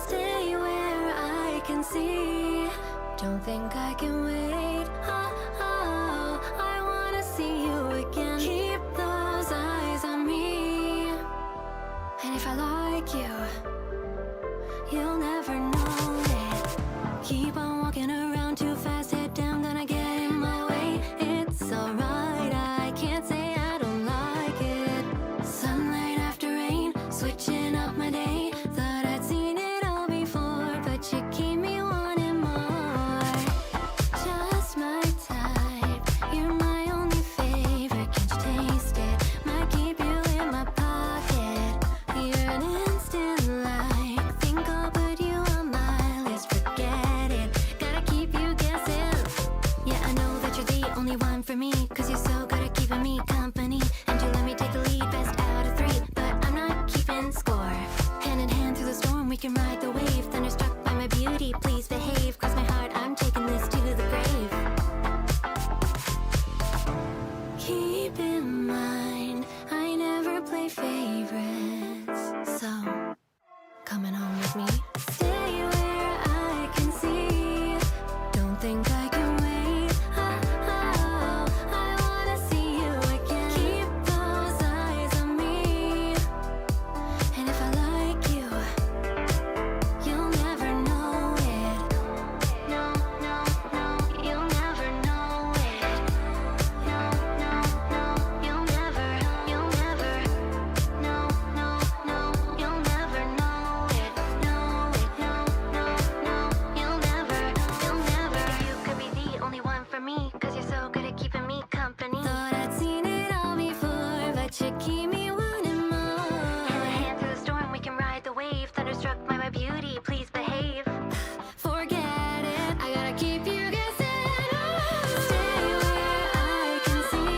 Stay where I can see. Don't think I can wait. I wanna see you again. Keep those eyes on me. And if I like you, you'll never know it. Keep on walking around too fast, head down, gonna get in my way. It's alright, I can't say I don't like it. Sunlight after rain, switching up my day. Thought I'd seen it all before, but you keep me wanting more. Just my type, you're my only favorite. Can't you taste it? Might keep you in my pocket. You're an instant like, think I'll put you on my list. Forget it, gotta keep you guessing. Yeah, I know that you're the only one for me, 'cause you're so good at keeping me company. And you let me take the lead, best out of 3, but I'm not keeping score. Hand in hand through the storm, we can ride the wave. Thunderstruck by my beauty, please behave. Cross my heart, I'm taking this to the grave. Keep in mind, I never play favorites, so coming home with me. Stay where I can see. Don't think I can wait. I wanna see you again. Keep those eyes on me. And if I like you, you'll never know it. No, no, no, you'll never know it. No, no, no, you'll never, no, no, no, you'll never know it. No, no, no, no, you'll never. You could be the only one for me, 'cause you're so good at keeping me company. Thought I'd seen it all before, but you keep me wanting more. Hand in hand through the storm, we can ride the wave. Thunderstruck by my beauty, please behave. Forget it, I gotta keep you guessing. Stay where I can see.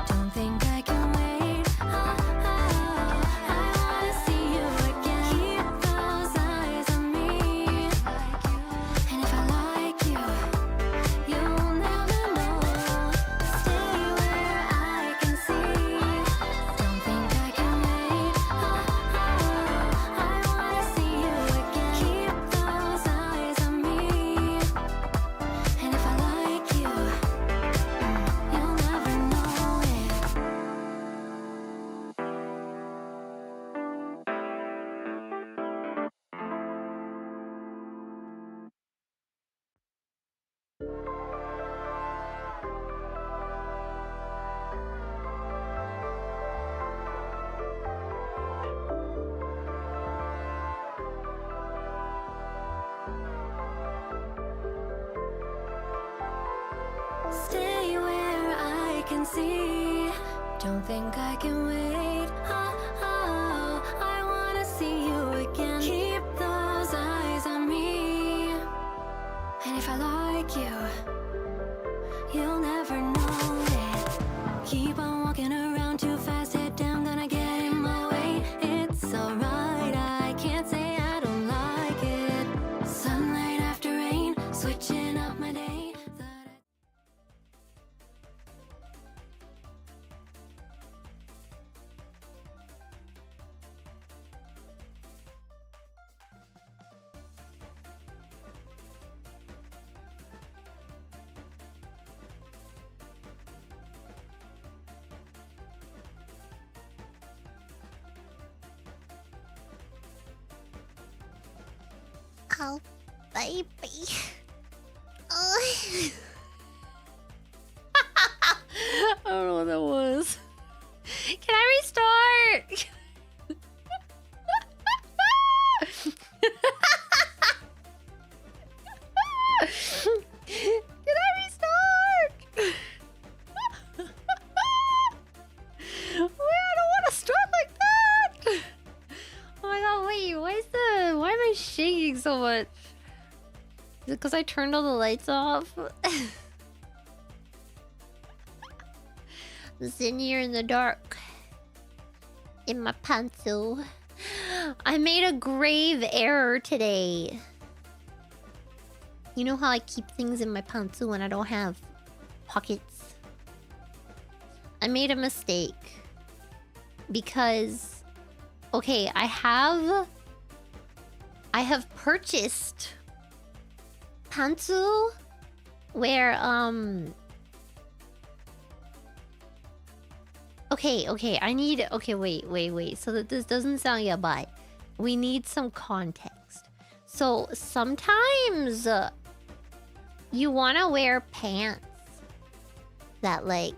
Don't think I can wait. I wanna see you again. Keep those eyes on me. And if I like you, you'll never know. Stay where I can see. Don't think I can wait. I wanna see you again. Keep those eyes on me. And if I like you, you'll never know it. Stay where I can see. Don't think I can wait. I wanna see you again. Keep those eyes on me. And if I like you, you'll never know it. Keep on walking around too fast, head down, gonna get in my way. It's alright, I can't say I don't like it. Sunlight after rain, switching up my day. Thought I'd Oh, baby. Oh. I don't know what that was. Can I restart? Can I restart? Wait, I don't want to start like that. Oh my god, wait, why am I shaking so much? Is it because I turned all the lights off? I'm sitting here in the dark. In my pantsu. I made a grave error today. You know how I keep things in my pantsu when I don't have pockets? I made a mistake. Because... okay, I have I have purchased pantsu where okay, I need wait. So that this doesn't sound yabai. We need some context. So sometimes you want to wear pants that like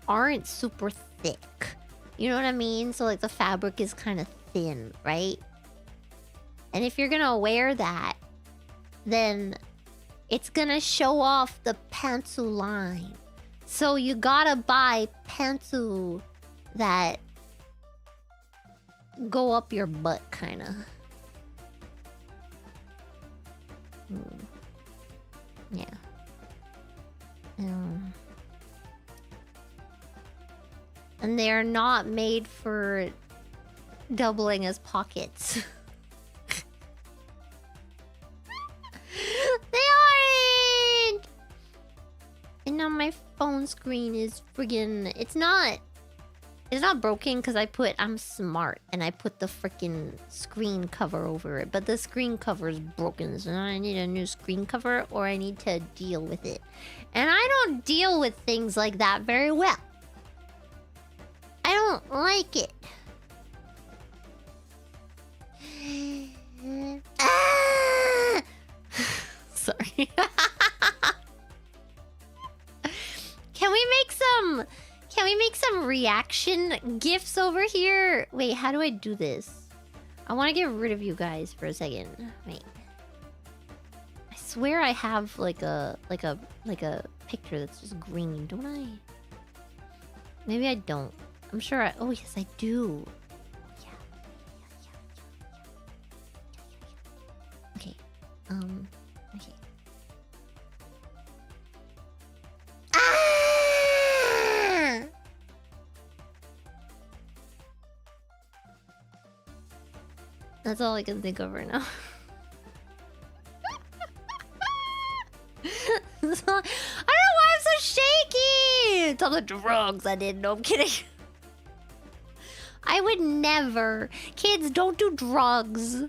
aren't super thick. You know what I mean? So like the fabric is kind of thin, right? And if you're gonna wear that, then it's gonna show off the pantsu line. So you gotta buy pantsu that go up your butt, kinda. Yeah. And they are not made for doubling as pockets. They aren't! And now my phone screen is friggin'... It's not broken because I'm smart and I put the freaking screen cover over it. But the screen cover is broken, so now I need a new screen cover or I need to deal with it. And I don't deal with things like that very well. I don't like it. Ah! Sorry. Can we make some reaction gifs over here? Wait, how do I do this? I want to get rid of you guys for a second. Wait. I swear I have like a picture that's just green, don't I? Maybe I don't. I'm sure I... Oh, yes, I do. Yeah. Okay. Okay. Ah! That's all I can think of right now. I don't know why I'm so shaky! It's all the drugs I did. No, I'm kidding. I would never. Kids, don't do drugs.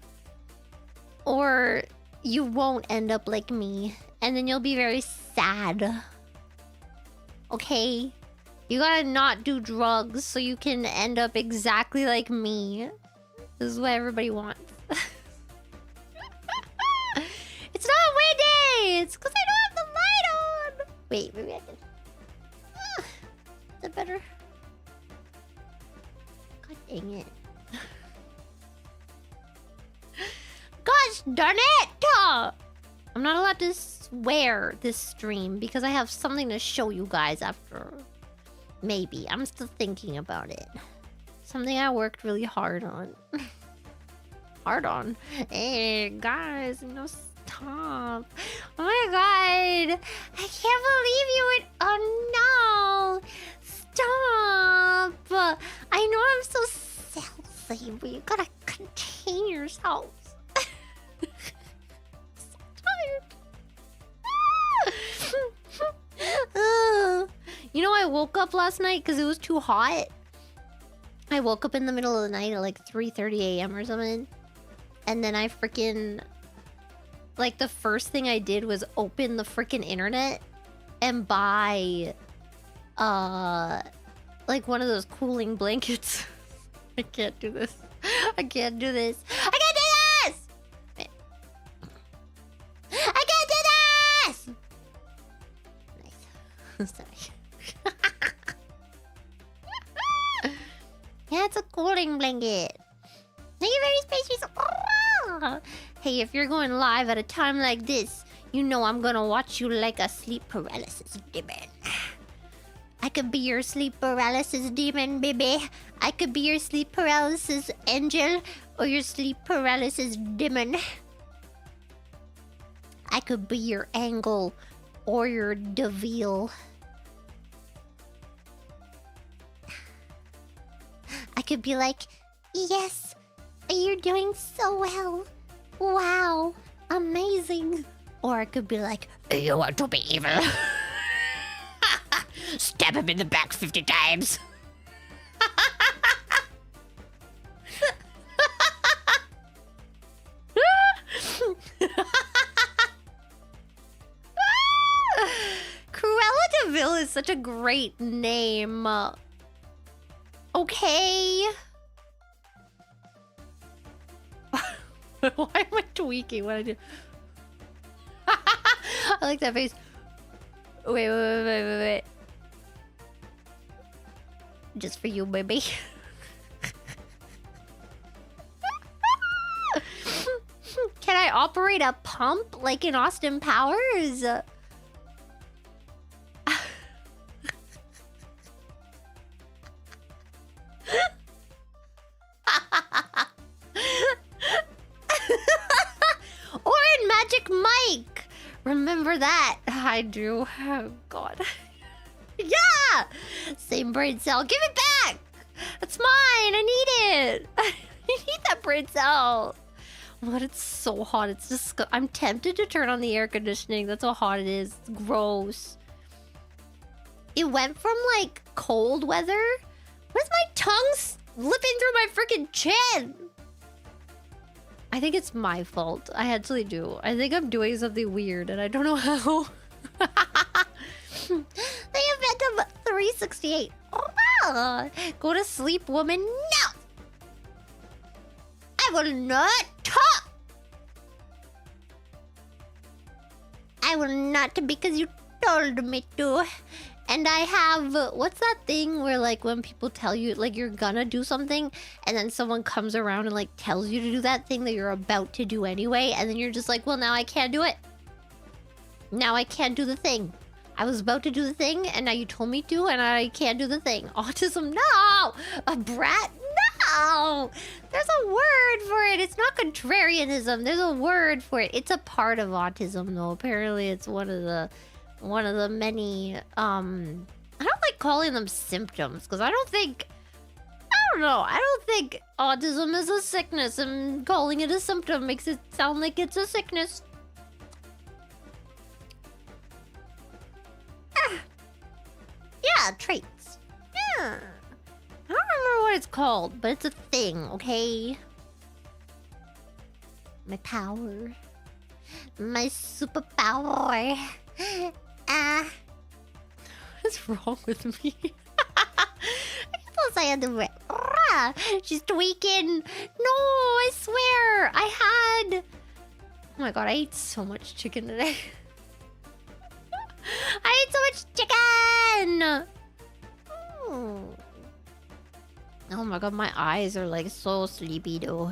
Or you won't end up like me. And then you'll be very sad. Okay? You gotta not do drugs so you can end up exactly like me. This is what everybody wants. It's not windy! It's because I don't have the light on! Wait, maybe I can... Is that better? Dang it. Gosh darn it! I'm not allowed to swear this stream because I have something to show you guys after. Maybe. I'm still thinking about it. Something I worked really hard on. Hey, guys, no stop. Oh my god. I can't believe you would... Oh no. Stop! I know I'm so salty, but you gotta contain yourselves. So tired. You know, I woke up last night because it was too hot. I woke up in the middle of the night at like 3:30 a.m. or something. And then I freaking... Like, the first thing I did was open the freaking internet and buy... like one of those cooling blankets. I can't do this. I can't do this. I can't do this! I can't do this! Nice. Sorry. Yeah, it's a cooling blanket. Thank you very spacious. Hey, if you're going live at a time like this, you know I'm gonna watch you like a sleep paralysis demon. I could be your sleep paralysis demon, baby. I could be your sleep paralysis angel or your sleep paralysis demon. I could be your angle or your devil. I could be like, yes, you're doing so well. Wow, amazing. Or I could be like, you want to be evil? Stab him in the back 50 times. such a great name. Okay. Why am I tweaking when I do? I like that face. Wait. Just for you, baby. Can I operate a pump like in Austin Powers? Or in Magic Mike. Remember that? I do. Oh, God. Yeah! Same brain cell. Give it back! That's mine! I need it! I need that brain cell! But it's so hot. It's just... I'm tempted to turn on the air conditioning. That's how hot it is. It's gross. It went from, like, cold weather. Where's my tongue slipping through my freaking chin? I think it's my fault. I actually do. I think I'm doing something weird, and I don't know how. The event of 368. Oh, go to sleep, woman. No! I will not talk! I will not because you told me to. And I have... What's that thing where, like, when people tell you, like, you're gonna do something, and then someone comes around and, like, tells you to do that thing that you're about to do anyway, and then you're just like, well, now I can't do it. Now I can't do the thing. I was about to do the thing, and now you told me to, and I can't do the thing. Autism, no! A brat, no! There's a word for it. It's not contrarianism. There's a word for it. It's a part of autism, though. Apparently, it's one of the many, I don't like calling them symptoms, because I don't know. I don't think autism is a sickness, and calling it a symptom makes it sound like it's a sickness. Yeah, traits. Yeah. I don't remember what it's called, but it's a thing, okay? My power. My superpower. What's wrong with me? Plus I had to... She's tweaking. No, I swear. I had... Oh my god, I ate so much chicken today. I ate so much chicken! Oh my god, my eyes are like so sleepy though.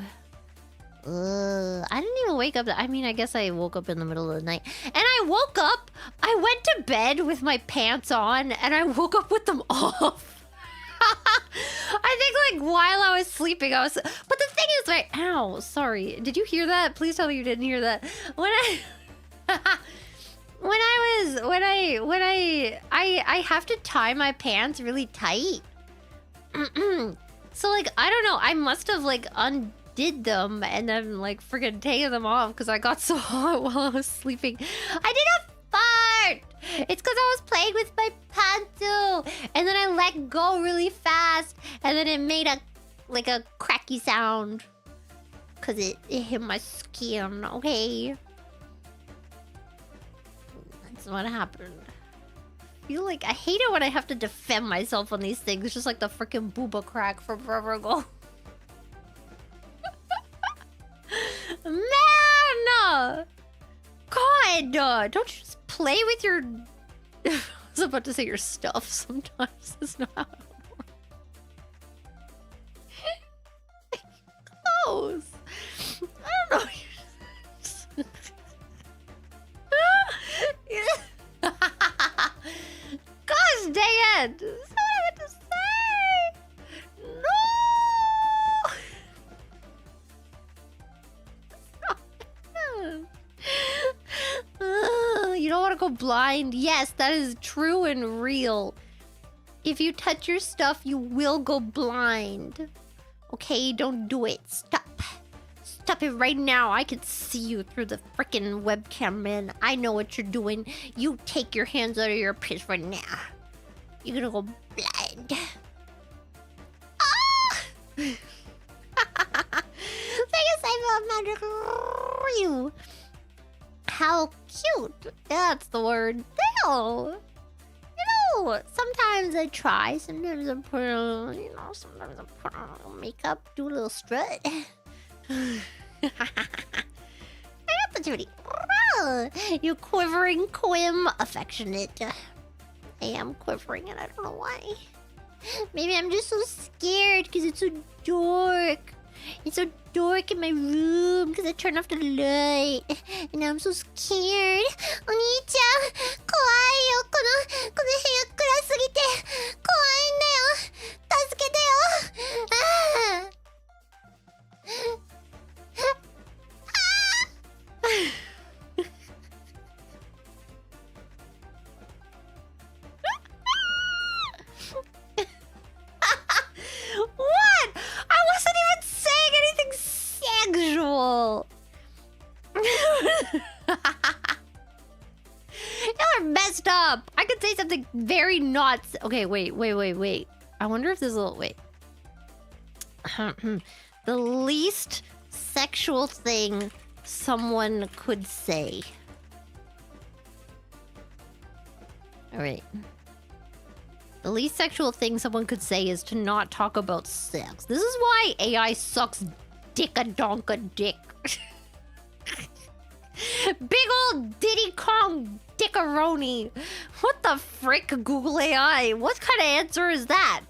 I didn't even wake up. I mean, I guess I woke up in the middle of the night. And I woke up, I went to bed with my pants on, and I woke up with them off. I think, like, while I was sleeping, I was... But the thing is, right... Ow, sorry. Did you hear that? Please tell me you didn't hear that. When I have to tie my pants really tight. So, like, I don't know. I must have, like, undid them and then, like, freaking taken them off because I got so hot while I was sleeping. I did a fart! It's because I was playing with my pantsu, and then I let go really fast, and then it made a cracky sound because it hit my skin. Okay, that's what happened. I feel like I hate it when I have to defend myself on these things. It's just like the freaking booba crack from forever ago. Man! God! Don't you just play with your... I was about to say your stuff sometimes. That's not how it works. Close. I don't know. Gosh dang it! That's what I had to say! No! You don't want to go blind? Yes, that is true and real. If you touch your stuff, you will go blind. Okay, don't do it. Stop. Stop it right now. I can see you through the freaking webcam, man. I know what you're doing. You take your hands out of your piss right now. You're gonna go blind. Ah! Thank you, Cyber Magic. You. How cute. That's the word. Ew. do. Sometimes I try. Sometimes I put on, sometimes I put on a little makeup, do a little strut. You quivering Quim, affectionate. I am quivering and I don't know why. Maybe I'm just so scared because it's so dark. It's so dark in my room because I turned off the light. And now I'm so scared. Oni-chan, kawaii yo. この部屋暗すぎて怖いんだよ。助けてよ。ああ。What? I wasn't even saying anything sexual. Y'all are messed up. I could say something very not... Okay, wait. I wonder if there's a little... Wait. The least sexual thing someone could say. Alright. The least sexual thing someone could say is to not talk about sex. This is why AI sucks dick-a-donk-a-dick. Big old Diddy Kong dickaroni. What the frick, Google AI? What kind of answer is that?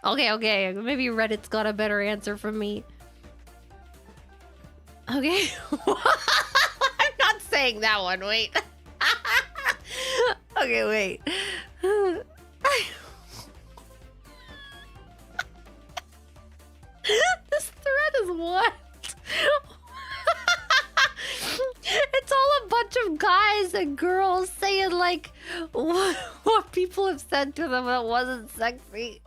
Okay. Maybe Reddit's got a better answer from me. Okay. I'm not saying that one. Wait. Okay, wait. This thread is what? It's all a bunch of guys and girls saying like what people have said to them that wasn't sexy.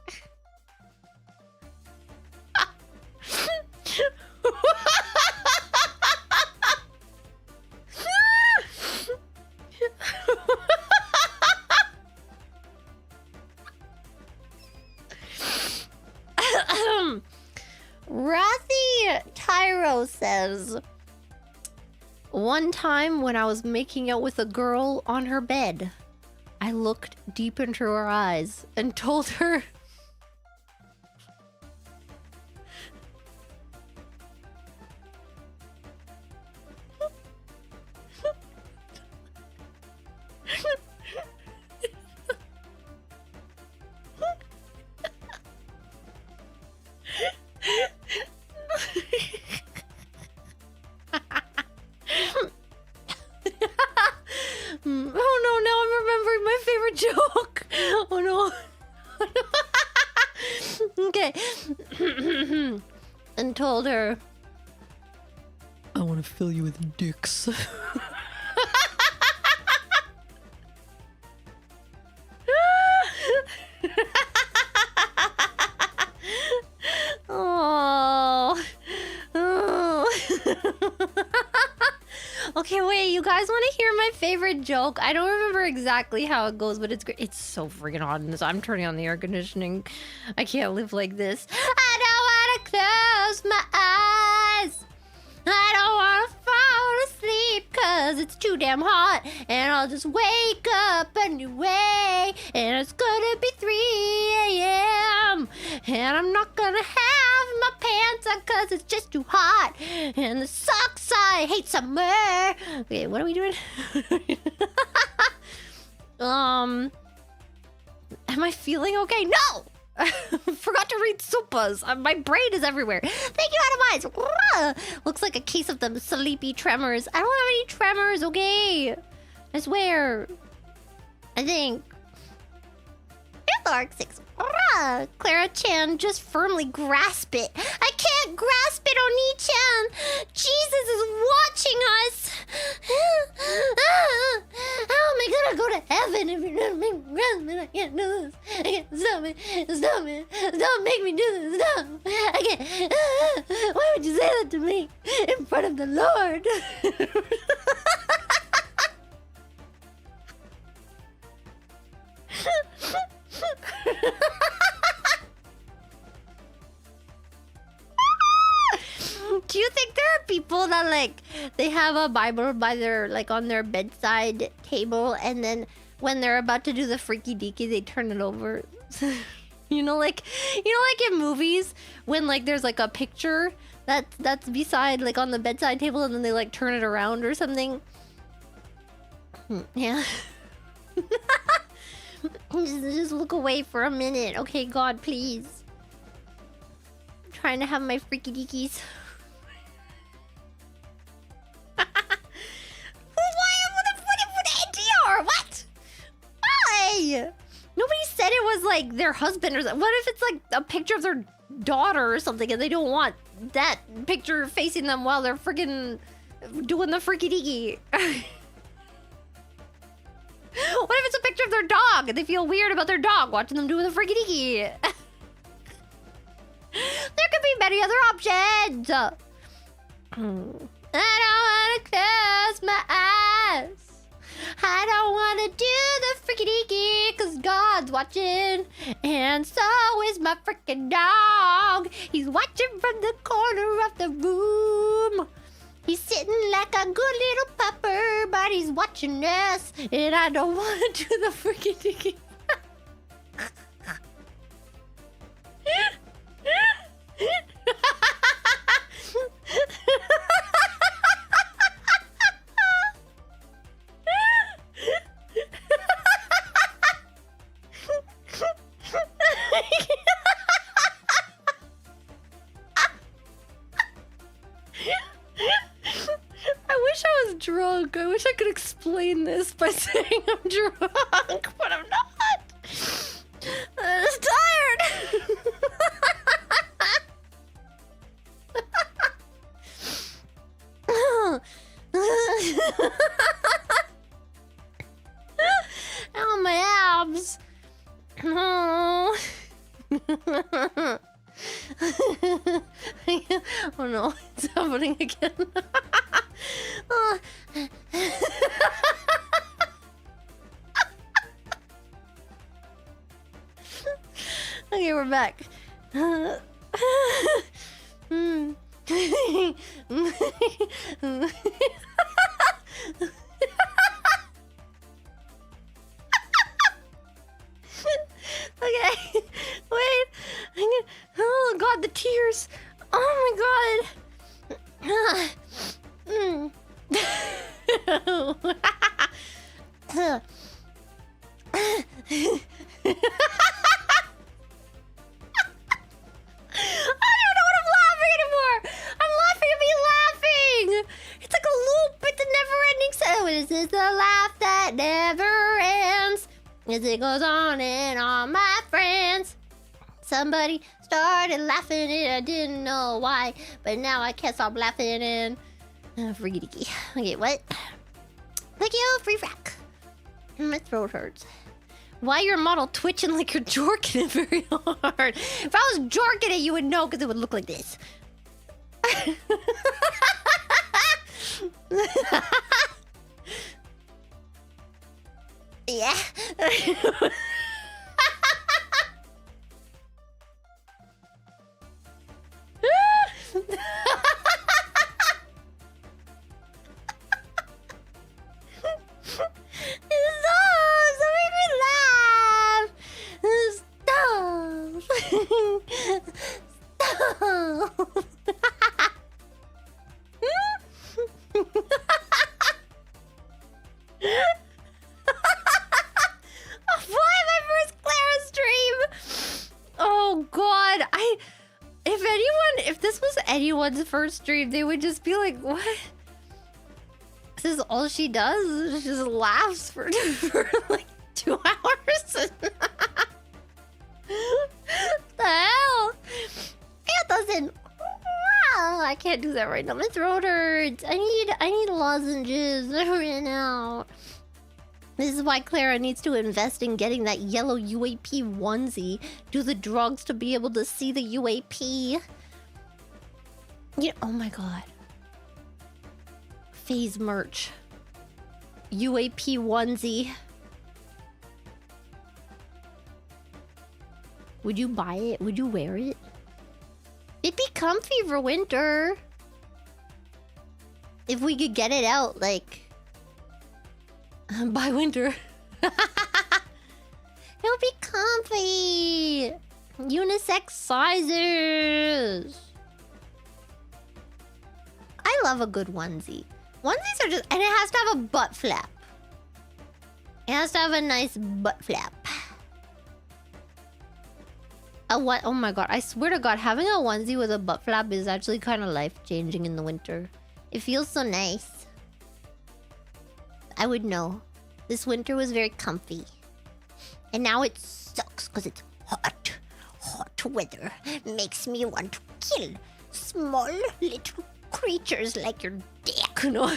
Rathy Tyro says, one time when I was making out with a girl on her bed, I looked deep into her eyes and told her oh no, now I'm remembering my favorite joke. Oh no. Okay. And told her, I want to fill you with dicks. Oh. Okay, wait, you guys want to hear my favorite joke? I don't remember exactly how it goes, but it's great. It's so freaking hot in this. I'm turning on the air conditioning. I can't live like this. I don't want to close my eyes. I don't want to fall asleep because it's too damn hot. And I'll just wake up anyway. And it's gonna be 3 a.m. And I'm not gonna have my pants on because it's just too hot. And the socks, I hate summer. Okay, what are we doing? Am I feeling okay? No! Forgot to read Supas. My brain is everywhere. Thank you, Adamize. Looks like a case of them sleepy tremors. I don't have any tremors, okay? I swear. I think. Arc 6. Clara Chan, just firmly grasp it. I can't grasp it, Oni-chan. Jesus is watching us. How am I gonna go to heaven if you don't make me grasp it? I can't do this. I can't stop it. Stop it. Don't make me do this. Stop. I can't. Why would you say that to me in front of the Lord? Do you think there are people people that like they have a Bible by their like on their bedside table, and then when they're about to do the freaky deaky, they turn it over. Like in movies when like there's like a picture that's beside like on the bedside table, and then they like turn it around or something. Yeah. just look away for a minute, okay? God, please. I'm trying to have my freaky deakies. What NTR? What? Why? Nobody said it was like their husband or something. What if it's like a picture of their daughter or something, and they don't want that picture facing them while they're freaking doing the freaky deaky? What if it's a picture of their dog and they feel weird about their dog watching them doing the freaky deaky? There could be many other options. I don't want to close my eyes. I don't want to do the freaky deaky because God's watching. And so is my freaking dog. He's watching from the corner of the room. He's sitting like a good little pupper, but he's watching us. And I don't want to do the freaky deaky. I wish I was drunk. I wish I could explain this by saying I'm drunk, but I'm not. I'm just tired. Ow, my abs. Oh. Oh no, it's happening again. Oh. Okay, we're back. Okay, wait. Oh god, the tears. Oh my god. I don't know what I'm laughing anymore. I'm laughing to be laughing. It's like a loop. It's a never-ending cycle. This is the laugh that never ends. As it goes on and on, my friends. Somebody started laughing and I didn't know why, but now I can't stop laughing and freaky deaky. Okay, what? Thank you, free frack. My throat hurts. Why your model twitching like you're jorking it very hard? If I was jorking it, you would know because it would look like this. Yeah. Anyone's first stream, they would just be like, what? This is all she does? She just laughs for like 2 hours? The hell? It doesn't. I can't do that right now. My throat hurts. I need lozenges right now. This is why Clara needs to invest in getting that yellow UAP onesie. Do the drugs to be able to see the UAP. Yeah, oh my god. Phase merch. UAP onesie. Would you buy it? Would you wear it? It'd be comfy for winter. If we could get it out, like, by winter. It'll be comfy. Unisex sizes. I love a good onesie. Onesies are just... And it has to have a butt flap. It has to have a nice butt flap. A what? Oh my god. I swear to god, having a onesie with a butt flap is actually kind of life-changing in the winter. It feels so nice. I would know. This winter was very comfy. And now it sucks because it's hot. Hot weather makes me want to kill small little creatures like your dick. No.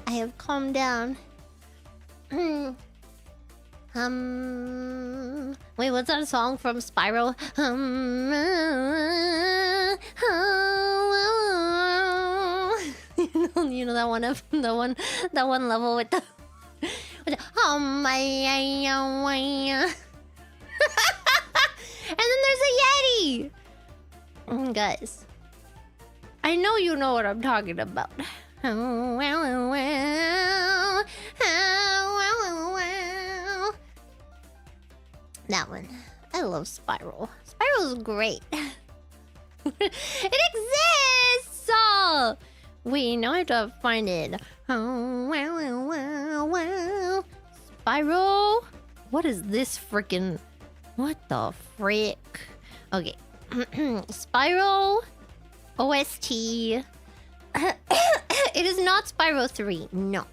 I have calmed down. Wait, what's that song from Spyro? You know that one of that one level with the and then there's a Yeti. Guys, I know you know what I'm talking about. That one. I love Spyro. Spyro's great. It exists! Oh, wait, now I have to find it. Spyro? What is this freaking... What the frick? Okay. Spyro OST. It is not Spyro 3. No.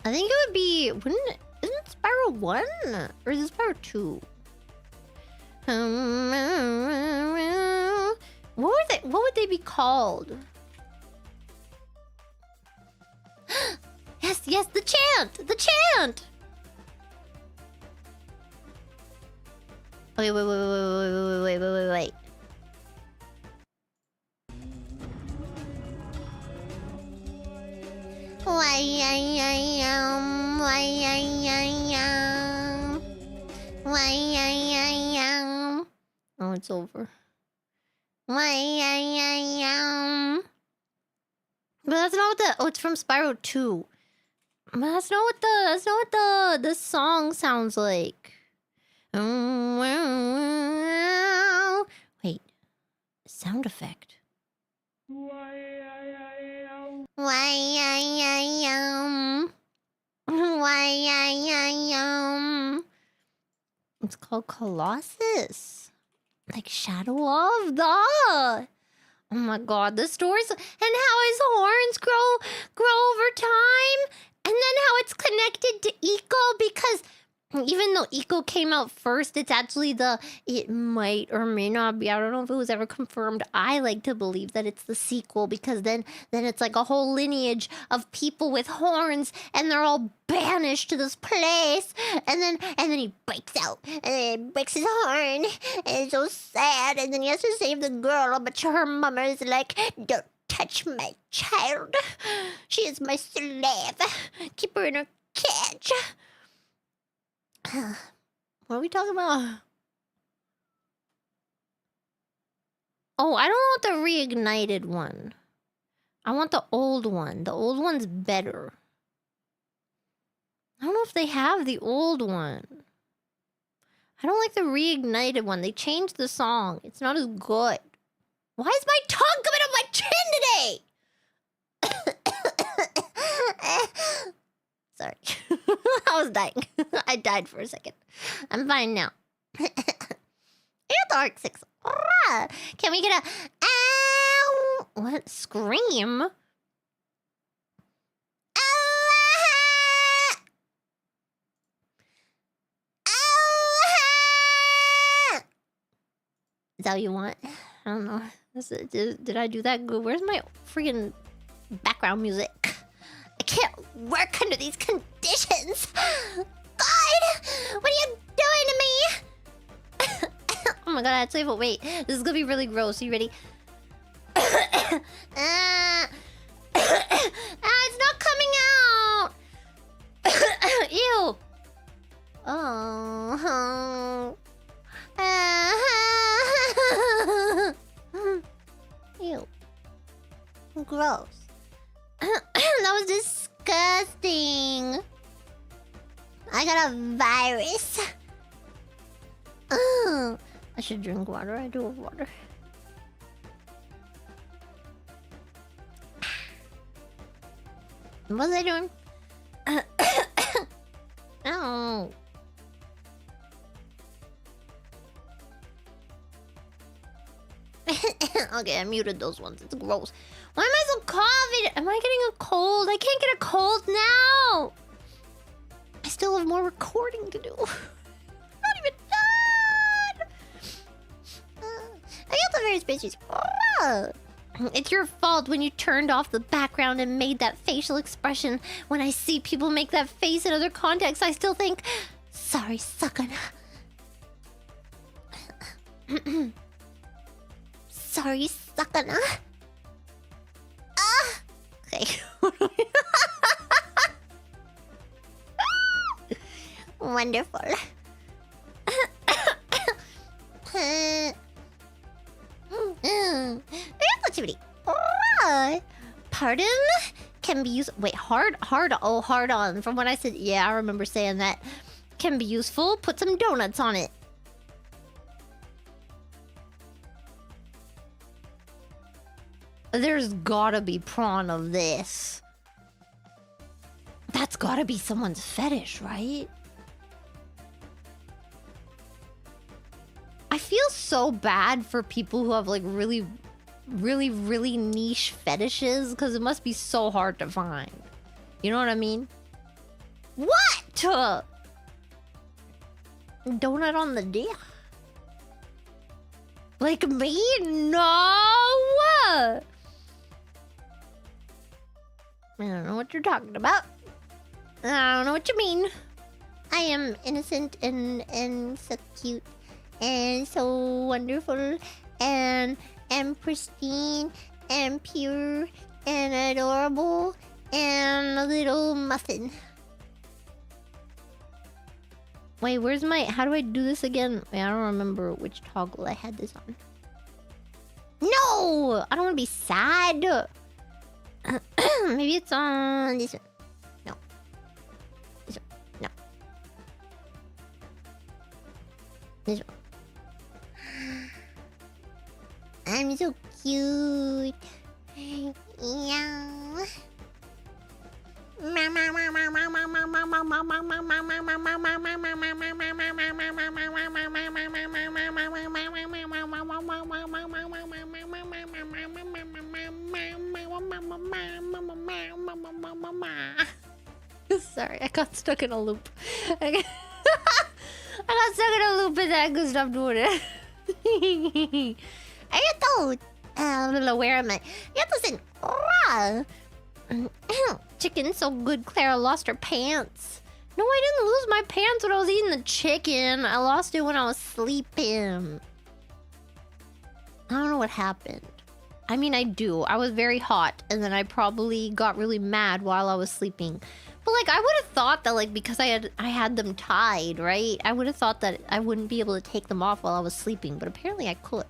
I think it would be... Wouldn't it... Isn't it Spyro 1? Or is it Spyro 2? What would they be called? Yes, yes, the chant! The chant! Okay, wait. Oh, it's over. But that's not what the... Oh, it's from Spyro 2. But that's not what the song sounds like. Wait. Sound effect. It's called Colossus. Like Shadow of the... Oh my god, the stories... And how his horns grow over time. And then how it's connected to Eco, because... Even though Eco came out first, it's actually the... It might or may not be. I don't know if it was ever confirmed. I like to believe that it's the sequel, because then it's like a whole lineage of people with horns, and they're all banished to this place. And then he breaks out, and then he breaks his horn, and it's so sad. And then he has to save the girl, but her mama is like, "Don't touch my child. She is my slave. Keep her in her cage." What are we talking about? Oh, I don't want the reignited one. I want the old one. The old one's better. I don't know if they have the old one. I don't like the reignited one. They changed the song. It's not as good. Why is my tongue coming up my chin today? Sorry. I was dying. I died for a second. I'm fine now. Dark 6. Can we get a... Ow! What? Scream? that what you want? I don't know. Did I do that good? Where's my freaking background music? I can't work under these conditions. God, what are you doing to me? Oh my god, I had to say, but wait, this is gonna be really gross. Are you ready? It's not coming out. Ew. Oh. Ew. Gross. That was disgusting. I got a virus. I should drink water. I do have water. What was I doing? Oh. Okay, I muted those ones. It's gross. Why am I so coughing? Am I getting a cold? I can't get a cold now. I still have more recording to do. Not even done. I got the very species. It's your fault when you turned off the background and made that facial expression. When I see people make that face in other contexts, I still think, sorry, suckin'. Sorry, suckin'. Okay. Wonderful. Pardon? Can be used. Wait, hard. Oh, hard on. From what I said, yeah, I remember saying that. Can be useful. Put some donuts on it. There's gotta be prawn of this. That's gotta be someone's fetish, right? I feel so bad for people who have like really niche fetishes because it must be so hard to find. You know what I mean? What? Donut on the dick? Like me? No! I don't know what you're talking about. I don't know what you mean. I am innocent and so cute and so wonderful and pristine and pure and adorable and a little muffin. Wait, where's my... How do I do this again? Wait, I don't remember which toggle I had this on. No! I don't want to be sad. Maybe it's on this one. No. This one. No. This one. I'm so cute. Yeah. Sorry, I got stuck in a loop. I got stuck in a loop and I could stop doing it. Where am I? Chicken so good Clara lost her pants. No, I didn't lose my pants when I was eating the chicken. I lost it when I was sleeping. I don't know what happened. I mean, I do. I was very hot, and then I probably got really mad while I was sleeping. But like, I would have thought that like because I had them tied, right? I would have thought that I wouldn't be able to take them off while I was sleeping, but apparently I could.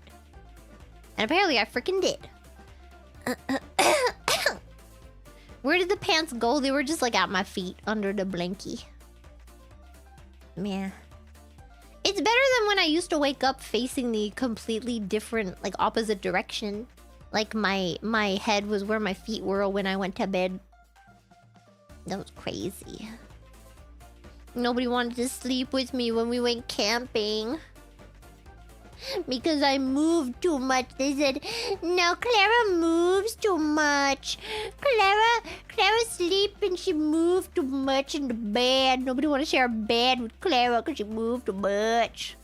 And apparently I freaking did. Where did the pants go? They were just like at my feet under the blankie. Man. It's better than when I used to wake up facing the completely different, like opposite direction. Like my head was where my feet were when I went to bed. That was crazy. Nobody wanted to sleep with me when we went camping. Because I moved too much. They said, no, Clara moves too much. Clara sleeps and she moves too much in the bed. Nobody want to share a bed with Clara because she moved too much.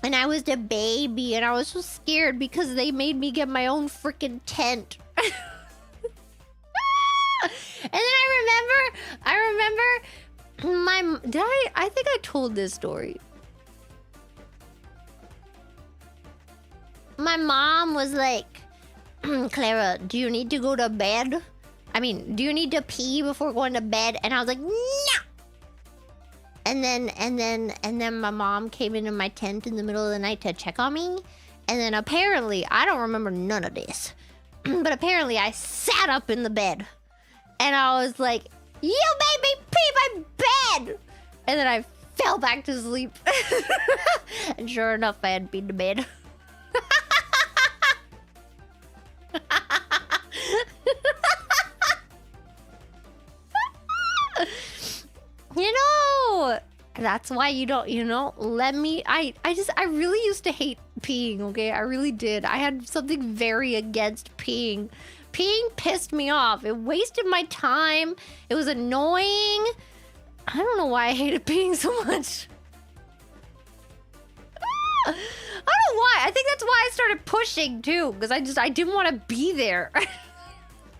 And I was the baby, and I was so scared because they made me get my own freaking tent. And then I remember I think I told this story. My mom was like, Clara, do you need to go to bed? I mean, do you need to pee before going to bed? And I was like, no! And then my mom came into my tent in the middle of the night to check on me. And then apparently, I don't remember none of this, but apparently I sat up in the bed. And I was like, you made me pee my bed! And then I fell back to sleep. And sure enough, I had been to bed. You know, that's why you don't, you know, I really used to hate peeing, okay? I really did. I had something very against peeing. Peeing pissed me off. It wasted my time. It was annoying. I don't know why I hated peeing so much. I don't know why. I think that's why I started pushing too, because I didn't want to be there.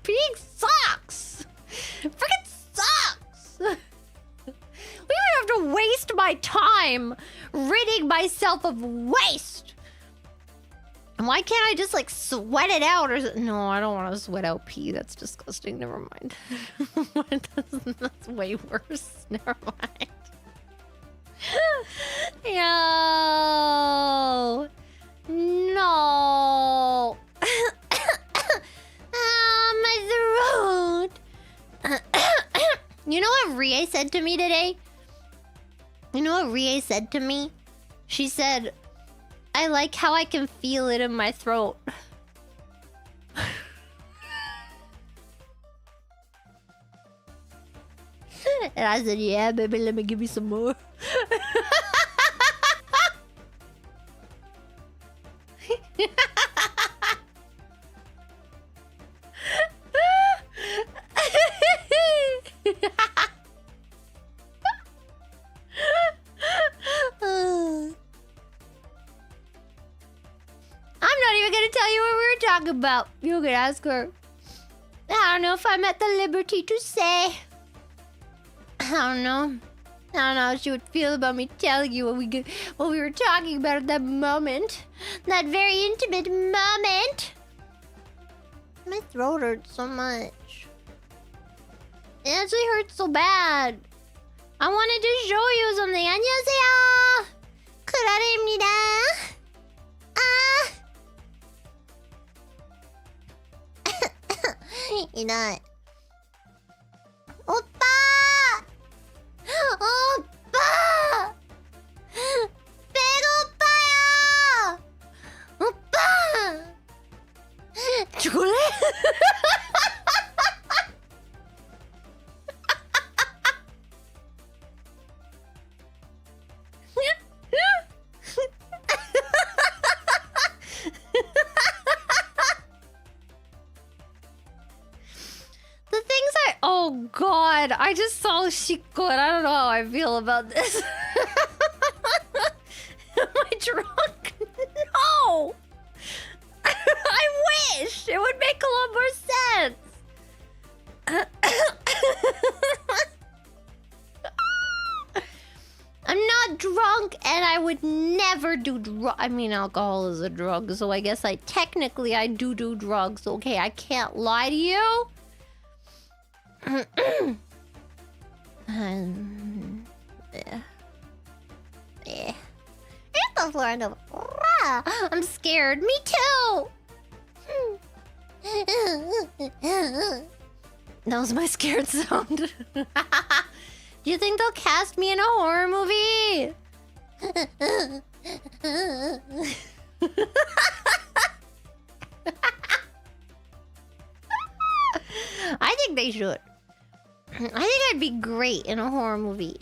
Peeing sucks. Freaking sucks. We don't have to waste my time ridding myself of waste. Why can't I just like sweat it out or no, I don't want to sweat out pee. That's disgusting. Never mind. That's way worse. Never mind. Yo. No. My throat. You know what Rie said to me today? You know what Rie said to me? She said, I like how I can feel it in my throat. And I said, yeah, baby, let me give you some more. I'm not even gonna tell you what we were talking about. You can ask her. I don't know if I'm at the liberty to say. I don't know how she would feel about me telling you what we were talking about at that moment. That very intimate moment. My throat hurts so much. It actually hurts so bad. I wanted to show you something. 안녕하세요. 클라라입니다. 이날. 오빠! 오빠! 배고파요! 오빠! 죽을래? Oh god, I just saw Shiko and I don't know how I feel about this. Am I drunk? No! I wish! It would make a lot more sense. I'm not drunk and I would never do I mean, alcohol is a drug, so I guess I technically do drugs, okay? I can't lie to you. Hit the floor and I'm scared. Me too. That was my scared sound. Do you think they'll cast me in a horror movie? I think they should. I think I'd be great in a horror movie.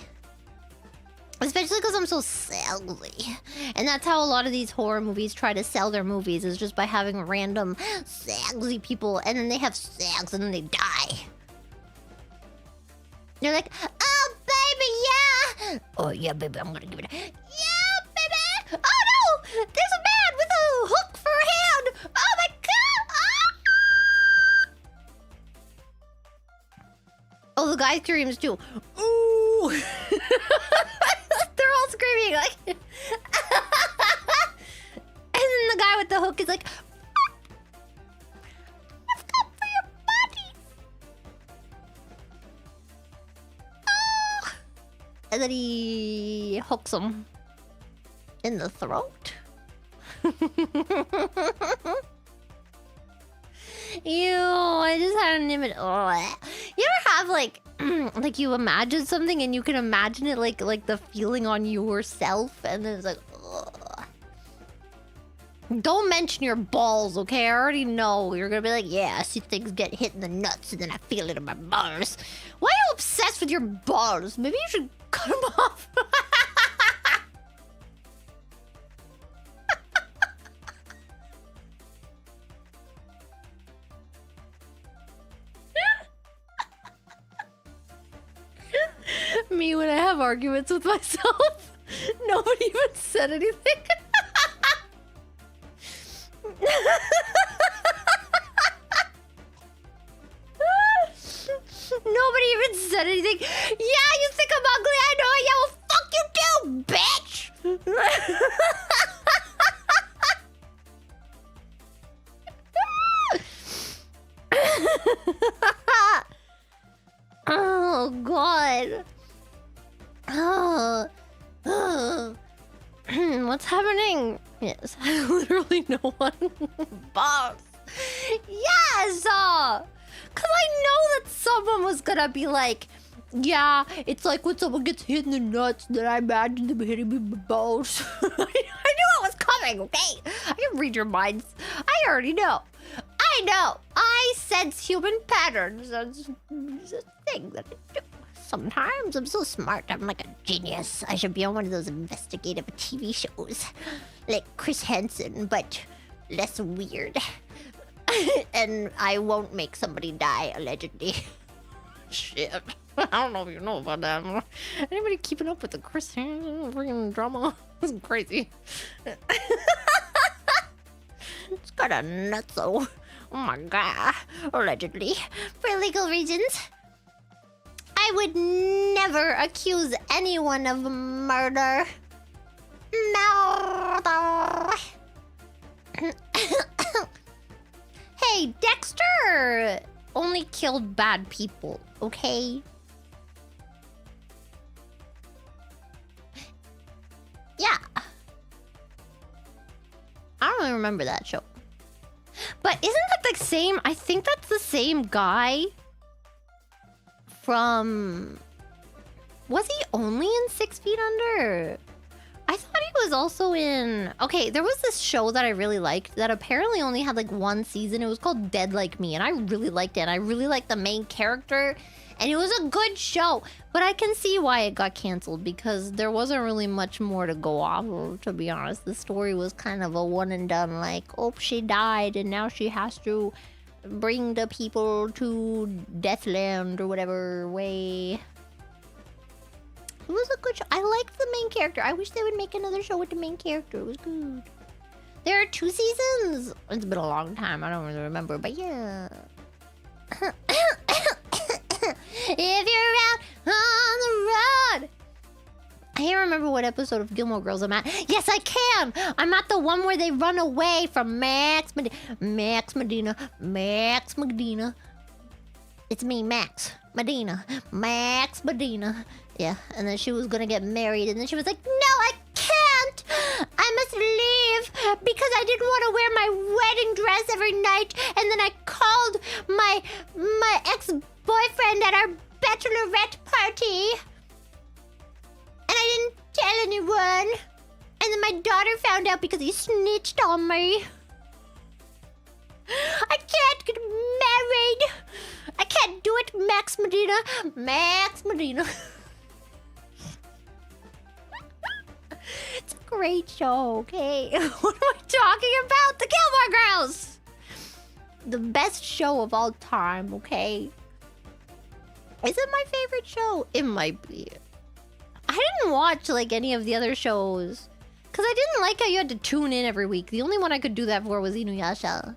Especially because I'm so salesy. And that's how a lot of these horror movies try to sell their movies, is just by having random salesy people, and then they have sex and then they die. They're like, oh baby, yeah! Oh yeah, baby, I'm gonna give it a... Yeah, baby! Oh no! There's a man with a hook for a hand! Oh my god! Ah! Oh, the guy screams too. Ooh! They're all screaming like... And then the guy with the hook is like... I've come for your body! Oh! And then he hooks him in the throat. Ew, I just had an image. Ugh. You ever have like like you imagine something and you can imagine it like the feeling on yourself, and then it's like ugh. Don't mention your balls, okay? I already know you're gonna be like, yeah, I see things get hit in the nuts and then I feel it in my balls. Why are you obsessed with your balls? Maybe you should cut them off. Me when I have arguments with myself. Nobody even said anything. Nobody even said anything. Yeah, you think I'm ugly? I know. Yeah, well, fuck you too, bitch. Oh god. What's happening? Yes, literally no one. Boss. Yes! Cause I know that someone was gonna be like, yeah, it's like when someone gets hit in the nuts, then I imagine them hitting me in the balls. I knew it was coming, okay? I can read your minds. I already know. I know. I sense human patterns. That's a thing that I do. Sometimes I'm so smart. I'm like a genius. I should be on one of those investigative TV shows. Like Chris Hansen, but less weird. And I won't make somebody die, allegedly. Shit. I don't know if you know about that. Anybody keeping up with the Chris Hansen freaking drama? This is crazy. It's kind of nutso. Oh my god. Allegedly. For legal reasons. I would never accuse anyone of murder. Murder. Hey, Dexter only killed bad people, okay? Yeah. I don't really remember that show. But isn't that the same? I think that's the same guy from... Was he only in 6 Feet Under? I thought he was also in... Okay, there was this show that I really liked that apparently only had like 1 season. It was called Dead Like Me, and I really liked it. And I really liked the main character, and it was a good show. But I can see why it got canceled, because there wasn't really much more to go off of, to be honest. The story was kind of a one and done, like, oh, she died, and now she has to bring the people to Deathland or whatever way. It was a good show. I liked the main character. I wish they would make another show with the main character. It was good. There are 2 seasons. It's been a long time. I don't really remember, but yeah. If you're out on the road. I can't remember what episode of Gilmore Girls I'm at. Yes, I can. I'm at the one where they run away from Max Medina. It's me, Max Medina. Yeah, and then she was gonna get married, and then she was like, no, I can't! I must leave because I didn't want to wear my wedding dress every night, and then I called my ex-boyfriend at our bachelorette party, and I didn't tell anyone, and then my daughter found out because he snitched on me. I can't get married! I can't do it, Max Medina. It's a great show, okay? What am I talking about? The Gilmore Girls! The best show of all time, okay? Is it my favorite show? It might be. I didn't watch, like, any of the other shows. Because I didn't like how you had to tune in every week. The only one I could do that for was Inuyasha.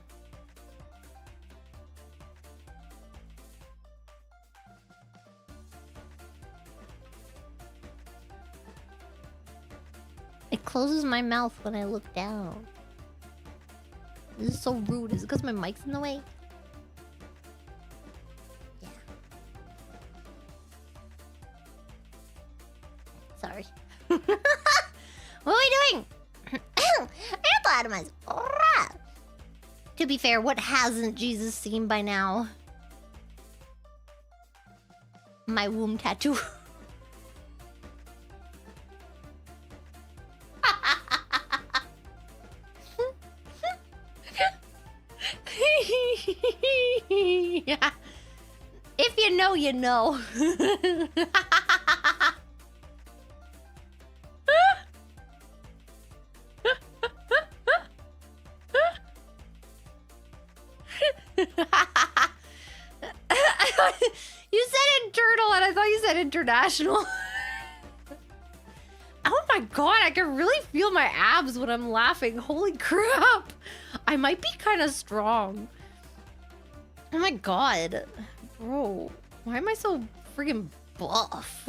It closes my mouth when I look down. This is so rude. Is it because my mic's in the way? Yeah. Sorry. What are we doing? To be fair, what hasn't Jesus seen by now? My womb tattoo. Yeah. If you know, you know. You said internal and I thought you said international. Oh my god, I can really feel my abs when I'm laughing. Holy crap. I might be kind of strong. Oh my god. Bro, why am I so freaking buff?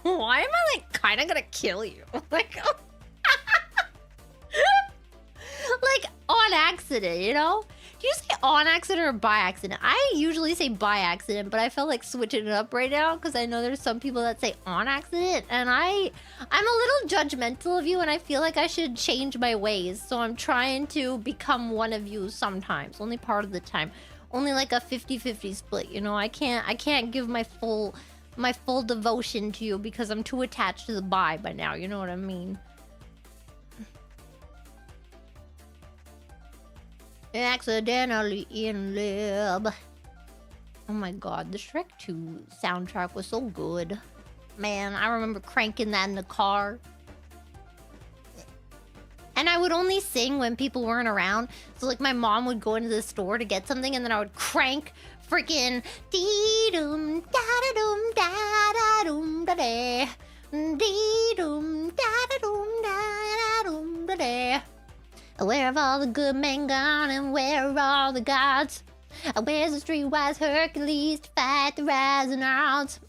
Why am I like kind of gonna kill you? Like, like on accident, you know? Do you say on accident or by accident? I usually say by accident, but I felt like switching it up right now because I know there's some people that say on accident, and I'm a little judgmental of you, and I feel like I should change my ways. So I'm trying to become one of you sometimes, only part of the time, only like a 50-50 split. You know, I can't give my full devotion to you because I'm too attached to the by now. You know what I mean? Accidentally in lab. Oh my god, the Shrek 2 soundtrack was so good. Man, I remember cranking that in the car. And I would only sing when people weren't around. So like my mom would go into the store to get something and then I would crank freaking dee-doom da-da-doom da-da-doom da-da. Dee-doom da-da-doom da-da-doom da-da. Where have all the good men gone and where are all the gods? Where's the streetwise Hercules to fight the rising odds?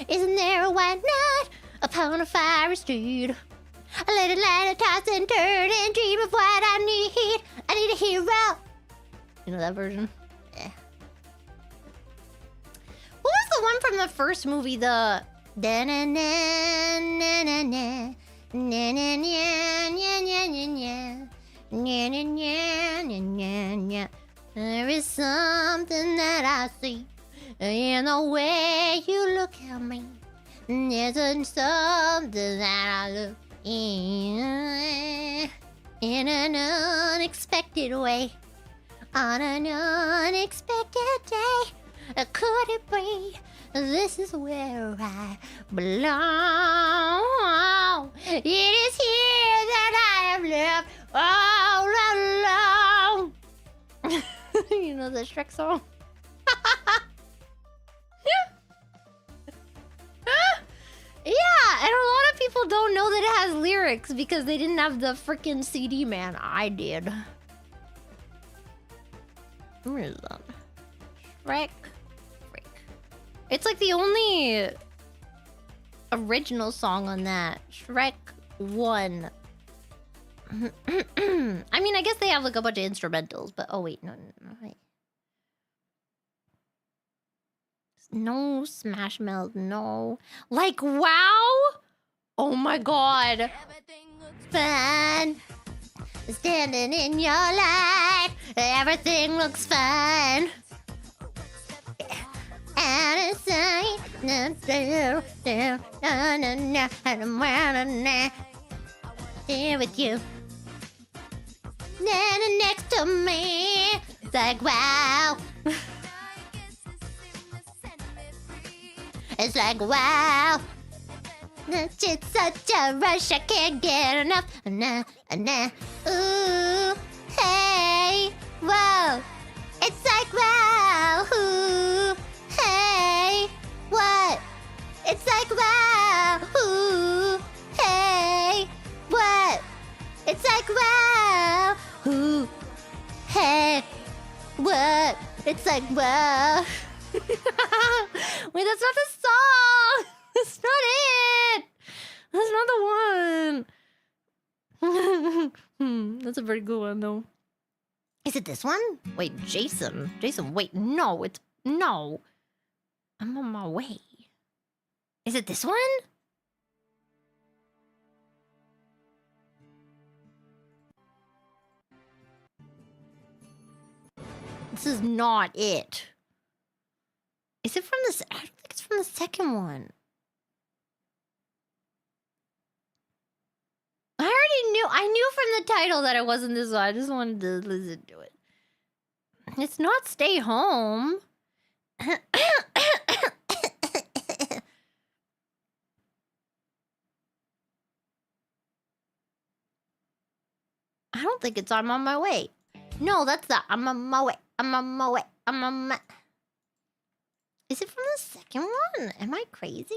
Isn't there a white knight upon a fiery street? I let it light, toss and turn and dream of what I need. I need a hero. You know that version? Yeah. What was the one from the first movie? The da-na-na-na-na-na na-na-na-na-na-na-na. Nya, nya, nya, nya, nya, nya. There is something that I see in the way you look at me. There's something that I look in an unexpected way. On an unexpected day. Could it be? This is where I belong. It is here that I have lived all alone. You know the Shrek song? Yeah, and a lot of people don't know that it has lyrics because they didn't have the freaking CD, man. I did. Where is that? Shrek. It's like the only original song on that. Shrek 1. I mean, I guess they have like a bunch of instrumentals, but oh wait, no, wait. No Smash Mouth, no. Like, wow! Oh my god. Everything looks fun. Standing in your light. Everything looks fun. Out of sight. Here with you. Then next to me. It's like, wow. It's like, wow. It's such a rush, I can't get enough. Nah, nah. Ooh, hey, whoa. It's like, wow. Ooh, hey, what? It's like, wow. Ooh, hey, what? what? It's like, what? Wait, that's not the song! That's not it! That's not the one! That's a very good one, though. Is it this one? Wait, Jason. Jason, wait, no, it's... No. I'm on my way. Is it this one? This is not it. Is it from this? I don't think it's from the second one. I knew from the title that it wasn't this one. I just wanted to listen to it. It's not Stay Home. I don't think it's I'm on my way. No, that's the I'm on my way. I'm on my way. I'm on my... Is it from the second one? Am I crazy?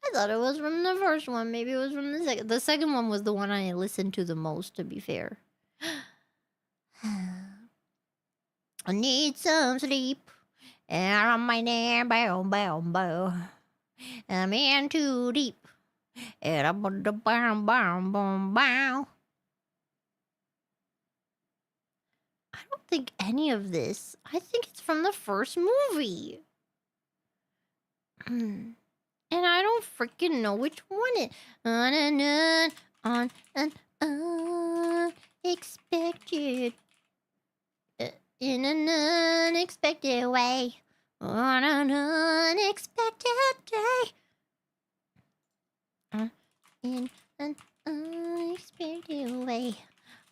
I thought it was from the first one. Maybe it was from the second. The second one was the one I listened to the most, to be fair. I need some sleep. And I'm my name, bow, bow, bow. I'm in too deep. And I'm on the bow, bow, bow, bow. I don't think any of this. I think it's from the first movie. And I don't freaking know which one it. On and on an unexpected. In an unexpected way. On an unexpected day. In an unexpected way.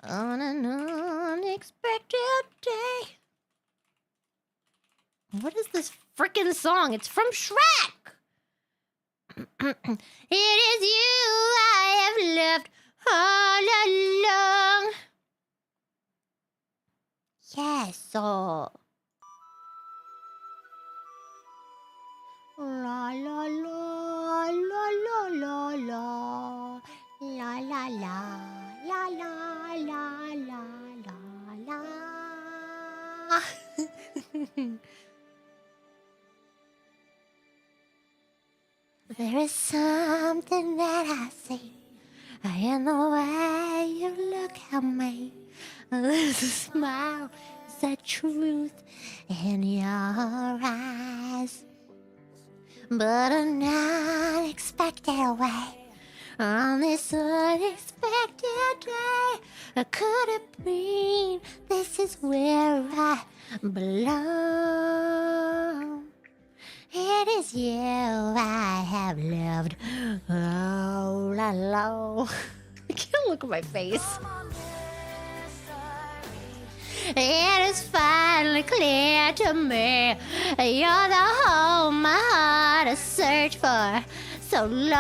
On an unexpected day. What is this freaking song? It's from Shrek! It is you I have loved all along. Yes, so... La la la la la la la la la la la la la la la la. There is something that I see in the way you look at me. There's a smile, there's a truth in your eyes. But an unexpected way, on this unexpected day, could it mean this is where I belong? It is you I have loved all along. I can't look at my face. It is finally clear to me. You're the home my heart has searched for so long.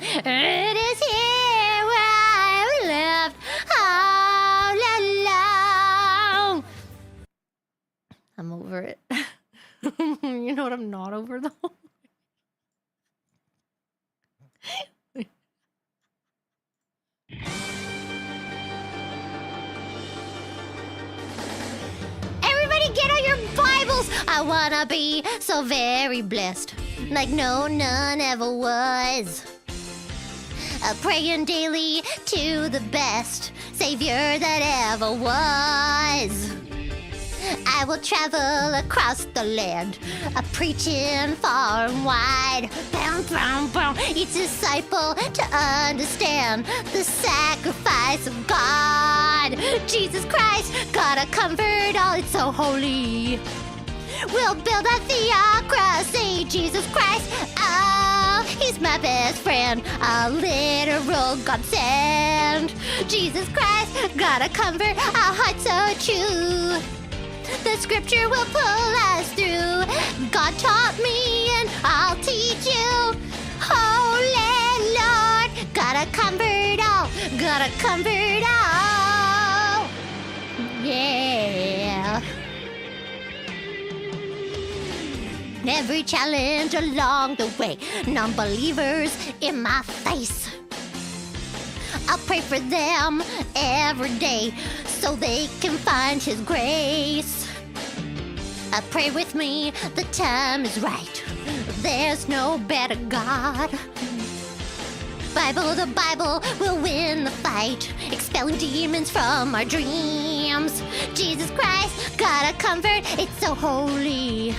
It is here where I have lived all along. I'm over it. You know what I'm not over, though? Everybody get out your Bibles! I wanna be so very blessed, like no none ever was. Praying daily to the best Savior that ever was. I will travel across the land, preaching far and wide. Bound, bound, bound, each disciple to understand the sacrifice of God. Jesus Christ, gotta comfort all, it's so holy. We'll build a theocracy, Jesus Christ, oh, he's my best friend, a literal godsend. Jesus Christ, gotta comfort our hearts so true. The scripture will pull us through. God taught me and I'll teach you. Holy Lord, gotta comfort all, gotta comfort all. Yeah. Every challenge along the way, non-believers in my face. I'll pray for them every day so they can find His grace. Pray with me, the time is right. There's no better God. The Bible will win the fight, expelling demons from our dreams. Jesus Christ, God of comfort, it's so holy.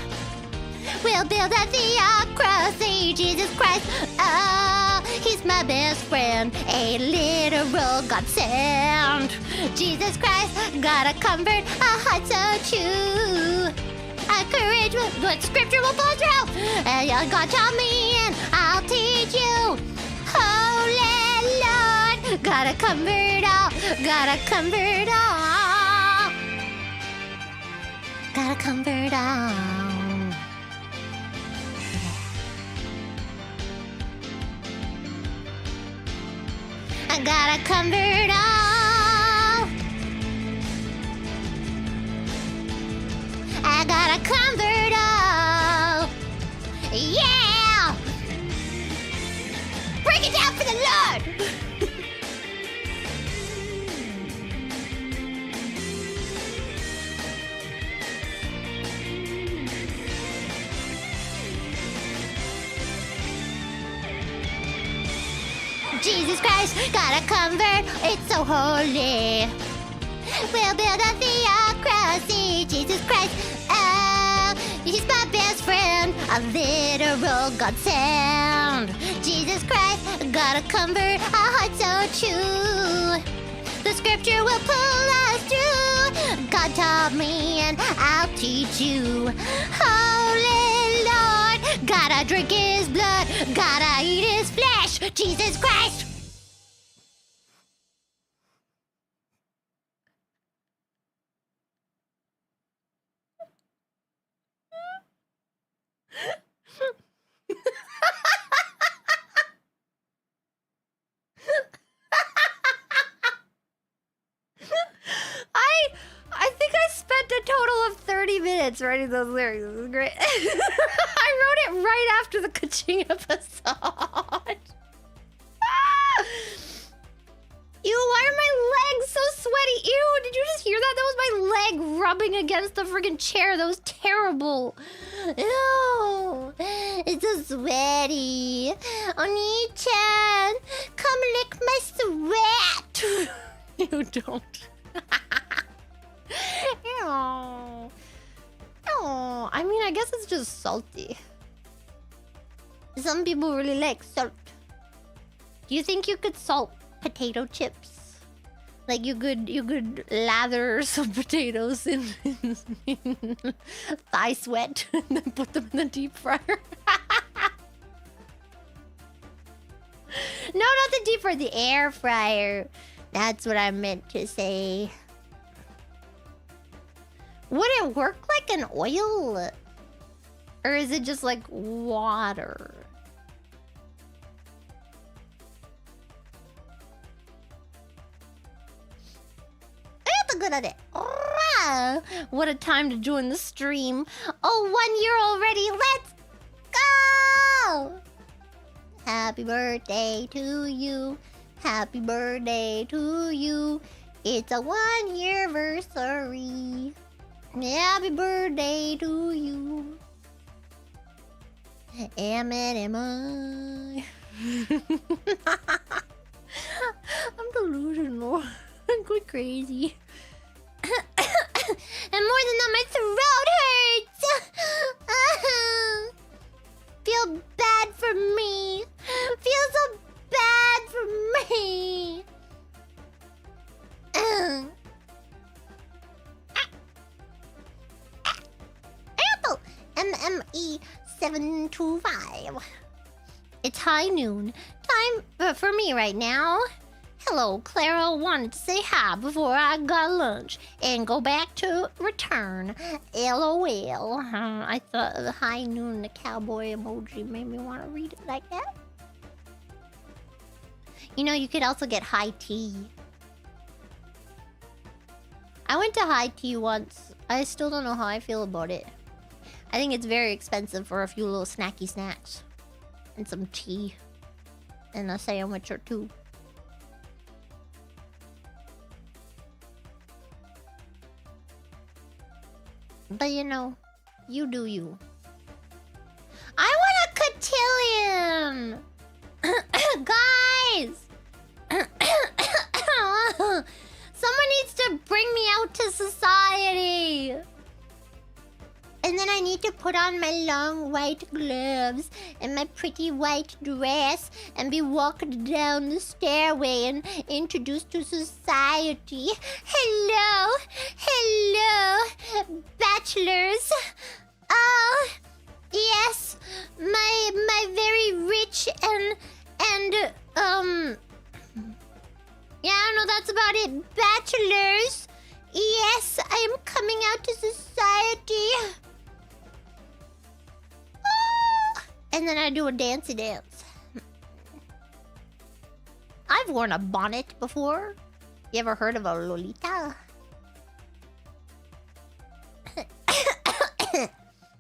We'll build a theocracy, Jesus Christ, oh, He's my best friend, a literal godsend. Jesus Christ, God of comfort, a heart so true. A courage, what scripture will pull through. God taught me and I'll teach you. Holy Lord, gotta comfort all, gotta comfort all, gotta comfort all. I gotta comfort all. I gotta comfort all. Yeah! Break it down for the Lord! Jesus Christ, gotta comfort, it's so holy. We'll build a theocracy, Jesus Christ, oh, He's my best friend, a literal godsend. Jesus Christ, gotta comfort, a heart so true. The scripture will pull us through. God taught me and I'll teach you. Holy Lord, gotta drink His blood, gotta eat His flesh, Jesus Christ. I think I spent a total of 30 minutes writing those lyrics. This is great. I wrote it right after the Kaching episode. Ew, why are my legs so sweaty? Ew, did you just hear that? That was my leg rubbing against the freaking chair. That was terrible. Ew, it's so sweaty. Oni-chan, come lick my sweat. You don't. Ew. Oh, I mean, I guess it's just salty. Some people really like salt. Do you think you could salt potato chips? Like you could lather some potatoes in thigh sweat and then put them in the deep fryer? No, not the deep fryer, the air fryer. That's what I meant to say. Would it work like an oil? Or is it just like water? Good at it. What a time to join the stream. Oh, 1 year already. Let's go! Happy birthday to you. Happy birthday to you. It's a 1 year anniversary. Happy birthday to you. Am I? I'm delusional. I'm going crazy. And more than that, my throat hurts. Feel bad for me. Feel so bad for me. Apple MME725. It's high noon. Time for me right now. Hello, Clara. Wanted to say hi before I got lunch and go back to return. LOL. I thought the high noon, the cowboy emoji made me want to read it like that. You know, you could also get high tea. I went to high tea once. I still don't know how I feel about it. I think it's very expensive for a few little snacky snacks. And some tea. And a sandwich or two. But you know, you do you. I want a cotillion! Guys! Someone needs to bring me out to society! And then I need to put on my long white gloves and my pretty white dress and be walked down the stairway and introduced to society. Hello! Hello! Bachelors! Oh, yes! My very rich and yeah, I don't know, that's about it. Bachelors! Yes, I am coming out to society. And then I do a dancey dance. I've worn a bonnet before. You ever heard of a Lolita?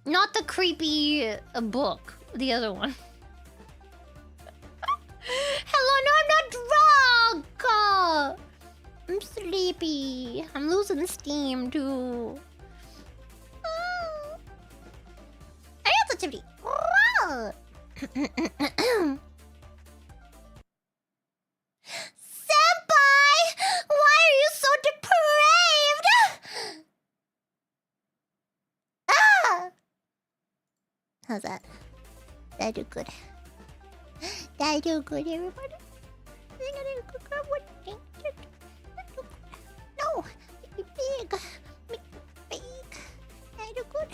Not the creepy book. The other one. Hello, no, I'm not drunk! I'm sleepy. I'm losing steam, too. I got the chimney. Senpai! Why are you so depraved? Ah! How's that? Did I do good? Did I do good, everybody? I think I did a good job. What? No! Make me big! Make me big! Did I do good?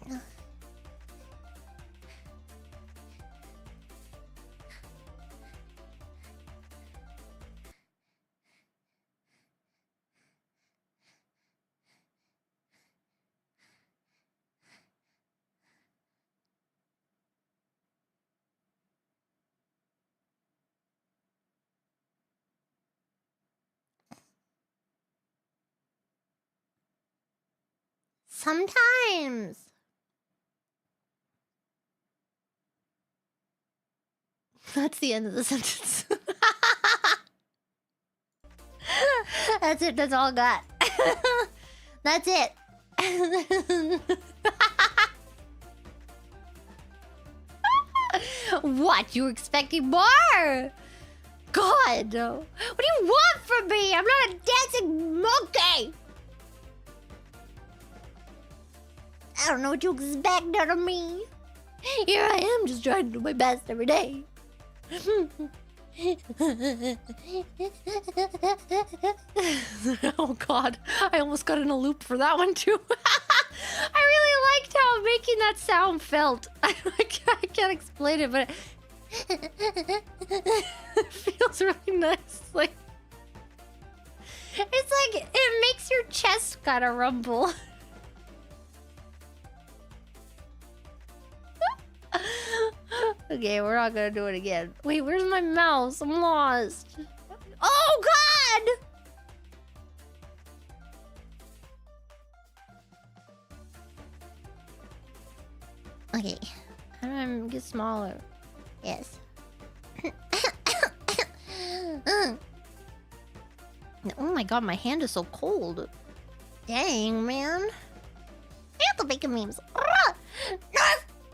No. Sometimes. That's the end of the sentence. That's it. That's all I got. That's it. What? You were expecting more? God. What do you want from me? I'm not a dancing monkey. I don't know what you expect out of me. Here I am, just trying to do my best every day. Oh God, I almost got in a loop for that one too. I really liked how making that sound felt. I can't explain it, but it feels really nice. Like it's like it makes your chest kind of rumble. Okay, we're not gonna do it again. Wait, where's my mouse? I'm lost. Oh God! Okay, how do I get smaller? Yes. Oh my God, my hand is so cold. Dang, man. I have to make memes.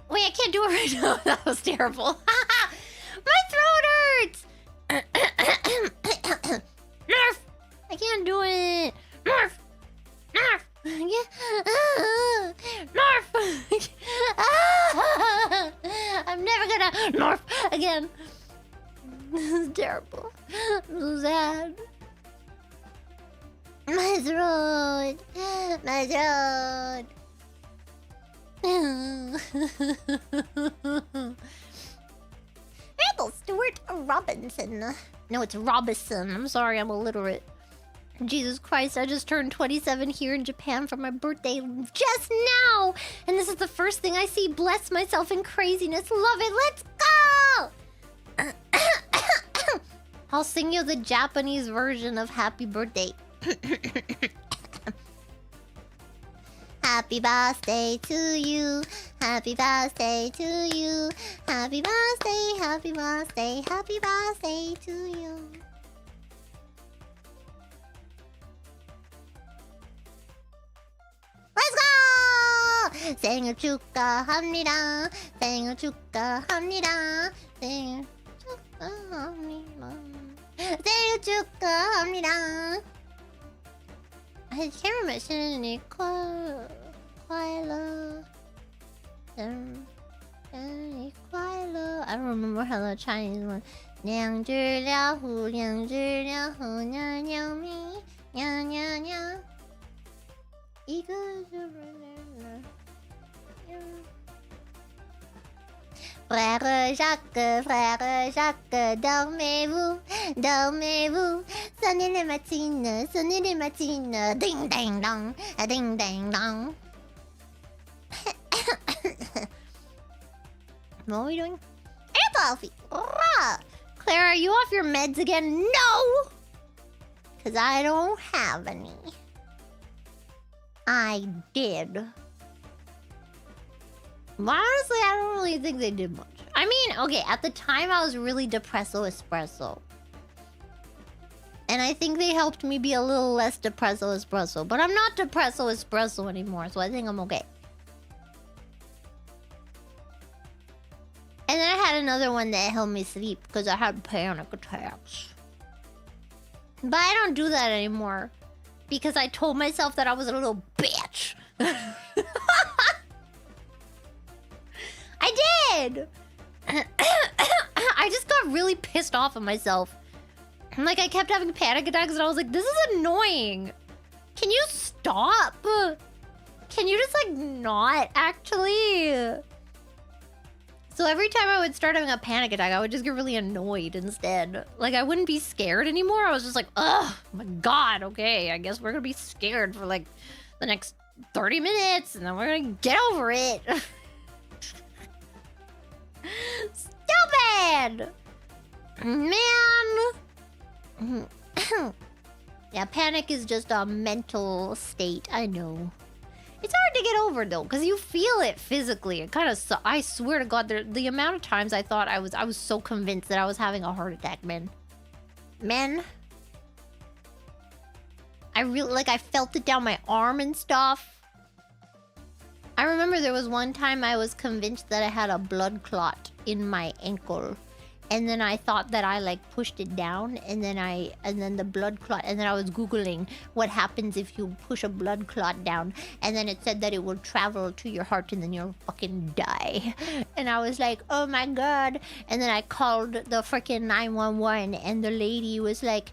Wait, I can't do it right now. That was terrible. My throat hurts! Nerf! I can't do it. Nerf! Nerf! Nerf! I'm never gonna Nerf again. This is terrible. I'm so sad. My throat! My throat! Randall Stewart Robinson. No, it's Robinson. I'm sorry, I'm illiterate. Jesus Christ, I just turned 27 here in Japan for my birthday just now! And this is the first thing I see. Bless myself in craziness. Love it. Let's go! I'll sing you the Japanese version of Happy Birthday. Happy birthday to you. Happy birthday to you. Happy birthday, happy birthday, happy birthday to you. 생일 축하합니다. 생일 축하합니다. 생일 축하합니다. 생일 축하합니다. I can't remember. 생일快乐. 생일快乐. I don't remember how the Chinese one. 两只老虎，两只老虎，喵喵咪，喵喵喵。一个是Frère Jacques, dormez-vous, dormez-vous. Sonnez les matines, ding ding dong, ding ding dong. What are we doing? Air coffee. Clara, are you off your meds again? No! Because I don't have any. I did. Honestly, I don't really think they did much. I mean, okay, at the time I was really depresso espresso. And I think they helped me be a little less depresso espresso. But I'm not depresso espresso anymore, so I think I'm okay. And then I had another one that helped me sleep because I had panic attacks. But I don't do that anymore because I told myself that I was a little bitch. I did! I just got really pissed off at myself. Like, I kept having panic attacks and I was like, this is annoying. Can you stop? Can you just, like, not actually? So every time I would start having a panic attack, I would just get really annoyed instead. Like, I wouldn't be scared anymore. I was just like, ugh, my God, okay, I guess we're gonna be scared for, like, the next 30 minutes and then we're gonna get over it. Stupid! Man! Yeah, panic is just a mental state, I know. It's hard to get over though, because you feel it physically. It kind of I swear to God, the amount of times I thought I was so convinced that I was having a heart attack, man. I really, like, I felt it down my arm and stuff. I remember there was one time I was convinced that I had a blood clot in my ankle. And then I thought that I, like, pushed it down, and then the blood clot, and then I was Googling what happens if you push a blood clot down, and then it said that it will travel to your heart and then you'll fucking die. And I was like, oh my God. And then I called the freaking 911, and the lady was like,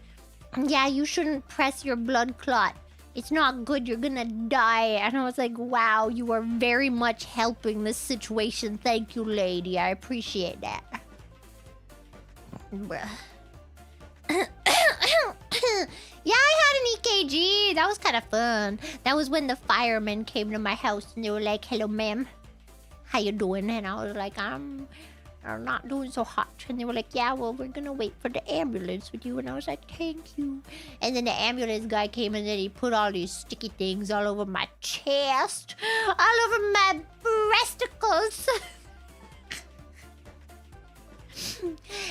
yeah, you shouldn't press your blood clot. It's not good, you're gonna die. And I was like, wow, you are very much helping this situation. Thank you, lady. I appreciate that. Bruh. Yeah, I had an EKG. That was kind of fun. That was when the firemen came to my house and they were like, hello, ma'am. How you doing? And I was like, I'm not doing so hot. And they were like, yeah, well, we're gonna wait for the ambulance with you. And I was like, thank you. And then the ambulance guy came and then he put all these sticky things all over my chest, all over my breasticles.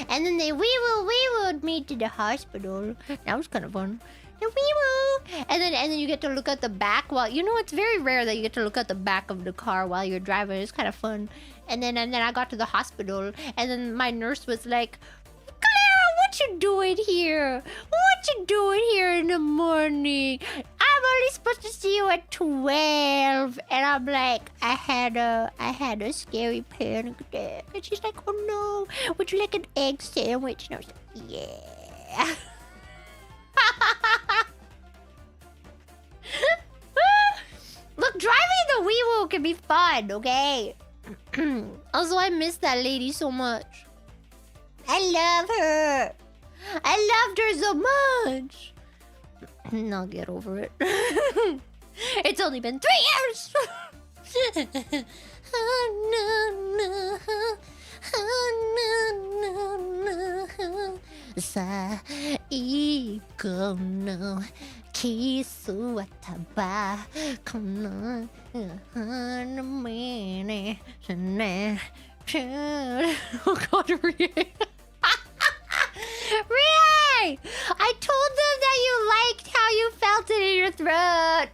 And then they wee-wooed me to the hospital. That was kind of fun. The wee-woo! And then you get to look at the back while... You know, it's very rare that you get to look at the back of the car while you're driving. It's kind of fun. And then I got to the hospital. And then my nurse was like, Clara, what you doing here? What you doing here in the morning? I'm only supposed to see you at 12. And I'm like, I had a scary panic attack. And she's like, oh no, would you like an egg sandwich? And I was like, yeah. Look, driving the Wii-Woo can be fun, okay? Also, I miss that lady so much. I love her. I loved her so much. I'll get over it. It's only been 3 years. Oh God, Rie! Rie! I told them that you liked how you felt it in your throat.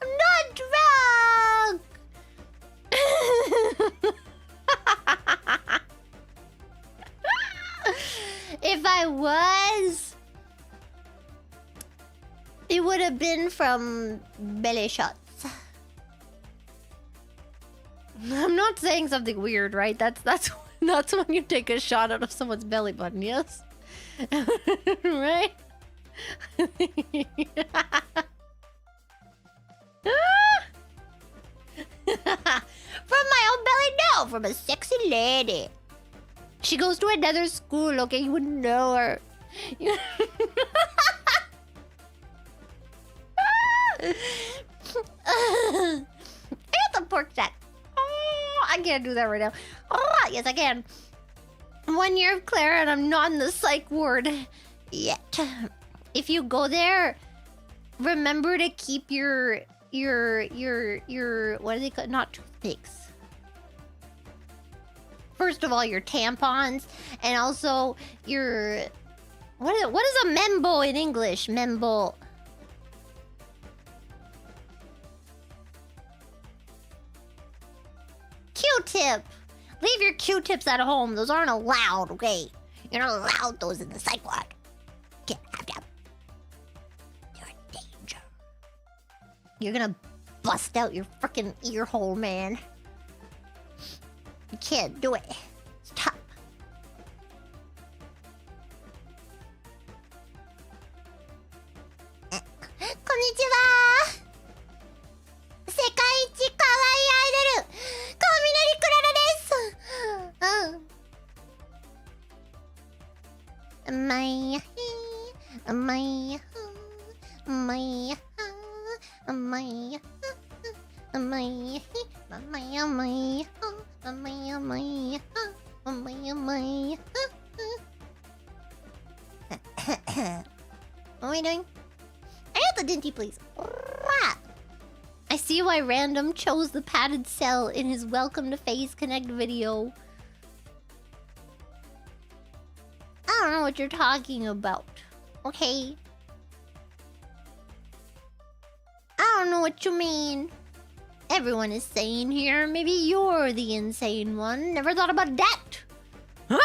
I'm not drunk! If I was, it would have been from belly shots. I'm not saying something weird, right? That's when you take a shot out of someone's belly button, yes? Right? From my own belly? No, from a sexy lady. She goes to another school, okay? You wouldn't know her. I got the pork chat. Oh, I can't do that right now. Oh, yes, I can. 1 year of Clara and I'm not in the psych ward yet. If you go there, remember to keep your what are they called? Not toothpicks. First of all, your tampons, and also your what is a membo in English? Membo. Q-tip. Leave your Q-tips at home. Those aren't allowed, okay? You're not allowed those in the psych ward. Can't have them. You're in danger. You're gonna bust out your freaking ear hole, man. You can't do it. Stop. Konnichiwa! 世界一可愛いアイドル、カミナリクララです。まいやひまいやまいやまいやまいやひまいやまいやまいやまいやまいやまいや What are we doing? I got the Dinty, please. I see why Random chose the padded cell in his Welcome to Phase Connect video. I don't know what you're talking about. Okay. I don't know what you mean. Everyone is sane here. Maybe you're the insane one. Never thought about that. Huh?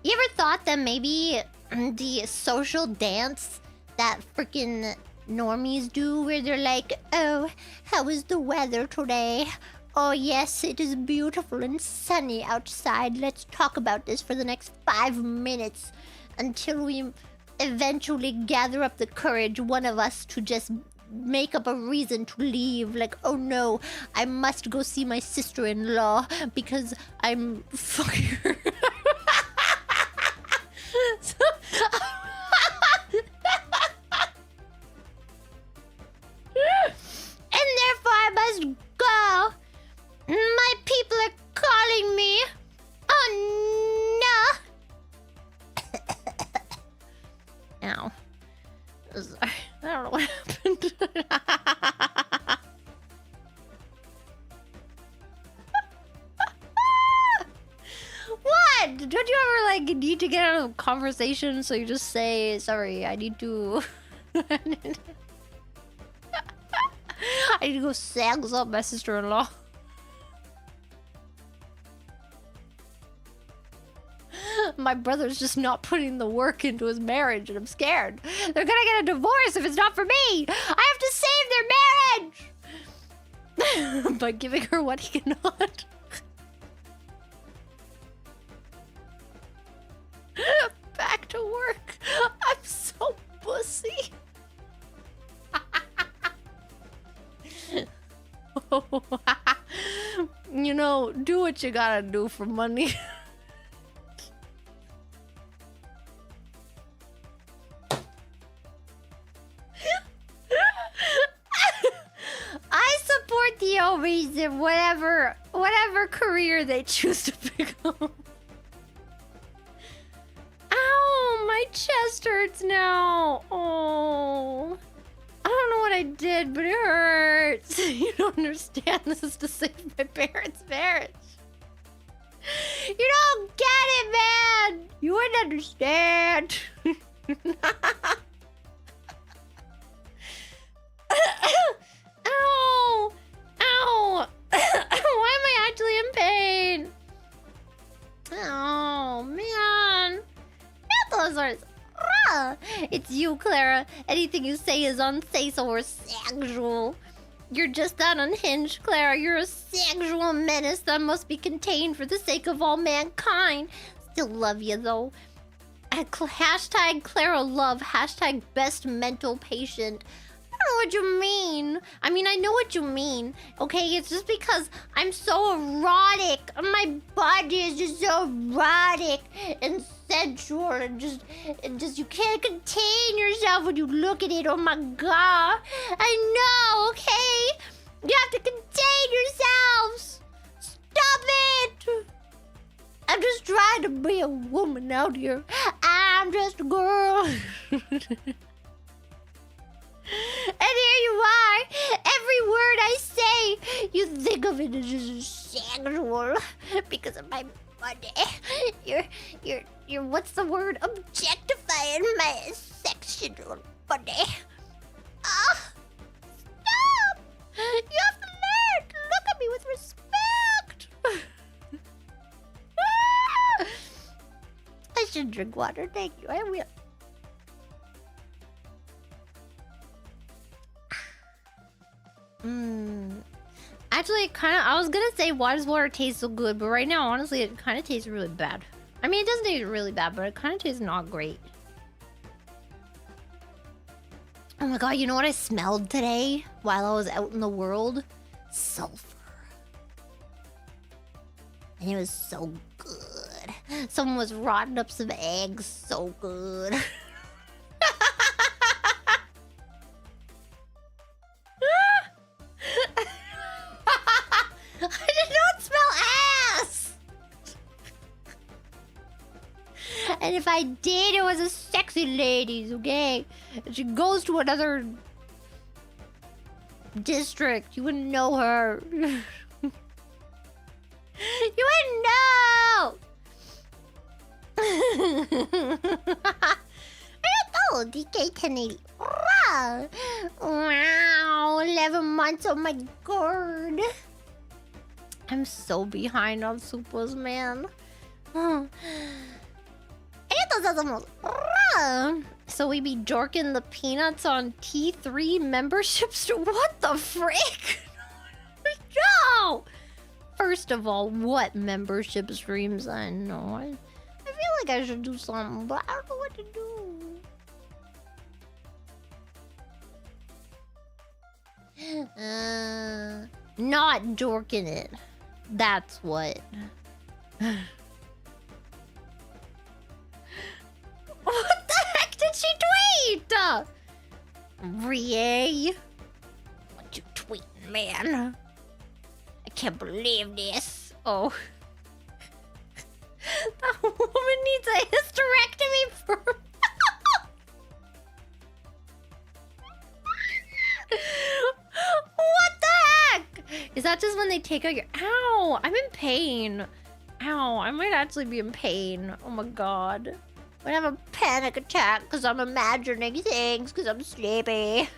You ever thought that maybe the social dance that freaking normies do where they're like, oh, how is the weather today? Oh yes, it is beautiful and sunny outside. Let's talk about this for the next 5 minutes until we eventually gather up the courage, one of us, to just make up a reason to leave. Like, oh no, I must go see my sister-in-law because I'm fucking her. And therefore I must go. My people are calling me. Oh no. Ow. Sorry. I don't know what happened. What? Don't you ever like need to get out of a conversation, so you just say, sorry, I need to I need to go sags up my sister-in-law. My brother's just not putting the work into his marriage, and I'm scared. They're gonna get a divorce if it's not for me. I have to save their marriage by giving her what he cannot. Back to work. I'm so pussy. You know, do what you gotta do for money. I support the reason, whatever career they choose to pick up. Ow, my chest hurts now. Oh, I don't know what I did, but it hurts. You don't understand. This is to save my parents' marriage. You don't get it, man. You wouldn't understand. Ow! Ow! Why am I actually in pain? Oh, man. It's you, Clara. Anything you say is unsafe or sexual. You're just that unhinged, Clara. You're a sexual menace that must be contained for the sake of all mankind. Still love you, though. Hashtag Clara love. Hashtag best mental patient. I don't know what you mean. I mean, I know what you mean. Okay, it's just because I'm so erotic. My body is just so erotic and sensual and just you can't contain yourself when you look at it. Oh my god. I know, okay? You have to contain yourselves. Stop it. I'm just trying to be a woman out here. I'm just a girl. And here you are. Every word I say, you think of it as just sexual because of my body. You're what's the word? Objectifying my sexual body. Ah, stop! You have to learn to look at me with respect. I should drink water. Thank you. I will. Actually, I was gonna say, why does water taste so good? But right now, honestly, it kind of tastes really bad. I mean, it doesn't taste really bad, but it kind of tastes not great. Oh my god, you know what I smelled today while I was out in the world? Sulfur. And it was so good. Someone was rotting up some eggs. So good. I did not smell ass! And if I did, it was a sexy lady, okay? She goes to another district. You wouldn't know her. You wouldn't know! Oh, DK 1080. Wow, 11 months, oh my god. I'm so behind on supers, man. So we be jorking the peanuts on T3 memberships? What the frick? No! First of all, what membership streams? I know. I feel like I should do something, but I don't know what to do. Not jorking it. That's what. What the heck did she tweet? Rie? What you tweeting, man? I can't believe this. Oh. That woman needs a hysterectomy for... What the heck? Is that just when they take out your... Ow! I'm in pain. Ow, I might actually be in pain. Oh my god. I'm gonna have a panic attack because I'm imagining things because I'm sleepy.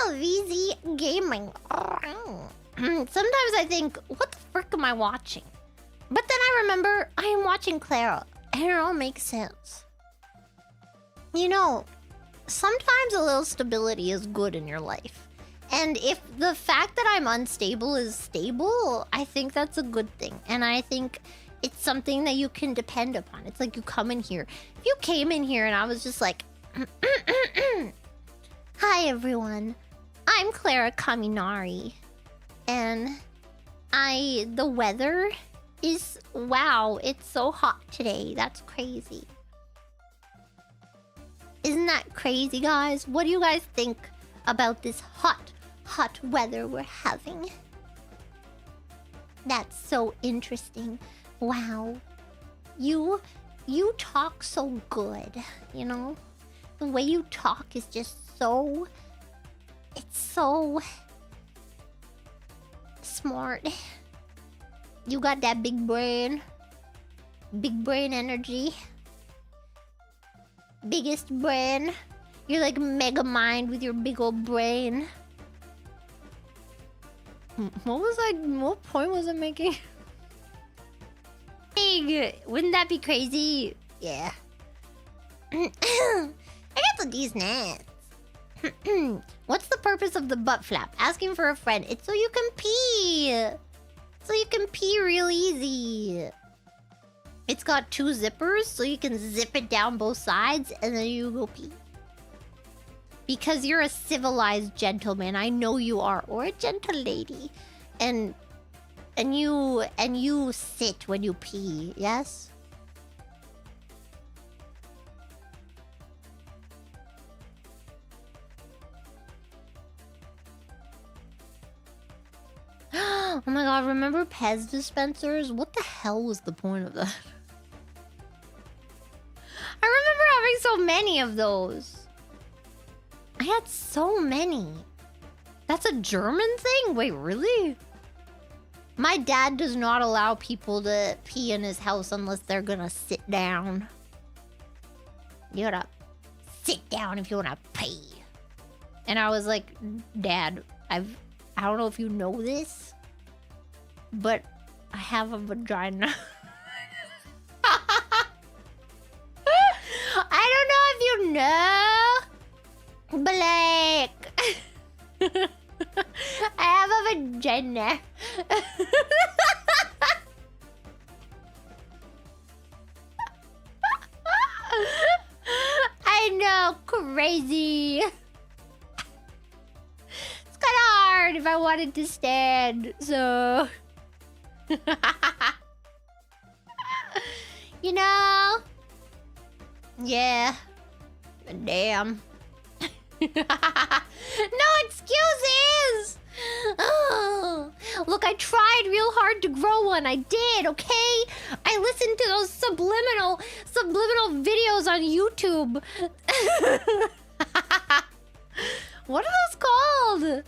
VZ Gaming. Sometimes I think, what the frick am I watching? But then I remember I am watching Clara, and it all makes sense. You know, sometimes a little stability is good in your life. And if the fact that I'm unstable is stable, I think that's a good thing. And I think it's something that you can depend upon. It's like you come in here. If you came in here and I was just like, hi everyone, I'm Clara Kaminari. And the weather is, wow, it's so hot today. That's crazy. Isn't that crazy, guys? What do you guys think about this hot weather we're having? That's so interesting. Wow. You talk so good, you know? The way you talk is just so... It's so... smart. You got that big brain. Big brain energy. Biggest brain. You're like mega mind with your big old brain. What point was I making? Big! Wouldn't that be crazy? Yeah. I got some these nuts. What's the purpose of the butt flap? Asking for a friend. It's so you can pee. So you can pee real easy. It's got 2 zippers, so you can zip it down both sides, and then you go pee. Because you're a civilized gentleman, I know you are, or a gentle lady, and you sit when you pee. Yes. Oh my god! Remember Pez dispensers? What the hell was the point of that? I remember having so many of those. I had so many. That's a German thing? Wait, really? My dad does not allow people to pee in his house unless they're gonna sit down. You gotta sit down if you wanna pee. And I was like, Dad, I don't know if you know this, but I have a vagina. I don't know if you know, but like, I have a vagina. I know, crazy. It's kind of hard if I wanted to stand, so... You know? Yeah. Damn. No excuses! Oh, look, I tried real hard to grow one. I did, okay? I listened to those subliminal videos on YouTube. What are those called?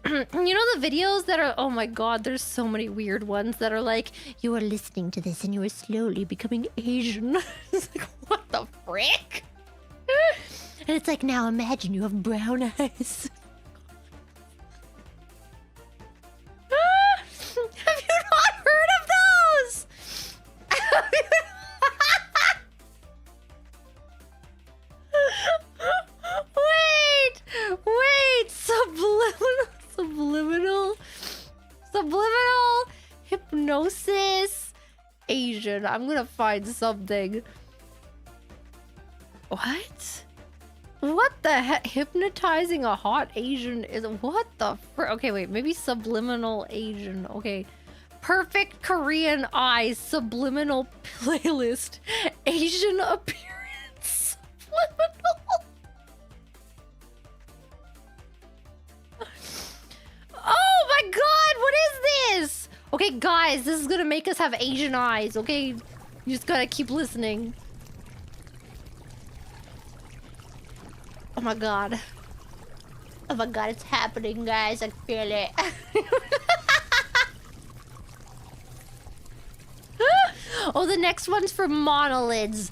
You know the videos that are... Oh my god, there's so many weird ones that are like, you are listening to this and you are slowly becoming Asian. It's like, what the frick? And it's like, now imagine you have brown eyes. Have you not heard of those? Wait, subliminal hypnosis Asian. I'm gonna find something. What the heck? Hypnotizing a hot Asian is... What the frick? Okay, wait. Maybe subliminal Asian. Okay. Perfect Korean eyes. Subliminal playlist. Asian appearance. Subliminal. Oh my god! What is this? Okay, guys. This is gonna make us have Asian eyes. Okay? You just gotta keep listening. Oh my god. Oh my god, it's happening, guys. I feel it. Oh, the next one's for monolids.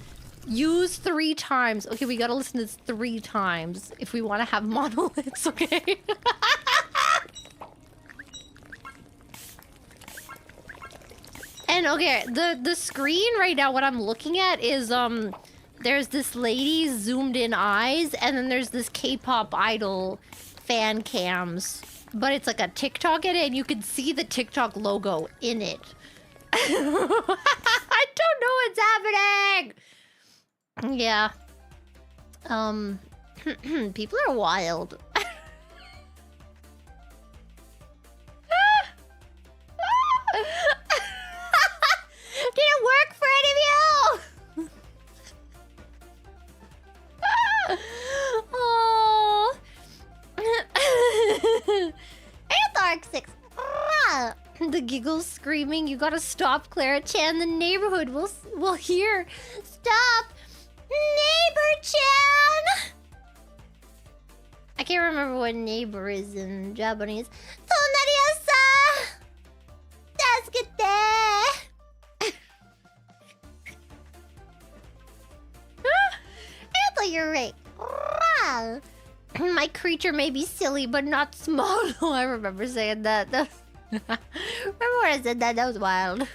Use 3 times. Okay, we gotta listen to this 3 times if we want to have monolids, okay? And okay, the screen right now, what I'm looking at is there's this lady zoomed in eyes, and then there's this K-pop idol fan cams. But it's like a TikTok in it, and you can see the TikTok logo in it. I don't know what's happening! Yeah. People are wild. Did it work for any of you? screaming. You gotta stop, Clara Chan. The neighborhood will hear. Stop! Neighbor Chan! I can't remember what neighbor is in Japanese. Tonari-san! Tasukete! I thought you're right. My creature may be silly, but not small. I remember saying that. Remember when I said that? That was wild.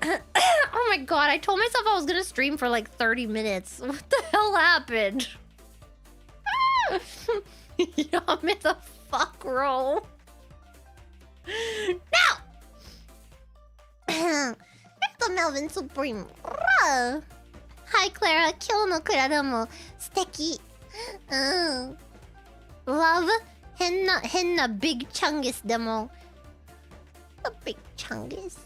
Oh my god, I told myself I was gonna stream for like 30 minutes. What the hell happened? Yeah, I'm in the fuck roll. No! The Melvin Supreme. Hi, Clara. Kyou no kurara mo suteki. Love. Henna big chungus demo. A big chungus.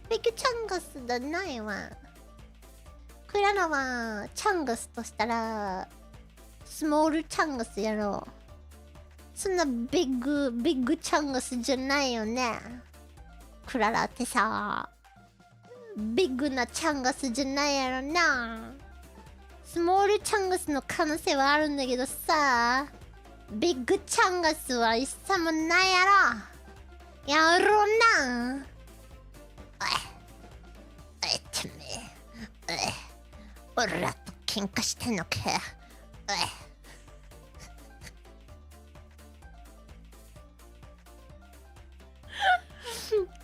Big chungus じゃないわ。クララはチャングスとしたらスモールチャングスやろう。そんなビッグチャングスじゃないよね。クララってさ、ビッグなチャングスじゃないやろな。スモールチャングスの可能性はあるんだけどさ、ビッグチャングスは一切もないやろ。やろうな。てめえ。俺らと喧嘩してんのか。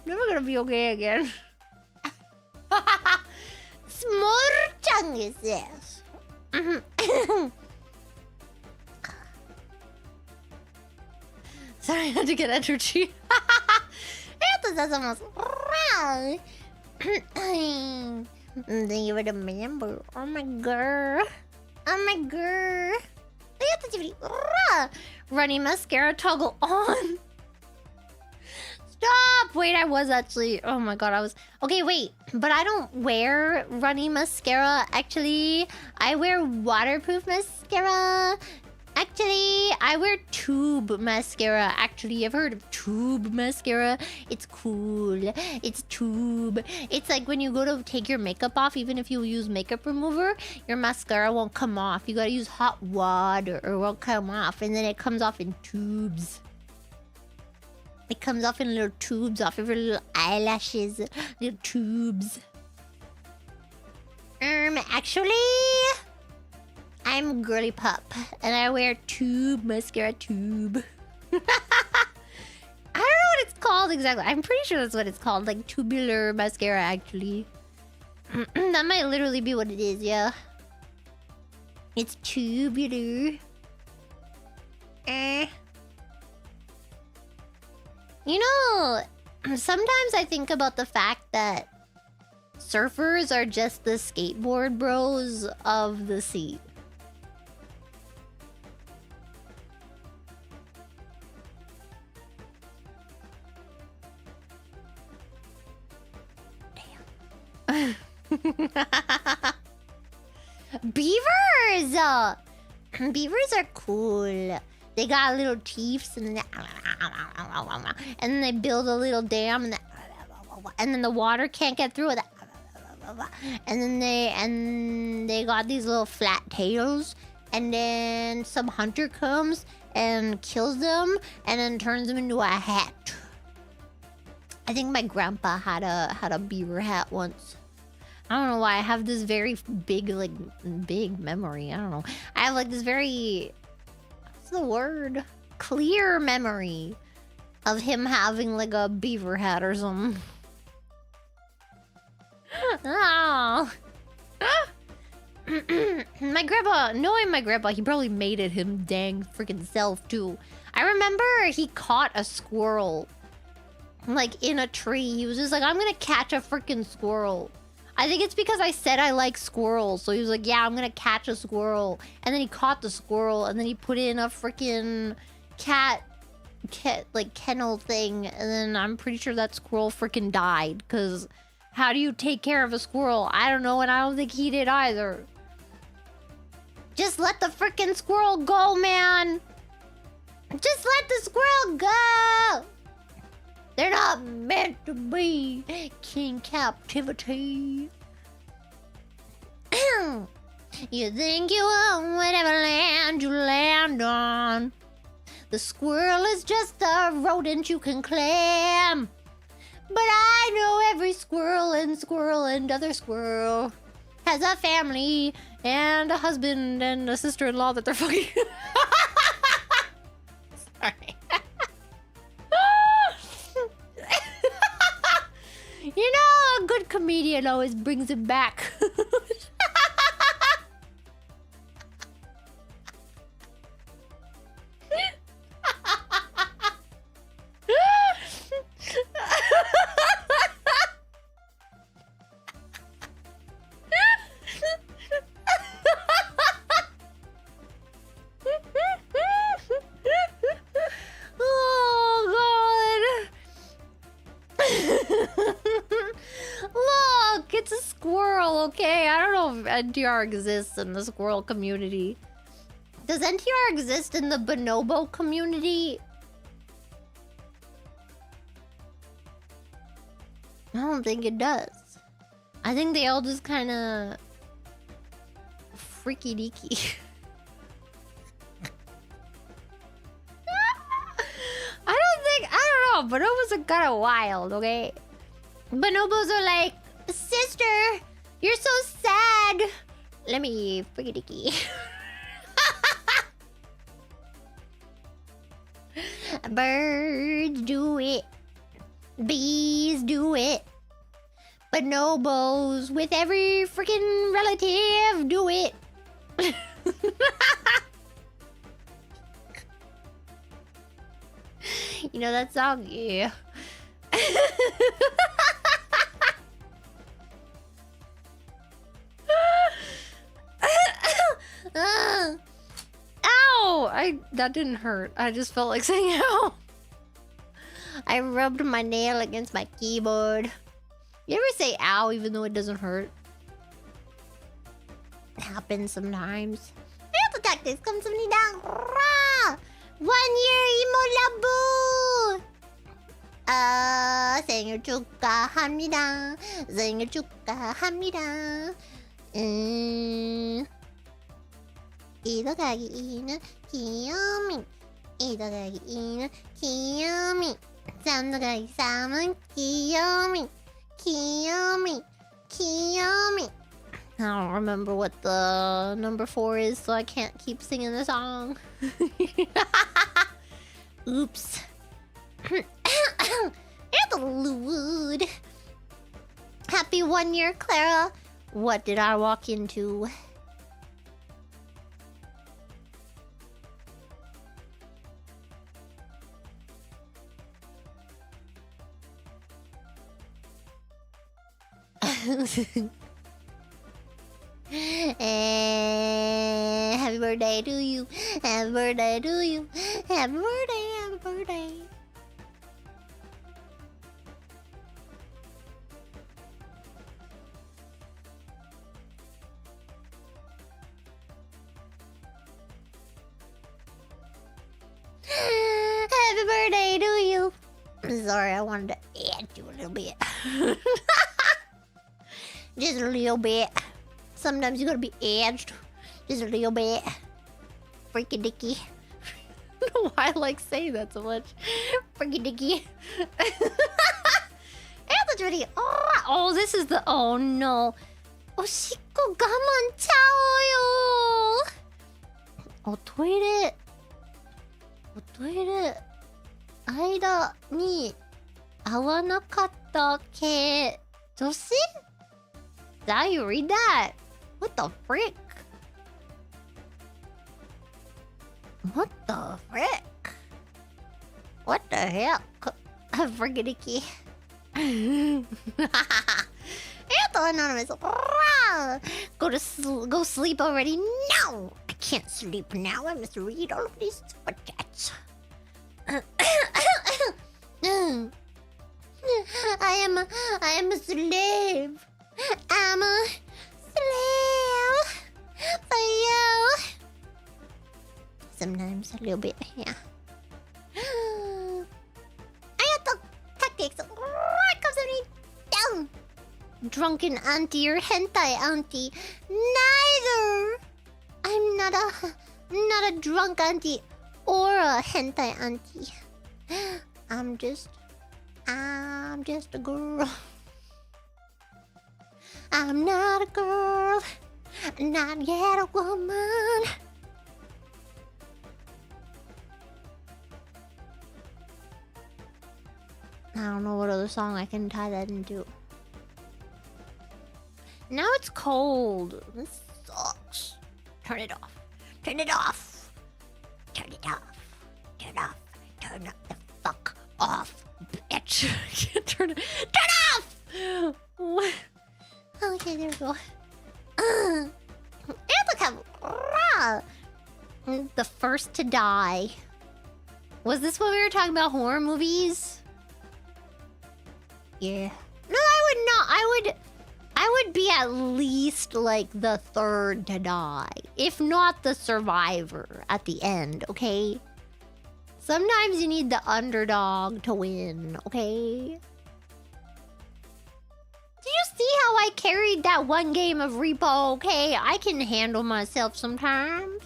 Never gonna be okay again. Small chungus, yes. Sorry, I had to get energy. Do you remember? Oh my god. Oh my god. Running mascara toggle on. Stop! Wait, I was actually... Oh my god, I was... Okay, wait. But I don't wear runny mascara, actually. I wear waterproof mascara. Actually, I wear tube mascara. Actually, I've heard of tube mascara. It's cool. It's tube. It's like when you go to take your makeup off, even if you use makeup remover, your mascara won't come off. You gotta use hot water or it won't come off. And then it comes off in tubes. It comes off in little tubes off of your little eyelashes. Little tubes. Actually... I'm girly pup, and I wear tube mascara tube. I don't know what it's called exactly. I'm pretty sure that's what it's called, like tubular mascara, actually. That might literally be what it is, yeah. It's tubular. You know, sometimes I think about the fact that surfers are just the skateboard bros of the sea. Beavers! Beavers are cool. They got little teeth and then they build a little dam and then the water can't get through it. And then they got these little flat tails, and then some hunter comes and kills them and then turns them into a hat. I think my grandpa had a beaver hat once. I don't know why I have this very big memory. I don't know. I have like this very, what's the word? Clear memory of him having like a beaver hat or something. Oh. My grandpa, knowing my grandpa, he probably made it him dang freaking self too. I remember he caught a squirrel like in a tree. He was just like, I'm gonna catch a freaking squirrel. I think it's because I said I like squirrels. So he was like, yeah, I'm gonna catch a squirrel. And then he caught the squirrel and then he put it in a freaking cat like kennel thing. And then I'm pretty sure that squirrel freaking died. Because how do you take care of a squirrel? I don't know, and I don't think he did either. Just let the freaking squirrel go, man. Just let the squirrel go. They're not meant to be in captivity. You think you own whatever land you land on. The squirrel is just a rodent you can clam. But I know every squirrel and other squirrel has a family and a husband and a sister-in-law that they're fucking. Sorry. You know, a good comedian always brings it back. Look, it's a squirrel, okay? I don't know if NTR exists in the squirrel community. Does NTR exist in the bonobo community? I don't think it does. I think they all just kind of freaky deaky. I don't know. Bonobos are kind of wild, okay? Bonobos are like, sister, you're so sad. Let me freaky deaky. Birds do it. Bees do it. Bonobos with every freaking relative do it. You know that song? Yeah. Ow! That didn't hurt. I just felt like saying ow. I rubbed my nail against my keyboard. You ever say ow even though it doesn't hurt? It happens sometimes. Ito tactics 감사합니다. 1 year 이모 라부. 생일 축하합니다. 생일 축하합니다. 이더가기는 귀요미. 이더가기는 귀요미. 3 더가기 3은 귀요미. 귀요미. 귀요미. I don't remember what the number 4 is, so I can't keep singing the song. Oops. Wood. Happy 1 year, Clara. What did I walk into? Happy birthday to you. Happy birthday to you. Happy birthday, happy birthday. Happy birthday to you. I'm sorry, I wanted to add you a little bit. Just a little bit. Sometimes you gotta be edged. Just a little bit. Freaky dicky. I don't know why I like saying that so much. Freaky dicky. Oh, this is the... Oh no. 오십고 가만 차워요. 토이레. 토이레. 間に合わなかった系女子? Did I read that? What the frick? What the frick? What the heck? Friggity. Anonymous. Go sleep already. No! I can't sleep now. I must read all of these super chats. I am a slave. I'm a slave for you. Sometimes a little bit, yeah. Ayato drunken auntie or hentai auntie. Neither. I'm not a drunk auntie or a hentai auntie. I'm just a girl. I'm not a girl, not yet a woman. I don't know what other song I can tie that into. Now it's cold. This sucks. Turn it off. Turn it off. Turn it off. Turn off. Turn the fuck off, bitch. I can't turn it. Turn off! What? Okay, there we go. And look how... The first to die. Was this when we were talking about horror movies? Yeah. No, I would not. I would be at least like the third to die. If not the survivor at the end, okay? Sometimes you need the underdog to win, okay? Did you see how I carried that one game of Repo? Okay, I can handle myself sometimes.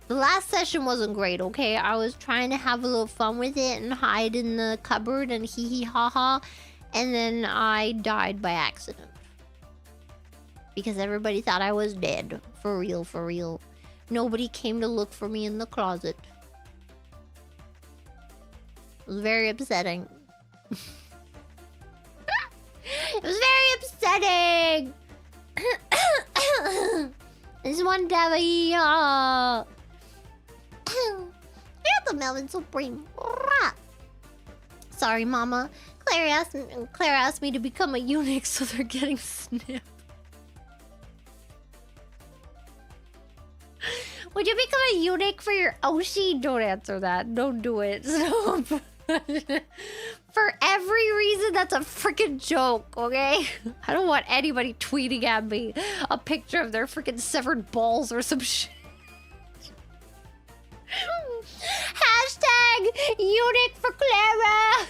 The last session wasn't great, okay? I was trying to have a little fun with it and hide in the cupboard and hee hee ha ha. And then I died by accident. Because everybody thought I was dead. For real, for real. Nobody came to look for me in the closet. It was very upsetting. It was very upsetting! I just wanted to have a... Here's the melon supreme. Sorry, Mama. Claire asked me to become a eunuch, so they're getting snipped. Would you become a eunuch for your Oshi? Don't answer that. Don't do it. Stop. For every reason, that's a freaking joke, okay? I don't want anybody tweeting at me a picture of their freaking severed balls or some shit. Hashtag eunuch for Clara.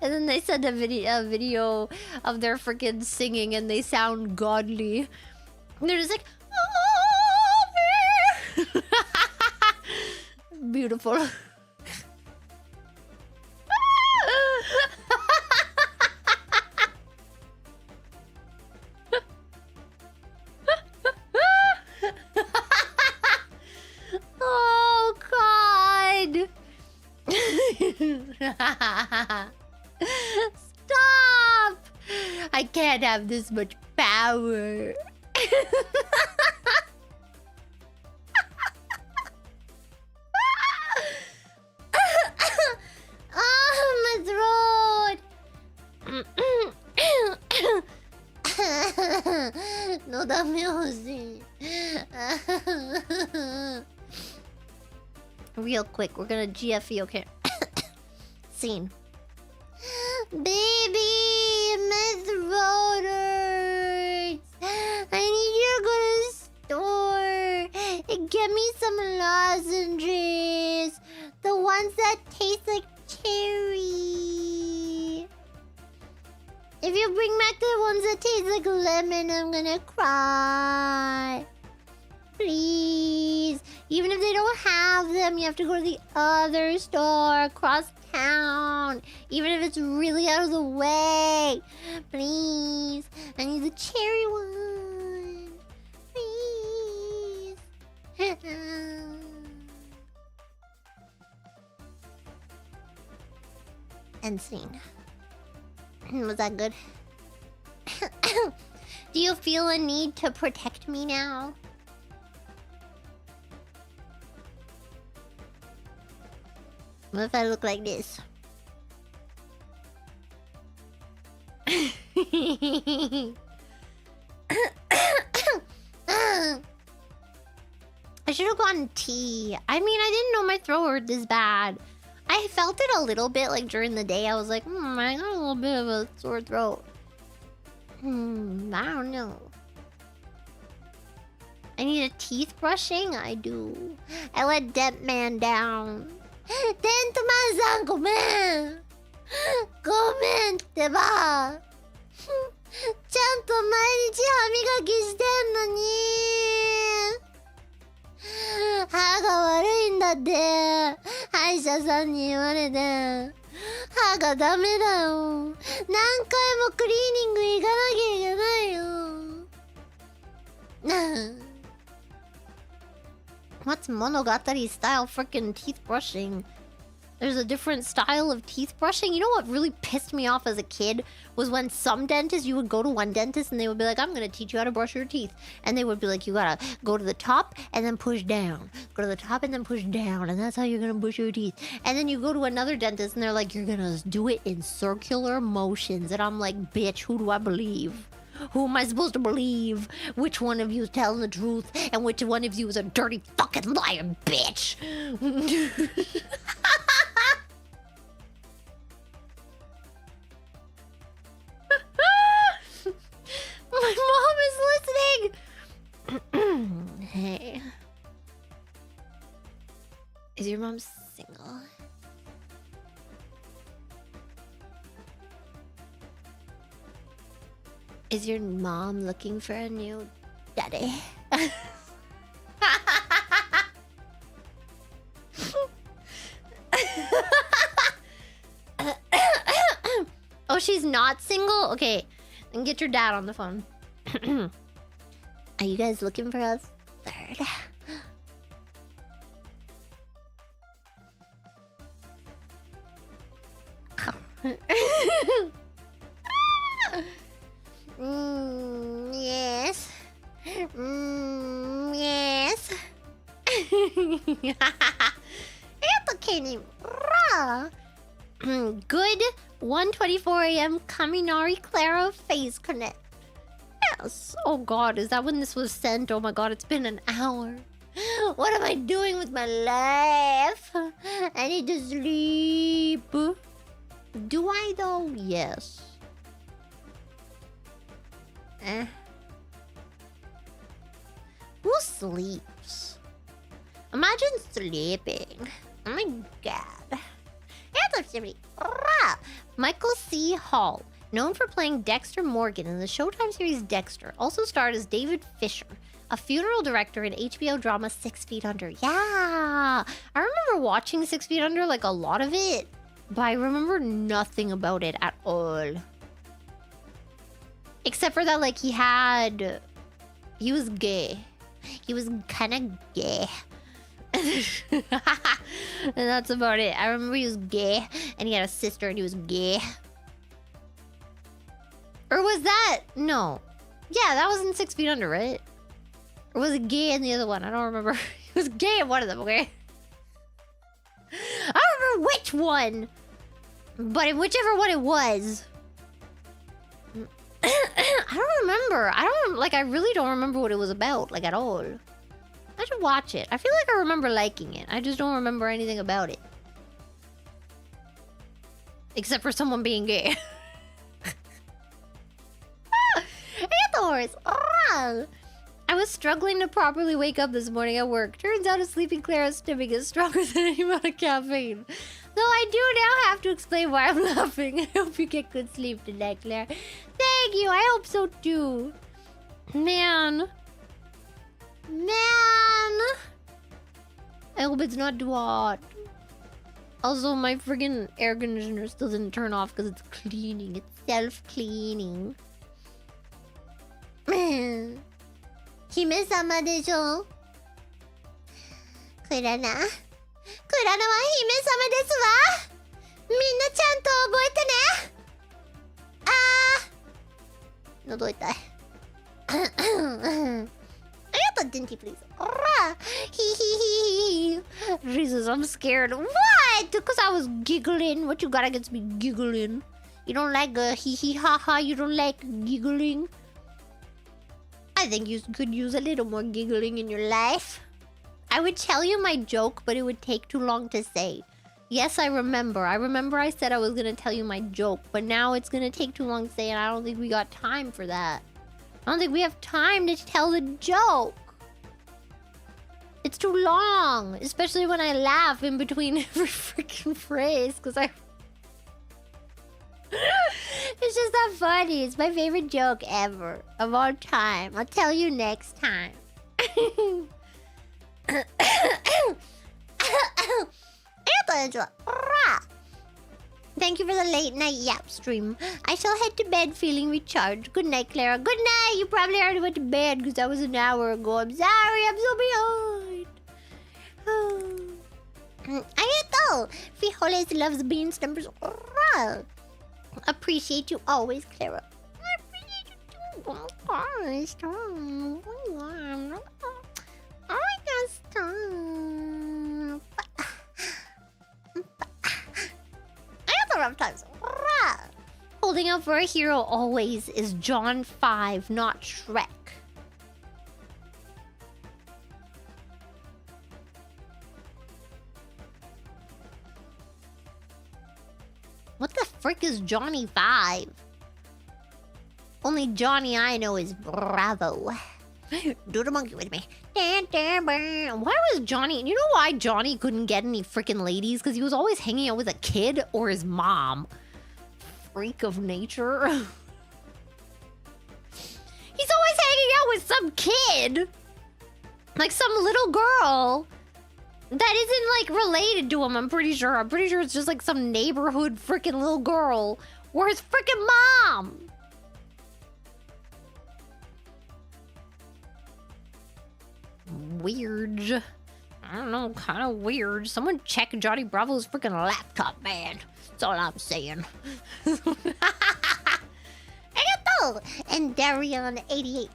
And then they send a video of their freaking singing and they sound godly. And they're just like, oh, beautiful. Oh, God. Stop! I can't have this much power. Oh, my throat. No, dame Jose. Real quick, we're gonna GFE, okay? Scene. Baby, my throat hurts. I need you to go to the store and get me some lozenges. The ones that taste like cherry. If you bring back the ones that taste like lemon, I'm gonna cry. Please. Even if they don't have them, you have to go to the other store across town. Even if it's really out of the way. Please. I need the cherry one. Please. End scene. Was that good? Do you feel a need to protect me now? What if I look like this? I should have gotten tea. I mean, I didn't know my throat hurt this bad. I felt it a little bit like during the day. I was like, I got a little bit of a sore throat. I don't know. I need a teeth brushing? I do. I let Dent Man down. Dent Man-san, ごめん。ごめんってば。ちゃんと毎日歯磨きしてんのに。歯が悪いんだって。歯医者さんに言われて。歯がダメだよ。何回もクリーニング行かなきゃいけないよ。What's Monogatari style freaking teeth brushing? There's a different style of teeth brushing. You know what really pissed me off as a kid was when some dentists, you would go to one dentist and they would be like, I'm going to teach you how to brush your teeth. And they would be like, you got to go to the top and then push down. Go to the top and then push down. And that's how you're going to brush your teeth. And then you go to another dentist and they're like, you're going to do it in circular motions. And I'm like, bitch, who do I believe? Who am I supposed to believe? Which one of you is telling the truth? And which one of you is a dirty fucking liar, bitch? My mom is listening! Hey. Is your mom single? Is your mom looking for a new daddy? Oh, she's not single? Okay, then get your dad on the phone. Are you guys looking for a third? Yes. Yes. It's okay name. Good 1:24 a.m. Kaminari Clara face connect. Yes. Oh god, is that when this was sent? Oh my god, it's been an hour. What am I doing with my life? I need to sleep. Do I though? Yes. Who sleeps? Imagine sleeping. Oh my god. Michael C. Hall, known for playing Dexter Morgan in the Showtime series Dexter, also starred as David Fisher, a funeral director in HBO drama 6 Feet Under. Yeah! I remember watching 6 Feet Under, like a lot of it, but I remember nothing about it at all. Except for that, like, he was gay. He was kind of gay. And that's about it. I remember he was gay, and he had a sister, and he was gay. Or was that... No. Yeah, that was in 6 Feet Under, right? Or was it gay in the other one? I don't remember. He was gay in one of them, okay? I don't remember which one! But in whichever one it was... I don't remember. I really don't remember what it was about, like, at all. I should watch it. I feel like I remember liking it. I just don't remember anything about it. Except for someone being gay. Hey, the horse. Oh. I was struggling to properly wake up this morning at work. Turns out a sleeping Clara's stomach is stronger than any amount of caffeine. Though I do now have to explain why I'm laughing. I hope you get good sleep tonight, Claire. Thank you. I hope so too. Man. I hope it's not too hot. Also, my friggin' air conditioner still didn't turn off because it's cleaning. It's self-cleaning. 姫様でしょ？クラナは姫様ですわ。みんなちゃんと覚えてね。喉痛い。ありがとう、Dinty, please. Jesus, I'm scared. What? Because I was giggling. What you got against me giggling? You don't like a hee hee ha ha? You don't like giggling? I think you could use a little more giggling in your life. I would tell you my joke, but it would take too long to say. Yes, I remember. I said I was going to tell you my joke, but now it's going to take too long to say, and I don't think we got time for that. I don't think we have time to tell the joke. It's too long, especially when I laugh in between every freaking phrase, because I... It's just not funny. It's my favorite joke ever, of all time. I'll tell you next time. Angela. Thank you for the late night yap stream. I shall head to bed feeling recharged. Good night, Clara. Good night. You probably already went to bed because that was an hour ago. I'm sorry. I'm so behind. Arigato. Frijoles loves beans numbers. Appreciate you always, Clara. I appreciate you too. Oh my gosh. Oh my gosh. I got the rough times. Holding out for a hero always is John 5, not Shrek. What the frick is Johnny 5? Only Johnny I know is Bravo. Do the monkey with me. Why was Johnny... You know why Johnny couldn't get any freaking ladies? Because he was always hanging out with a kid or his mom. Freak of nature. He's always hanging out with some kid. Like some little girl that isn't like related to him, I'm pretty sure. I'm pretty sure it's just like some neighborhood freaking little girl or his freaking mom. Weird. I don't know, kind of weird. Someone check Johnny Bravo's freaking laptop, man. That's all I'm saying. Arigato! And Darion 88.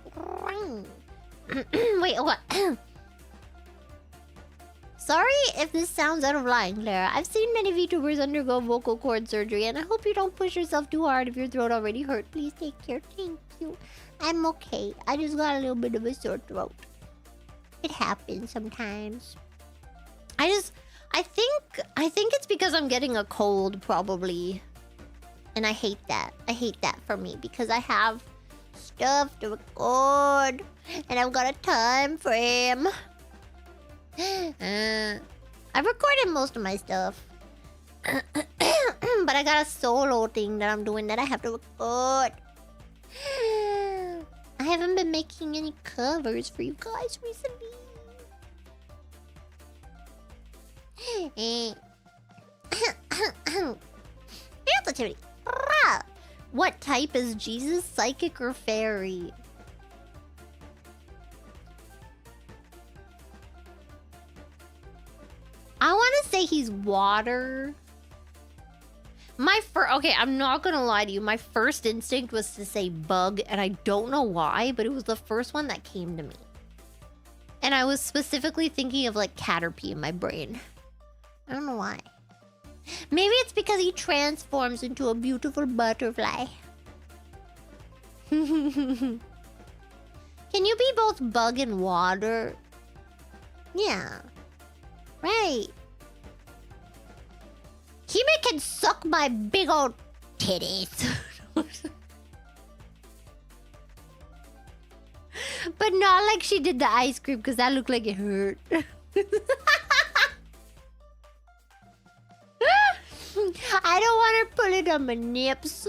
Wait, what? Sorry if this sounds out of line, Clara. I've seen many VTubers undergo vocal cord surgery, and I hope you don't push yourself too hard if your throat already hurt. Please take care. Thank you. I'm okay. I just got a little bit of a sore throat. It happens sometimes. I think it's because I'm getting a cold, probably. And I hate that. I hate that for me because I have stuff to record and I've got a time frame. I've recorded most of my stuff. But I got a solo thing that I'm doing that I have to record. I haven't been making any covers for you guys recently. What type is Jesus? Psychic or fairy? I want to say he's water. Okay, I'm not gonna lie to you. My first instinct was to say bug, and I don't know why, but it was the first one that came to me. And I was specifically thinking of like Caterpie in my brain. I don't know why. Maybe it's because he transforms into a beautiful butterfly. Can you be both bug and water? Yeah. Right. Hime can suck my big old titties. But not like she did the ice cream, because that looked like it hurt. I don't want her pulling on my nips.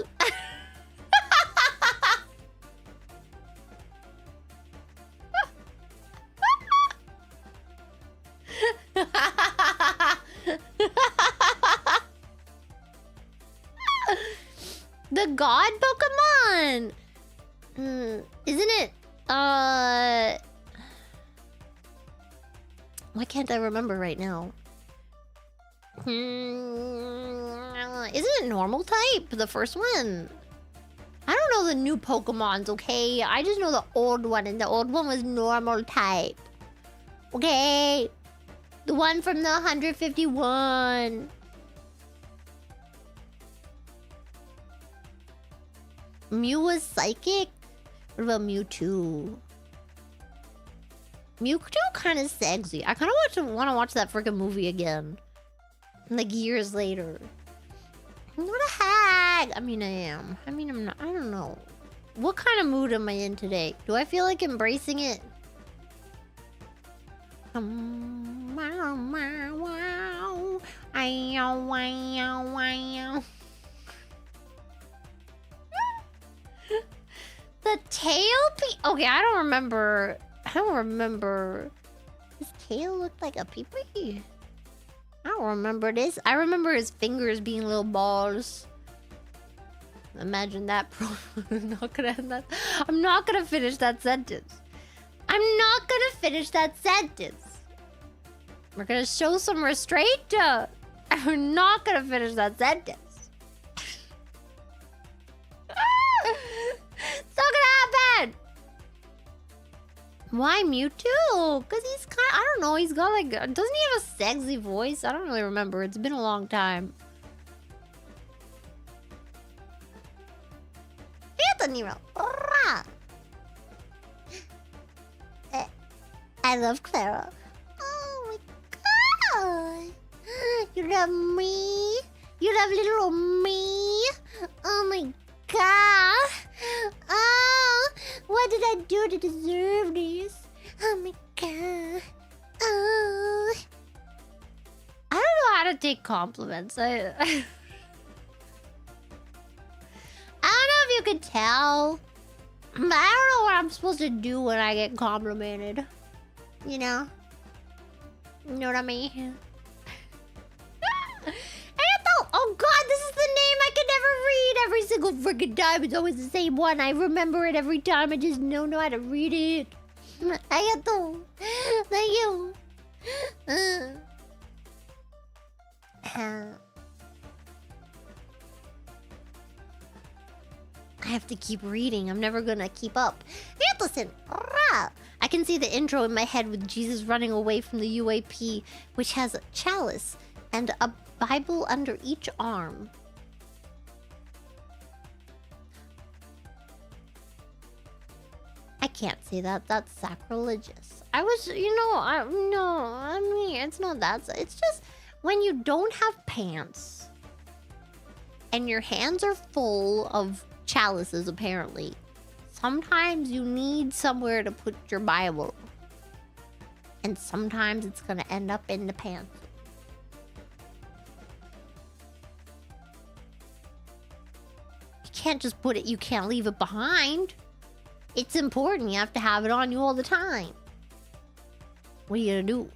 The god Pokemon! Isn't it? Why can't I remember right now? Isn't it normal type? The first one? I don't know the new Pokemons, okay? I just know the old one, and the old one was normal type. Okay? The one from the 151. Mew was psychic? What about Mewtwo? Mewtwo kind of sexy. I kind of want to watch that freaking movie again. Like years later. I'm not a hag. I mean, I am. I mean, I'm not. I don't know. What kind of mood am I in today? Do I feel like embracing it? The tail okay, I don't remember. His tail looked like a pee-pee. I don't remember this. I remember his fingers being little balls. Imagine that. I'm not gonna end that. I'm not gonna finish that sentence. I'm not gonna finish that sentence. We're gonna show some restraint. I'm not gonna finish that sentence. It's not gonna happen. Why Mewtwo? Because he's kind of, I don't know, he's got like, doesn't he have a sexy voice? I don't really remember. It's been a long time. Nero. I love Clara. Oh my god. You love me? You love little me? Oh my god. Oh, what did I do to deserve this? Oh my god. Oh. I don't know how to take compliments. I don't know if you could tell, but I don't know what I'm supposed to do when I get complimented. You know? You know what I mean? Oh god, this is the name I can never read every single freaking time. It's always the same one. I remember it every time. I just don't know how to read it. Ayato. Thank you. I have to keep reading. I'm never gonna keep up. Hey, listen. I can see the intro in my head with Jesus running away from the UAP, which has a chalice and a Bible under each arm. I can't say that. That's sacrilegious. I was, you know, I mean, it's not that. It's just when you don't have pants and your hands are full of chalices, apparently. Sometimes you need somewhere to put your Bible. And sometimes it's gonna end up in the pants. You can't just put it, you can't leave it behind. It's important, you have to have it on you all the time. What are you gonna do?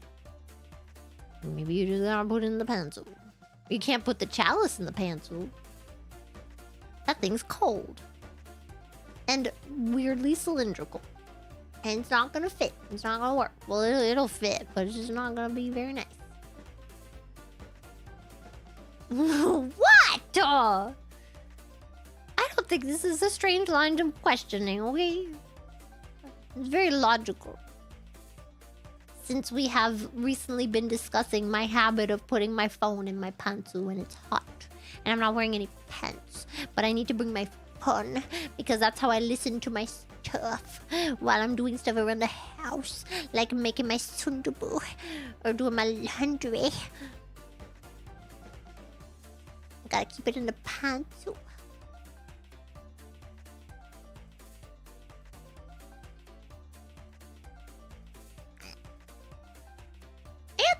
Maybe you just gotta put it in the pencil. You can't put the chalice in the pencil. That thing's cold. And weirdly cylindrical. And it's not gonna fit. It's not gonna work. Well, it'll fit, but it's just not gonna be very nice. What? I don't think this is a strange line of questioning, okay? It's very logical. Since we have recently been discussing my habit of putting my phone in my pantsu when it's hot. And I'm not wearing any pants. But I need to bring my phone because that's how I listen to my stuff while I'm doing stuff around the house. Like making my sundubu or doing my laundry. Gotta keep it in the pantsu.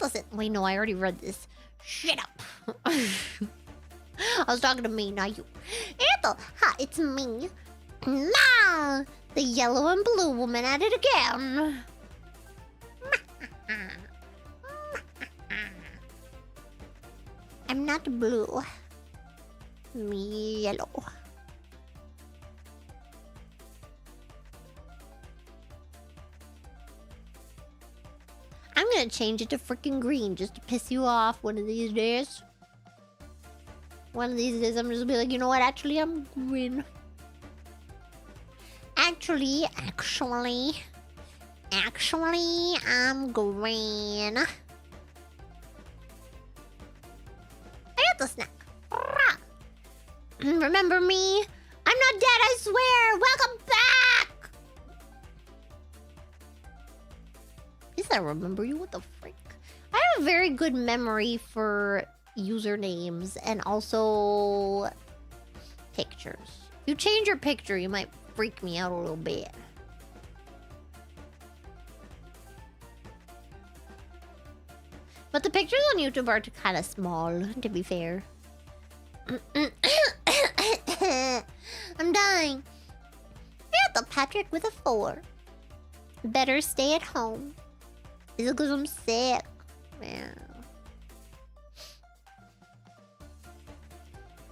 Listen, wait, no, I already read this. Shut up. I was talking to me, not you. Ethel, hi, it's me. Nah, the yellow and blue woman at it again. I'm not blue. Me yellow. I'm gonna change it to freaking green just to piss you off one of these days. One of these days I'm just gonna be like, you know what, actually I'm green. Actually, I'm green. I got the snack. Remember me? I'm not dead, I swear! Welcome back! Yes, I remember you. What the frick? I have a very good memory for usernames and also pictures. If you change your picture, you might freak me out a little bit. But the pictures on YouTube are kind of small, to be fair. I'm dying. Yeah, the Patrick with a 4. Better stay at home. Is it because I'm sick? Man.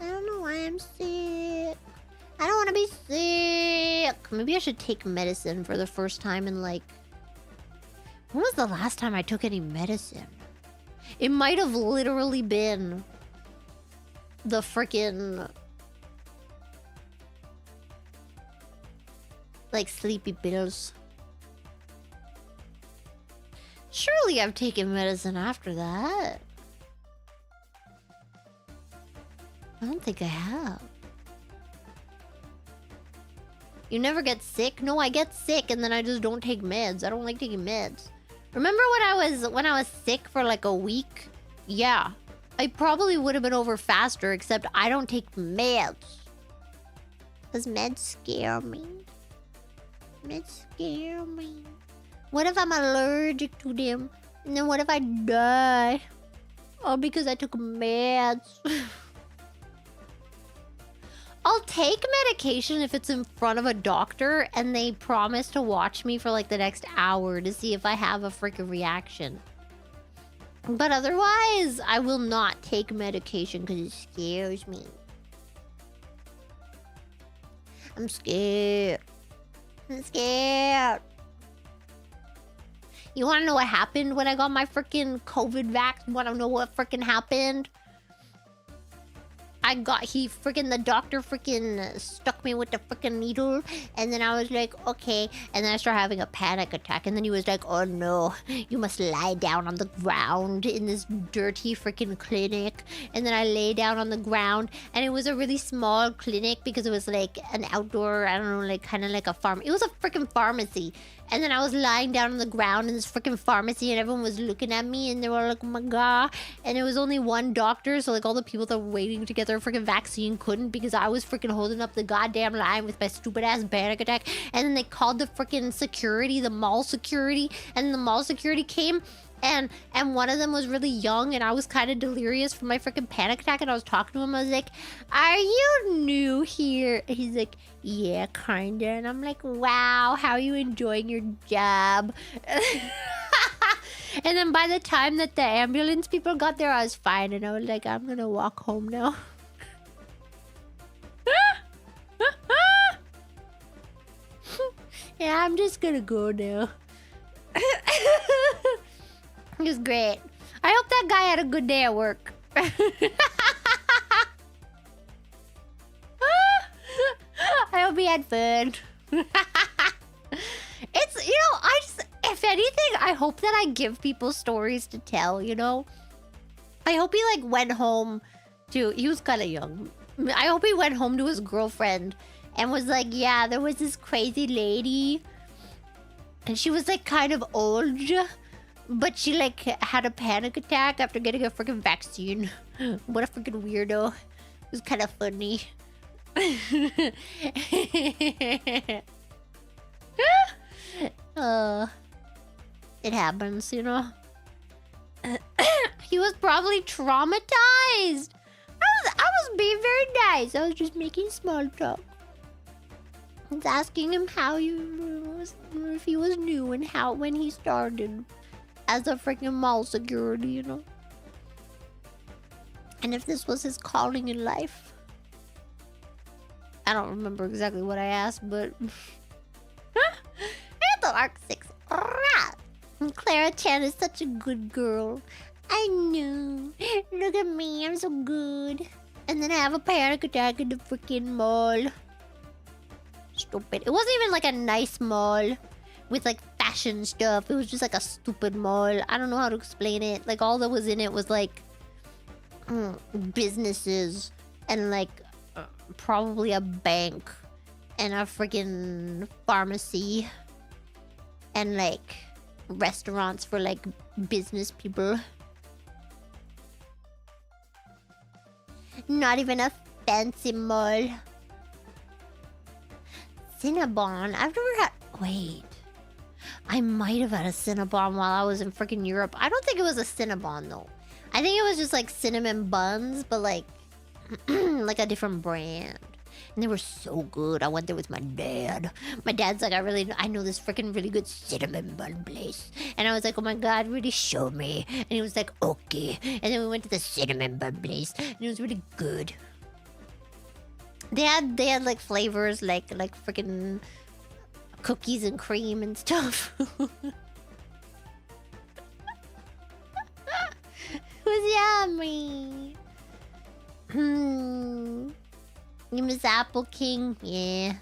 I don't know why I'm sick. I don't want to be sick. Maybe I should take medicine for the first time in like... When was the last time I took any medicine? It might have literally been the freaking like sleepy pills. Surely I've taken medicine after that. I don't think I have. You never get sick? No, I get sick and then I just don't take meds. I don't like taking meds. Remember when I was sick for like a week? Yeah. I probably would have been over faster, except I don't take meds. Because meds scare me. Meds scare me. What if I'm allergic to them? And then what if I die? All because I took meds. I'll take medication if it's in front of a doctor and they promise to watch me for like the next hour to see if I have a freaking reaction. But otherwise, I will not take medication because it scares me. I'm scared. I'm scared. You want to know what happened when I got my freaking COVID vax? Want to know what freaking happened? The doctor freaking stuck me with the freaking needle. And then I was like, okay. And then I started having a panic attack. And then he was like, oh no, you must lie down on the ground in this dirty freaking clinic. And then I lay down on the ground. And it was a really small clinic because it was like an outdoor, I don't know, like kind of like a farm. It was a freaking pharmacy. And then I was lying down on the ground in this freaking pharmacy and everyone was looking at me and they were like, oh my god. And it was only one doctor, so like all the people that were waiting to get their freaking vaccine couldn't because I was freaking holding up the goddamn line with my stupid ass panic attack. And then they called the freaking security, the mall security, and the mall security came. And one of them was really young and I was kind of delirious from my freaking panic attack and I was talking to him. I was like, are you new here? And he's like, yeah, kinda. And I'm like, wow, how are you enjoying your job? And then by the time that the ambulance people got there, I was fine. And I was like, I'm gonna walk home now. Yeah, I'm just gonna go now. It was great. I hope that guy had a good day at work. I hope he had fun. It's, you know, if anything, I hope that I give people stories to tell, you know? I hope he, like, went home to... He was kind of young. I hope he went home to his girlfriend and was like, yeah, there was this crazy lady. And she was, like, kind of old. But she, like, had a panic attack after getting a freaking vaccine. What a freaking weirdo. It was kind of funny. It happens, you know? He was probably traumatized. I was being very nice. I was just making small talk. I was asking him how if he was new and when he started as a freaking mall security, you know? And if this was his calling in life. I don't remember exactly what I asked, but... And the Arc 6. And Clara Chan is such a good girl. I know. Look at me, I'm so good. And then I have a panic attack in the freaking mall. Stupid. It wasn't even like a nice mall with like fashion stuff. It was just like a stupid mall. I don't know how to explain it. Like all that was in it was like businesses and like probably a bank and a freaking pharmacy and like restaurants for like business people. Not even a fancy mall. Cinnabon. I've never had... Wait. I might have had a Cinnabon while I was in freaking Europe. I don't think it was a Cinnabon though. I think it was just like cinnamon buns, but like like a different brand. And they were so good. I went there with my dad. My dad's like, I know this freaking really good cinnamon bun place. And I was like, oh my god, really show me. And he was like, okay. And then we went to the cinnamon bun place, and it was really good. They had like flavors like freaking cookies and cream and stuff. It was yummy. You miss Apple King? Yeah.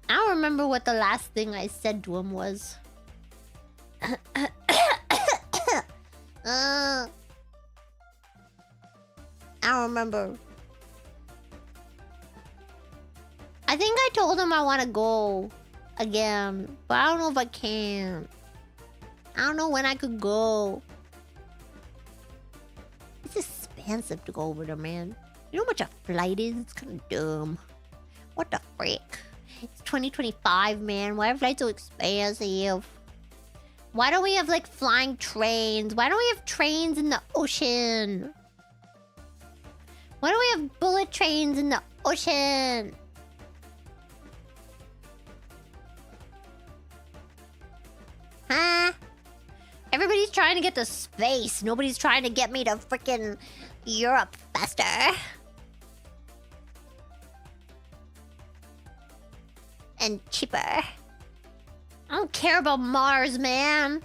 I don't remember what the last thing I said to him was. I don't remember. I think I told him I want to go again, but I don't know if I can. I don't know when I could go. It's expensive to go over there, man. You know how much a flight is? It's kind of dumb. What the frick? It's 2025, man. Why are flights so expensive? Why don't we have, like, flying trains? Why don't we have trains in the ocean? Why don't we have bullet trains in the ocean? Huh? Everybody's trying to get to space. Nobody's trying to get me to freaking Europe faster. And cheaper. I don't care about Mars, man.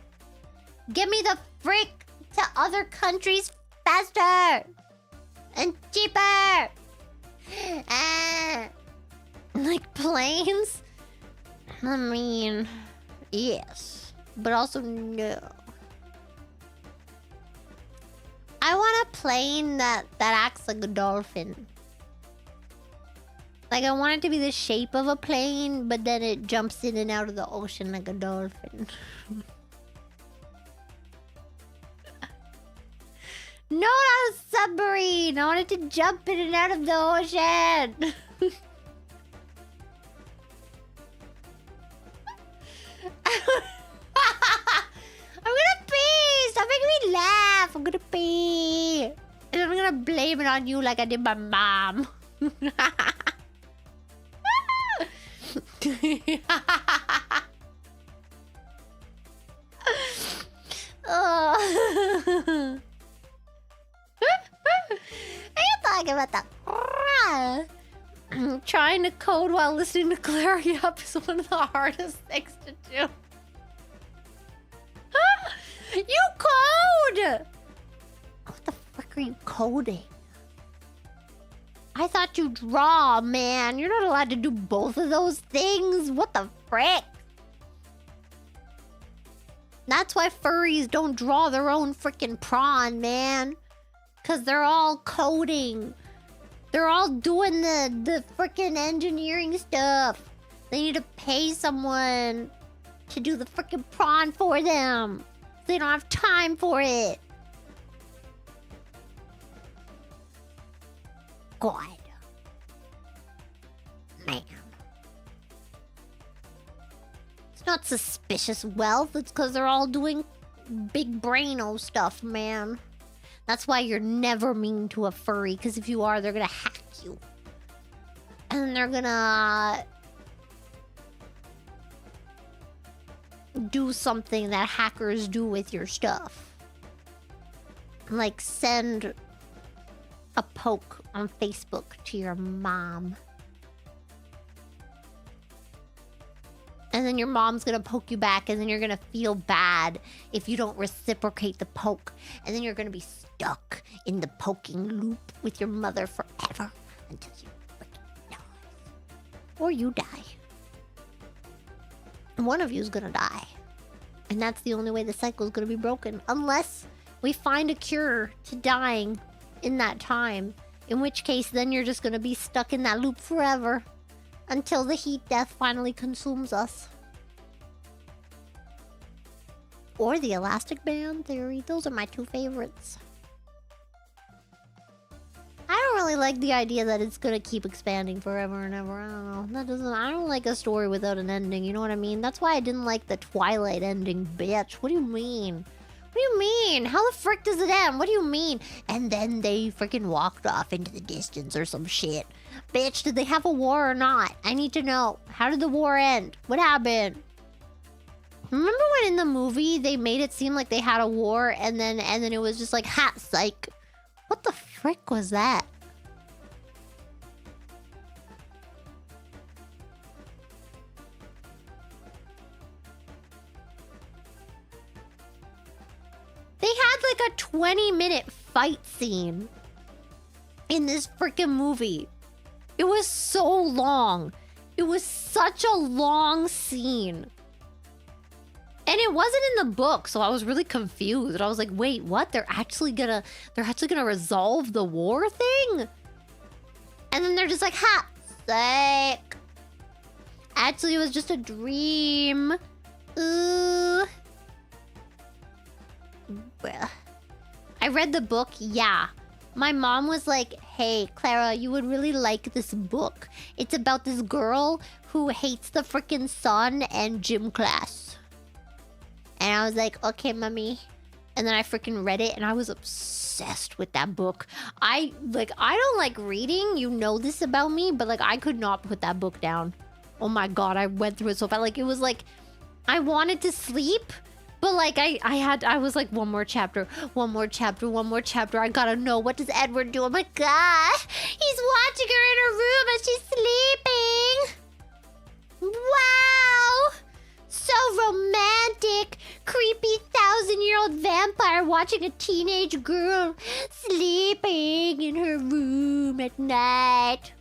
Get me the frick to other countries faster. And cheaper. Like planes? I mean, yes. But also no. I want a plane that acts like a dolphin. Like, I want it to be the shape of a plane, but then it jumps in and out of the ocean like a dolphin. No, not a submarine! I want it to jump in and out of the ocean! I'm gonna pee! Stop making me laugh! I'm gonna pee! And I'm gonna blame it on you like I did my mom. Oh. Are you talking about that? Trying to code while listening to Clara Yup is one of the hardest things to do. You code! What the frick are you coding? I thought you draw, man. You're not allowed to do both of those things. What the frick? That's why furries don't draw their own freaking prawn, man. Because they're all coding. They're all doing the freaking engineering stuff. They need to pay someone to do the freaking prawn for them. They don't have time for it. God. Man. It's not suspicious wealth. It's because they're all doing big braino stuff, man. That's why you're never mean to a furry. Because if you are, they're going to hack you. And they're going to do something that hackers do with your stuff. Like send a poke on Facebook to your mom. And then your mom's gonna poke you back, and then you're gonna feel bad if you don't reciprocate the poke. And then you're gonna be stuck in the poking loop with your mother forever until you freaking die. Or you die. One of you is gonna die. And that's the only way the cycle is gonna be broken. Unless we find a cure to dying in that time. In which case, then you're just gonna be stuck in that loop forever. Until the heat death finally consumes us. Or the elastic band theory. Those are my two favorites. I don't really like the idea that it's gonna keep expanding forever and ever. I don't know. I don't like a story without an ending, you know what I mean? That's why I didn't like the Twilight ending, bitch. What do you mean? What do you mean? How the frick does it end? What do you mean? And then they freaking walked off into the distance or some shit. Bitch, did they have a war or not? I need to know. How did the war end? What happened? Remember when in the movie they made it seem like they had a war and then it was just like, ha, psych. What the frick was that? They had like a 20-minute fight scene in this freaking movie. It was so long. It was such a long scene. And it wasn't in the book, so I was really confused. I was like, wait, what? They're actually gonna resolve the war thing? And then they're just like, ha, sick. Actually, it was just a dream. Ooh. I read the book, yeah. My mom was like, hey, Clara, you would really like this book. It's about this girl who hates the freaking sun and gym class. And I was like, okay, mommy. And then I freaking read it and I was obsessed with that book. I don't like reading. You know this about me, but like I could not put that book down. Oh my God, I went through it so fast. Like it was like I wanted to sleep, but like I was like one more chapter. I gotta know, what does Edward do? Oh my God, he's watching her in her room and she's sleeping. Wow. So romantic. Creepy 1,000-year-old vampire watching a teenage girl sleeping in her room at night.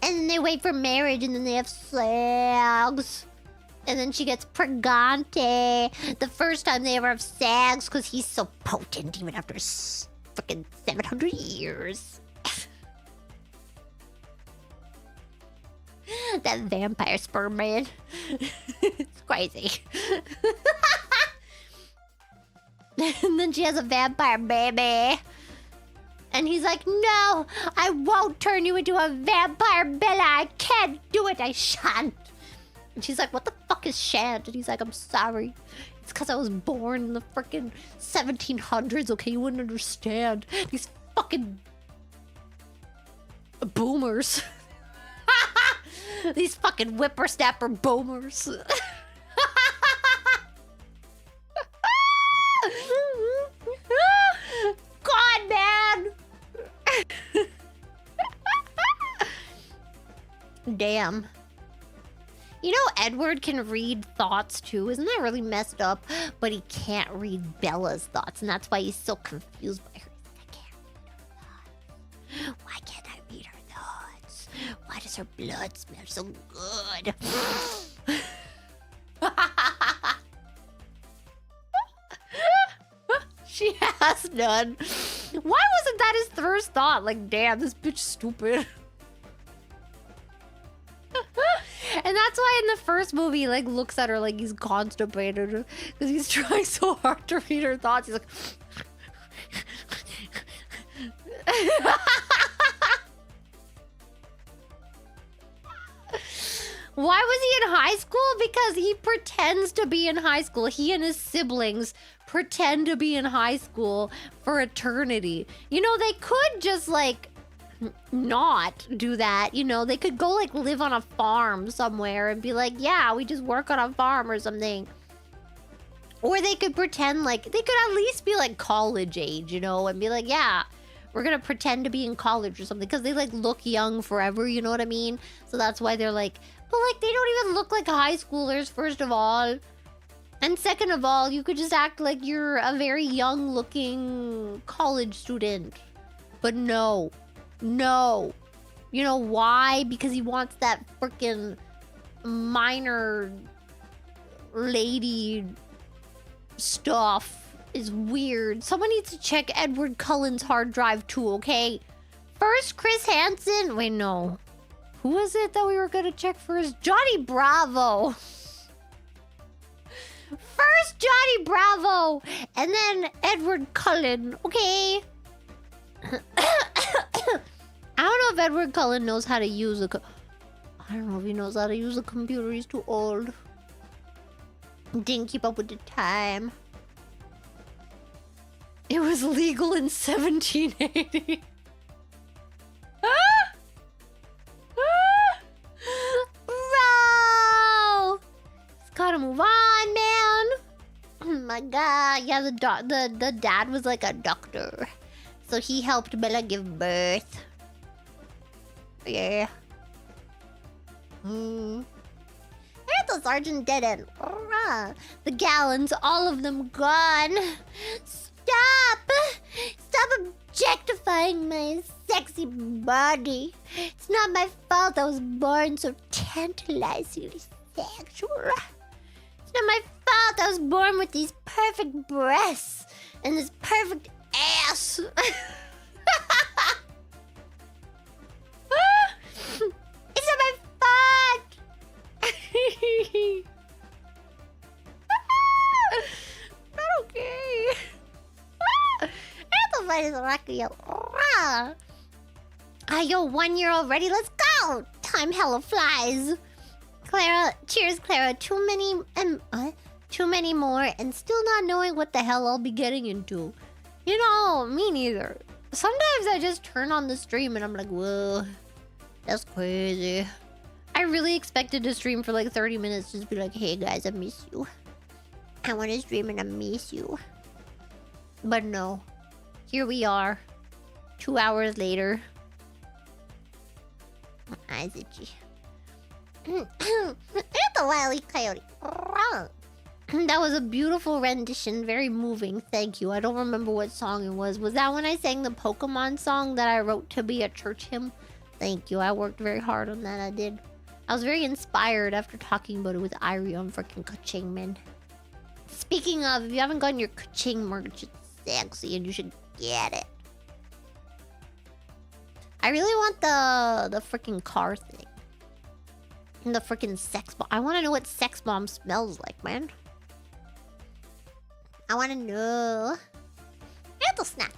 And then they wait for marriage and then they have sex. And then she gets pregante. The first time they ever have sex because he's so potent even after freaking 700 years. That vampire sperm man. It's crazy. And then she has a vampire baby. And he's like, no, I won't turn you into a vampire, Bella. I can't do it. I shan't. And she's like, what the fuck is shan't? And he's like, I'm sorry. It's because I was born in the freaking 1700s, okay? You wouldn't understand. These fucking boomers. These fucking whippersnapper boomers. God, man. Damn. You know, Edward can read thoughts too. Isn't that really messed up? But he can't read Bella's thoughts, and that's why he's so confused by her. Why can't I read her thoughts? Why does her blood smell so good? She has none. Why wasn't that his first thought? Like, damn, this bitch stupid. And that's why in the first movie, he, like, looks at her like he's constipated. Because he's trying so hard to read her thoughts. He's like... Why was he in high school? Because he pretends to be in high school. He and his siblings pretend to be in high school for eternity. You know, they could just, like, not do that. You know, they could go, like, live on a farm somewhere and be like, yeah, we just work on a farm or something. Or they could pretend, like, they could at least be, like, college age, you know, and be like, yeah, we're gonna pretend to be in college or something. Because they, like, look young forever, you know what I mean? So that's why they're like... But, like, they don't even look like high schoolers, first of all. And second of all, you could just act like you're a very young-looking college student. But no. No. You know why? Because he wants that freaking minor lady stuff. Is weird. Someone needs to check Edward Cullen's hard drive too, okay? First, Chris Hansen. Wait, no. Who was it that we were gonna check first? Johnny Bravo. First, Johnny Bravo. And then Edward Cullen. Okay. I don't know if Edward Cullen knows how to use a... I don't know if he knows how to use a computer. He's too old. Didn't keep up with the time. It was legal in 1780. Bro! It's gotta move on, man. Oh my god. Yeah, the dad was like a doctor. So he helped Bella give birth. Yeah. There's the sergeant dead end. The gallons, all of them gone. Stop! Stop objectifying my sexy body. It's not my fault I was born so tantalizingly sexual. It's not my fault I was born with these perfect breasts and this perfect ass. It's not my fault. Not okay. Yo, 1 year already? Let's go! Time hella flies. Clara, cheers, Clara. Too many more, and still not knowing what the hell I'll be getting into. You know, me neither. Sometimes I just turn on the stream and I'm like, whoa, that's crazy. I really expected to stream for like 30 minutes, just be like, hey guys, I miss you. I want to stream and I miss you. But no. Here we are. 2 hours later. My eyes itchy. It's a wily coyote. That was a beautiful rendition. Very moving. Thank you. I don't remember what song it was. Was that when I sang the Pokemon song that I wrote to be a church hymn? Thank you. I worked very hard on that. I did. I was very inspired after talking about it with Irie on freaking Kaching, man. Speaking of, if you haven't gotten your Kaching merch, it's sexy and you should get it. I really want the freaking car thing. And the freaking sex bomb. I want to know what sex bomb smells like, man. I want to know. It's a snack.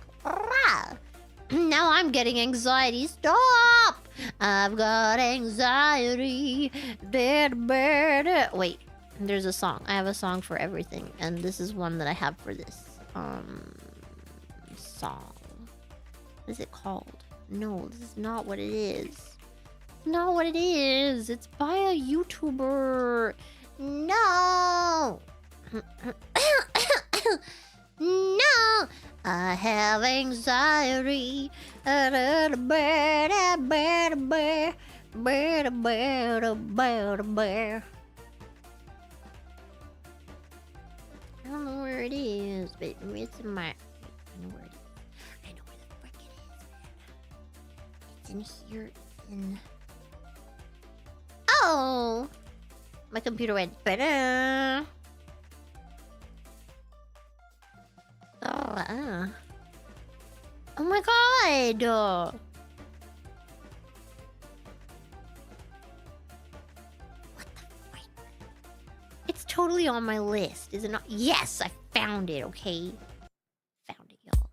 Now I'm getting anxiety. Stop! I've got anxiety. Wait, there's a song. I have a song for everything, and this is one that I have for this song. What is it called? No, this is not what it is. Not what it is. It's by a YouTuber. No. No. I have anxiety. I don't know where it is, but it's in my... I know where it is. I know where the frick it is, man. It's in here. It's in... Oh! My computer went better. Oh my god! What the frick? It's totally on my list, is it not? Yes, I found it, okay? Found it, y'all.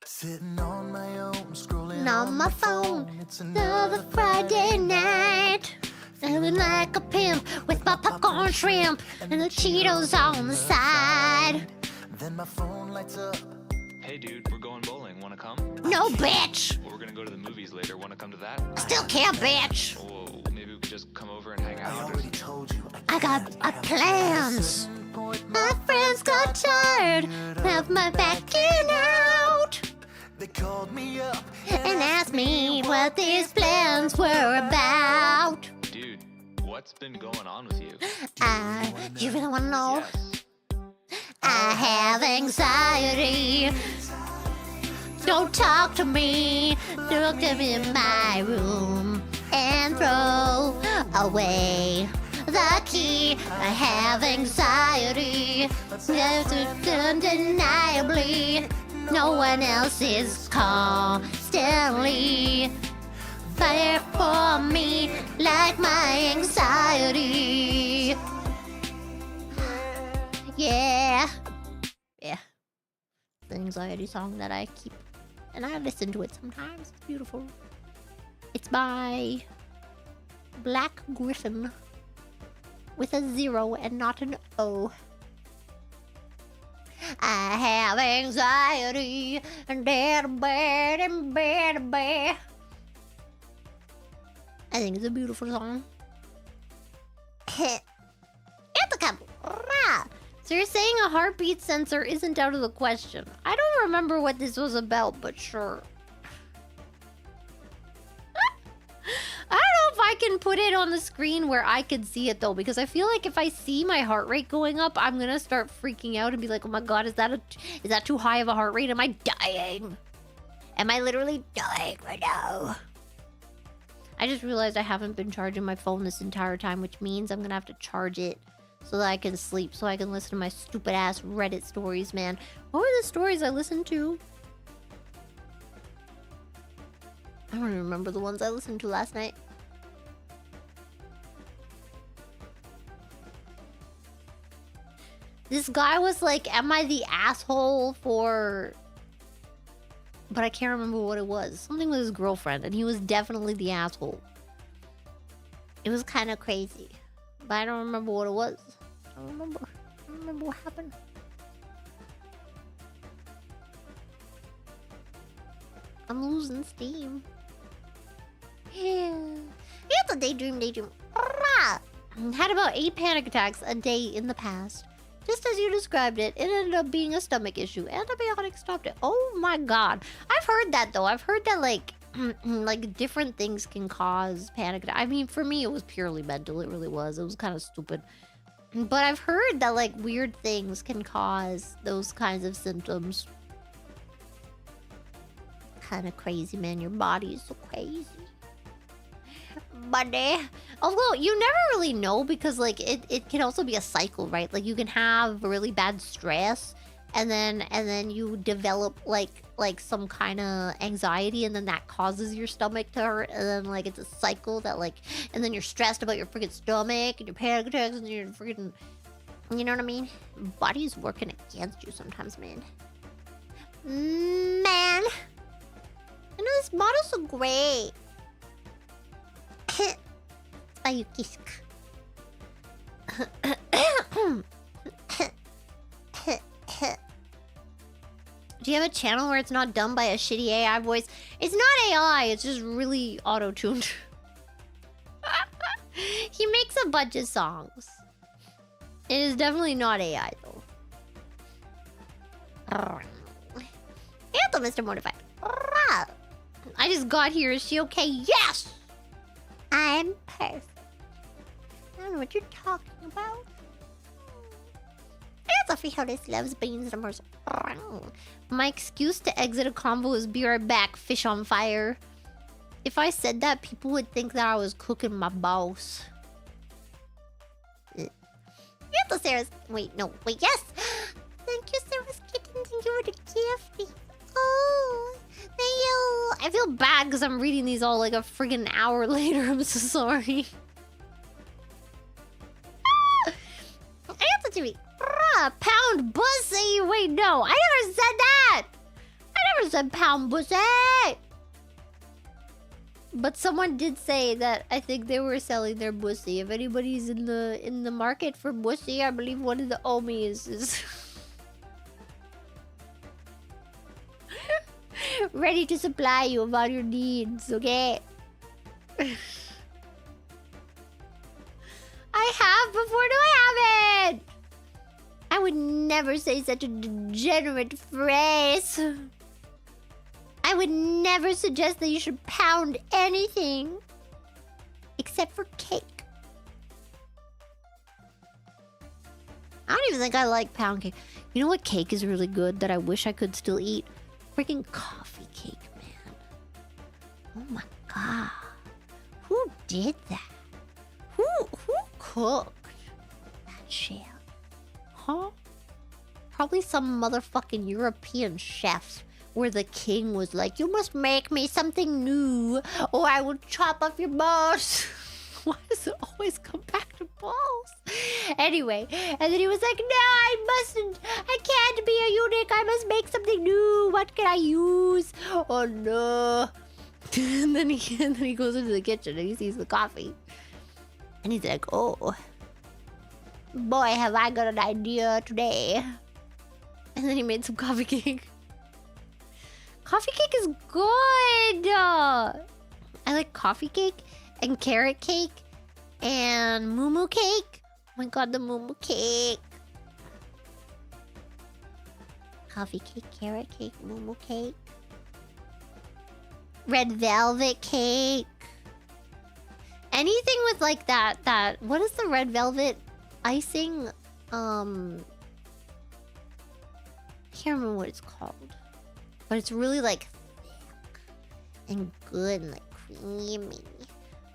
Sitting on my own, scrolling On my phone, It's another Friday night. Feeling like a pimp with my popcorn shrimp and the Cheetos on the side. Then my phone lights up. Hey dude, we're going bowling. Wanna come? No, bitch! Well, we're gonna go to the movies later. Wanna come to that? Still can't, bitch! Well, maybe we could just come over and hang I out. already told you. I got plans. My friends got tired of my backing out They called me up and asked me what these plans were about. Dude, what's been going on with you? You really want to know? Yes. I have anxiety. Don't talk to me. Look at me in my room and throw away the key. I have anxiety. Undeniably, no one else is constantly fire for me like my anxiety. anti-anxiety song that I keep, and I listen to it sometimes. It's beautiful. It's by Black Griffin with a 0 and not an O. I have anxiety and bad. I think it's a beautiful song. So you're saying a heartbeat sensor isn't out of the question. I don't remember what this was about, but sure. I don't know if I can put it on the screen where I can see it though, because I feel like if I see my heart rate going up, I'm gonna start freaking out and be like, oh my god, is that too high of a heart rate? Am I dying? Am I literally dying right now? I just realized I haven't been charging my phone this entire time, which means I'm gonna have to charge it so that I can sleep, so I can listen to my stupid ass Reddit stories, man. What were the stories I listened to? I don't even remember the ones I listened to last night. This guy was like, am I the asshole for... But I can't remember what it was. Something with his girlfriend, and he was definitely the asshole. It was kind of crazy. But I don't remember what it was. I don't remember what happened. I'm losing steam. Yeah. It's a daydream. Had about 8 panic attacks a day in the past. Just as you described it, it ended up being a stomach issue. Antibiotics stopped it. Oh my god. I've heard that though. I've heard that like like different things can cause panic attack. I mean, for me, it was purely mental. It really was. It was kind of stupid. But I've heard that like weird things can cause those kinds of symptoms. Kind of crazy, man. Your body is so crazy. Monday. Although you never really know, because like it can also be a cycle, right? Like you can have really bad stress and then you develop like some kind of anxiety, and then that causes your stomach to hurt, and then like it's a cycle that like, and then you're stressed about your freaking stomach and your panic attacks and your freaking, you know what I mean? Body's working against you sometimes, man. Man, I know this model's so great. SLEEPY. Do you have a channel where it's not done by a shitty AI voice? It's not AI, it's just really auto-tuned. He makes a bunch of songs. It is definitely not AI though. Hello, Mr. Mortified. I just got here. Is she okay? Yes! I'm perfect. I don't know what you're talking about. It's a Frijoles loves beans and mercy. My excuse to exit a convo is be right back, fish on fire. If I said that, people would think that I was cooking my boss. Sarah's... Wait, no. Wait, yes! Thank you, Sarah's kitten. Thank you for the gift. Oh, thank you. I feel bad because I'm reading these all like a friggin' hour later. I'm so sorry. Answer to me. Pound pussy. Wait, no. I never said that. I never said pound pussy. But someone did say that I think they were selling their pussy. If anybody's in the market for pussy, I believe one of the Omis is ready to supply you about your needs, okay? I have before, no I haven't! I would never say such a degenerate phrase. I would never suggest that you should pound anything except for cake. I don't even think I like pound cake. You know what cake is really good that I wish I could still eat? Freaking coffee cake, man. Oh my god. Who did that? Who cooked that shit? Huh? Probably some motherfucking European chef where the king was like, you must make me something new or I will chop off your balls. Why does it always come back to balls? Anyway, and then he was like, no, I can't be a eunuch. I must make something new. What can I use? Oh no. and then he goes into the kitchen and he sees the coffee. And he's like, oh, boy, have I got an idea today. And then he made some coffee cake. Coffee cake is good. I like coffee cake and carrot cake and moo cake. Oh my god, the moo cake. Coffee cake, carrot cake, moo cake. Red velvet cake. Anything with like that. What is the red velvet icing? I can't remember what it's called. But it's really like thick and good and like creamy.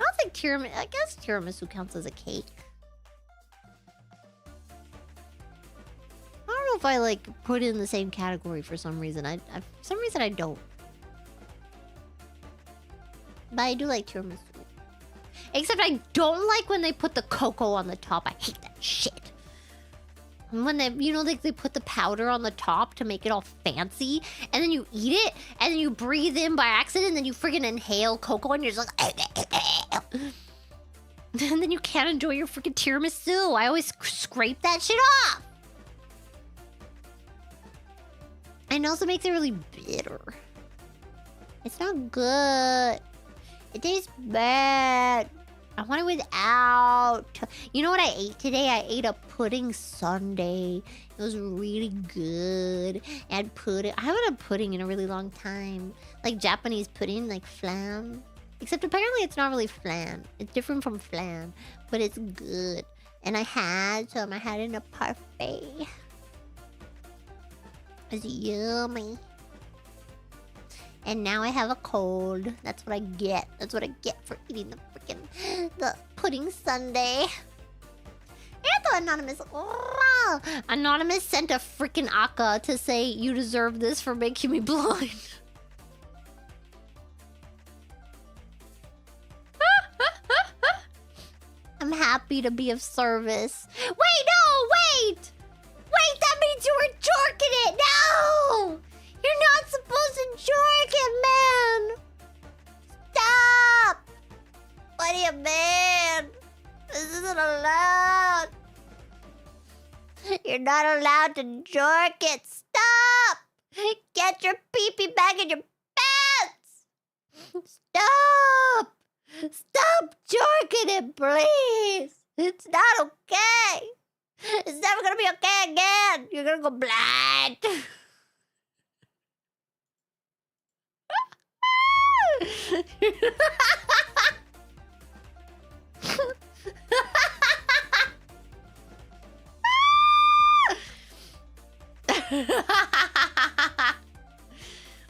I don't think tiramisu. I guess tiramisu counts as a cake. I don't know if I like put it in the same category for some reason. For some reason I don't. But I do like tiramisu. Except I don't like when they put the cocoa on the top. I hate that shit. When they, you know, they put the powder on the top to make it all fancy, and then you eat it, and then you breathe in by accident, and then you freaking inhale cocoa, and you're just like, and then you can't enjoy your freaking tiramisu. I always scrape that shit off. And it also makes it really bitter. It's not good. It tastes bad. I want it without. You know what I ate today? I ate a pudding sundae. It was really good. And pudding. I haven't had pudding in a really long time. Like Japanese pudding, like flan. Except apparently it's not really flan. It's different from flan. But it's good. And I had some. I had it in a parfait. It's yummy. And now I have a cold. That's what I get. That's what I get for eating the pudding sundae. And the Anonymous. Oh, Anonymous sent a freaking aka to say you deserve this for making me blind. I'm happy to be of service. Wait, no, wait! Wait, that means you were jorking it! No! You're not supposed to jork it, man! Stop! What do you mean? This isn't allowed. You're not allowed to jork it. Stop! Get your pee-pee back in your pants! Stop! Stop jorking it, please! It's not okay! It's never gonna be okay again! You're gonna go blind!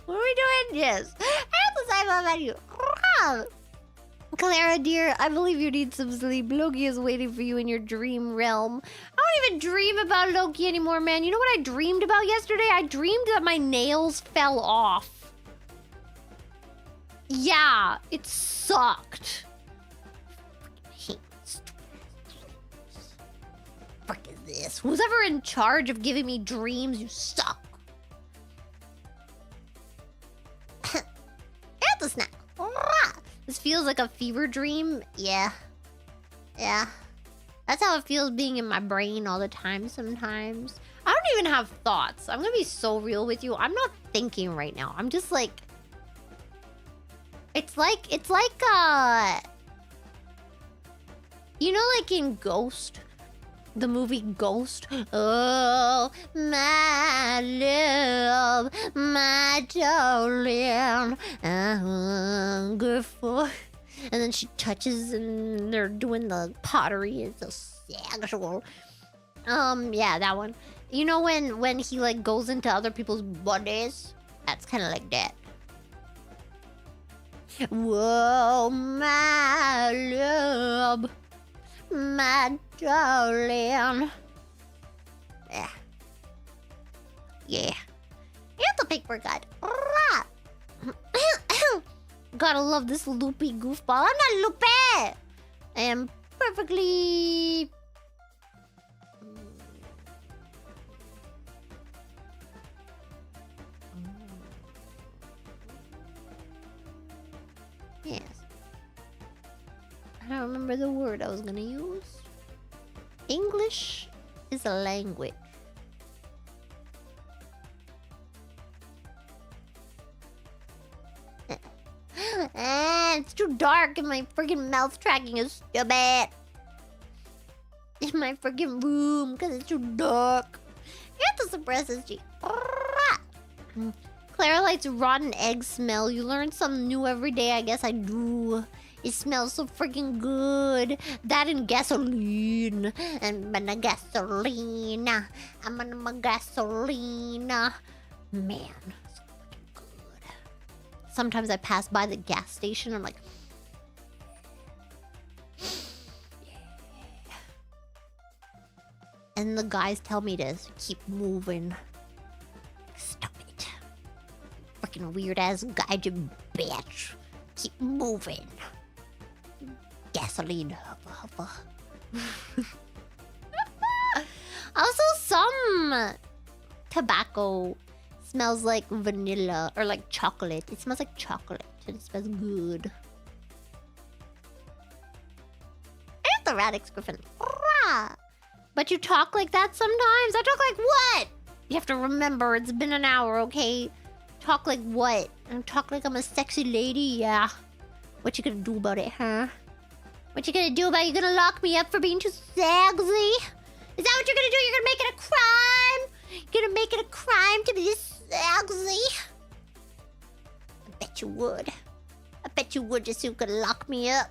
What are we doing? Yes. I have to say about you. Clara, dear, I believe you need some sleep. Loki is waiting for you in your dream realm. I don't even dream about Loki anymore, man. You know what I dreamed about yesterday? I dreamed that my nails fell off. Yeah, it sucked. Frick is this? Who's ever in charge of giving me dreams? You suck. And the snack. This feels like a fever dream. Yeah. Yeah. That's how it feels being in my brain all the time sometimes. I don't even have thoughts. I'm gonna be so real with you. I'm not thinking right now. I'm just like... It's like, you know, like in Ghost, the movie Ghost? Oh, my love, my darling, I hunger for... And then she touches and they're doing the pottery. It's so sexual. Yeah, that one. You know when he like goes into other people's bodies? That's kind of like that. Whoa, my love, my darling. Yeah. Yeah. And the paper got. Gotta love this loopy goofball. I'm not loopy. I am perfectly remember the word I was gonna use. English is a language. It's too dark and my freaking mouth tracking is stupid. In my freaking room because it's too dark. You have to suppress this G. Clara likes rotten egg smell. You learn something new every day. I guess I do. It smells so freaking good. That and gasoline. And banana gasoline. I'm on my gasoline. Man, so freaking good. Sometimes I pass by the gas station. I'm like, and the guys tell me to keep moving. Stop it. Freaking weird ass guy, you bitch. Keep moving. Gasoline. Huffa, huffa. Also, some tobacco smells like vanilla or like chocolate. It smells like chocolate and it smells good. And the Radix Griffin. Rah! But you talk like that sometimes? I talk like what? You have to remember, it's been an hour, okay? Talk like what? I talk like I'm a sexy lady? Yeah. What you gonna do about it, huh? What you gonna do about it? You gonna lock me up for being too sexy? Is that what you're gonna do? You're gonna make it a crime? You're gonna make it a crime to be this sexy? I bet you would. I bet you would just so you could lock me up.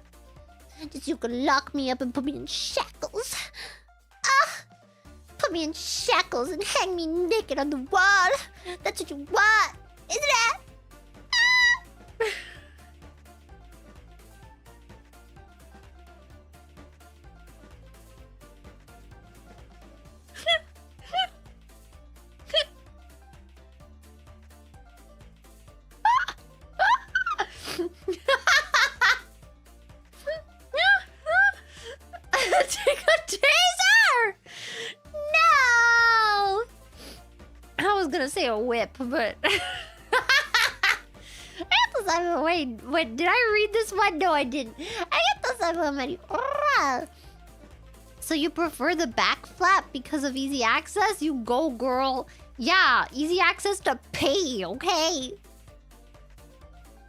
Just so you could lock me up and put me in shackles. Put me in shackles and hang me naked on the wall. That's what you want, isn't it? Take a taser! No! I was gonna say a whip, but... Wait, did I read this one? No, I didn't. So you prefer the back flap because of easy access? You go, girl. Yeah, easy access to pay, okay?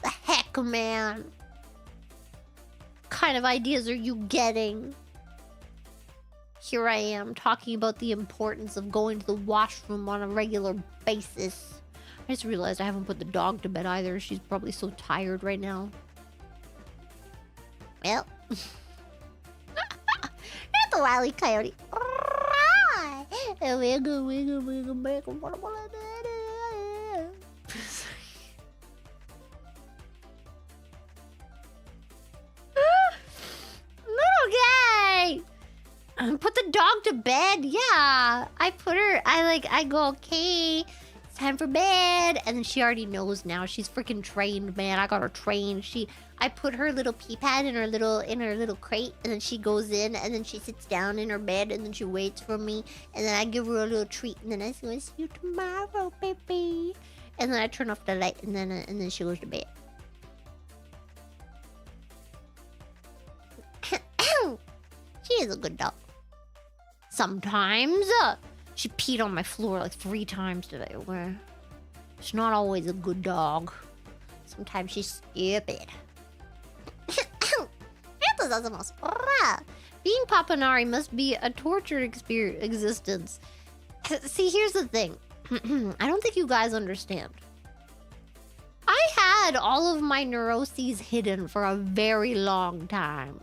The heck, man? What kind of ideas are you getting? Here I am talking about the importance of going to the washroom on a regular basis. I just realized I haven't put the dog to bed either. She's probably so tired right now. Well. That's a Wile E. Coyote. Okay. Put the dog to bed. Yeah. I go, okay, it's time for bed. And then she already knows now. She's freaking trained, man. I got her trained. I put her little pee pad in her little crate, and then she goes in, and then she sits down in her bed, and then she waits for me, and then I give her a little treat, and then I say, see you tomorrow, baby. And then I turn off the light, and then she goes to bed. She is a good dog. Sometimes. She peed on my floor like 3 times today. She's not always a good dog. Sometimes she's stupid. Being Papanari must be a tortured existence. See, here's the thing. I don't think you guys understand. I had all of my neuroses hidden for a very long time.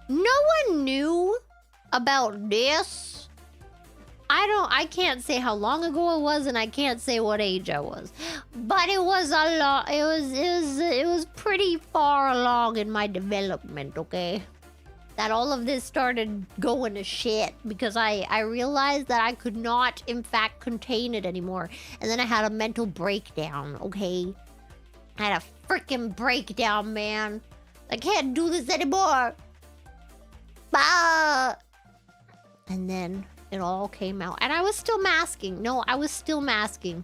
No one knew about this. I can't say how long ago it was, and I can't say what age I was. But it was a lot. It was pretty far along in my development, okay? That all of this started going to shit because I realized that I could not, in fact, contain it anymore. And then I had a mental breakdown, okay? I had a freaking breakdown, man. I can't do this anymore. Bah! And then it all came out. And I was still masking. No, I was still masking.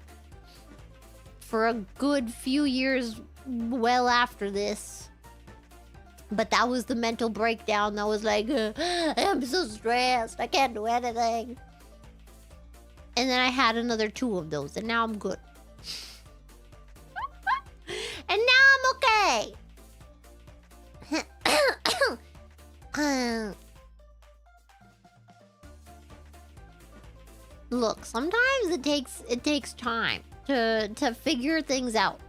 For a good few years well after this. But that was the mental breakdown. That was like, I'm so stressed. I can't do anything. And then I had another 2 of those, and now I'm good. And now I'm okay. Look, sometimes it takes time to figure things out.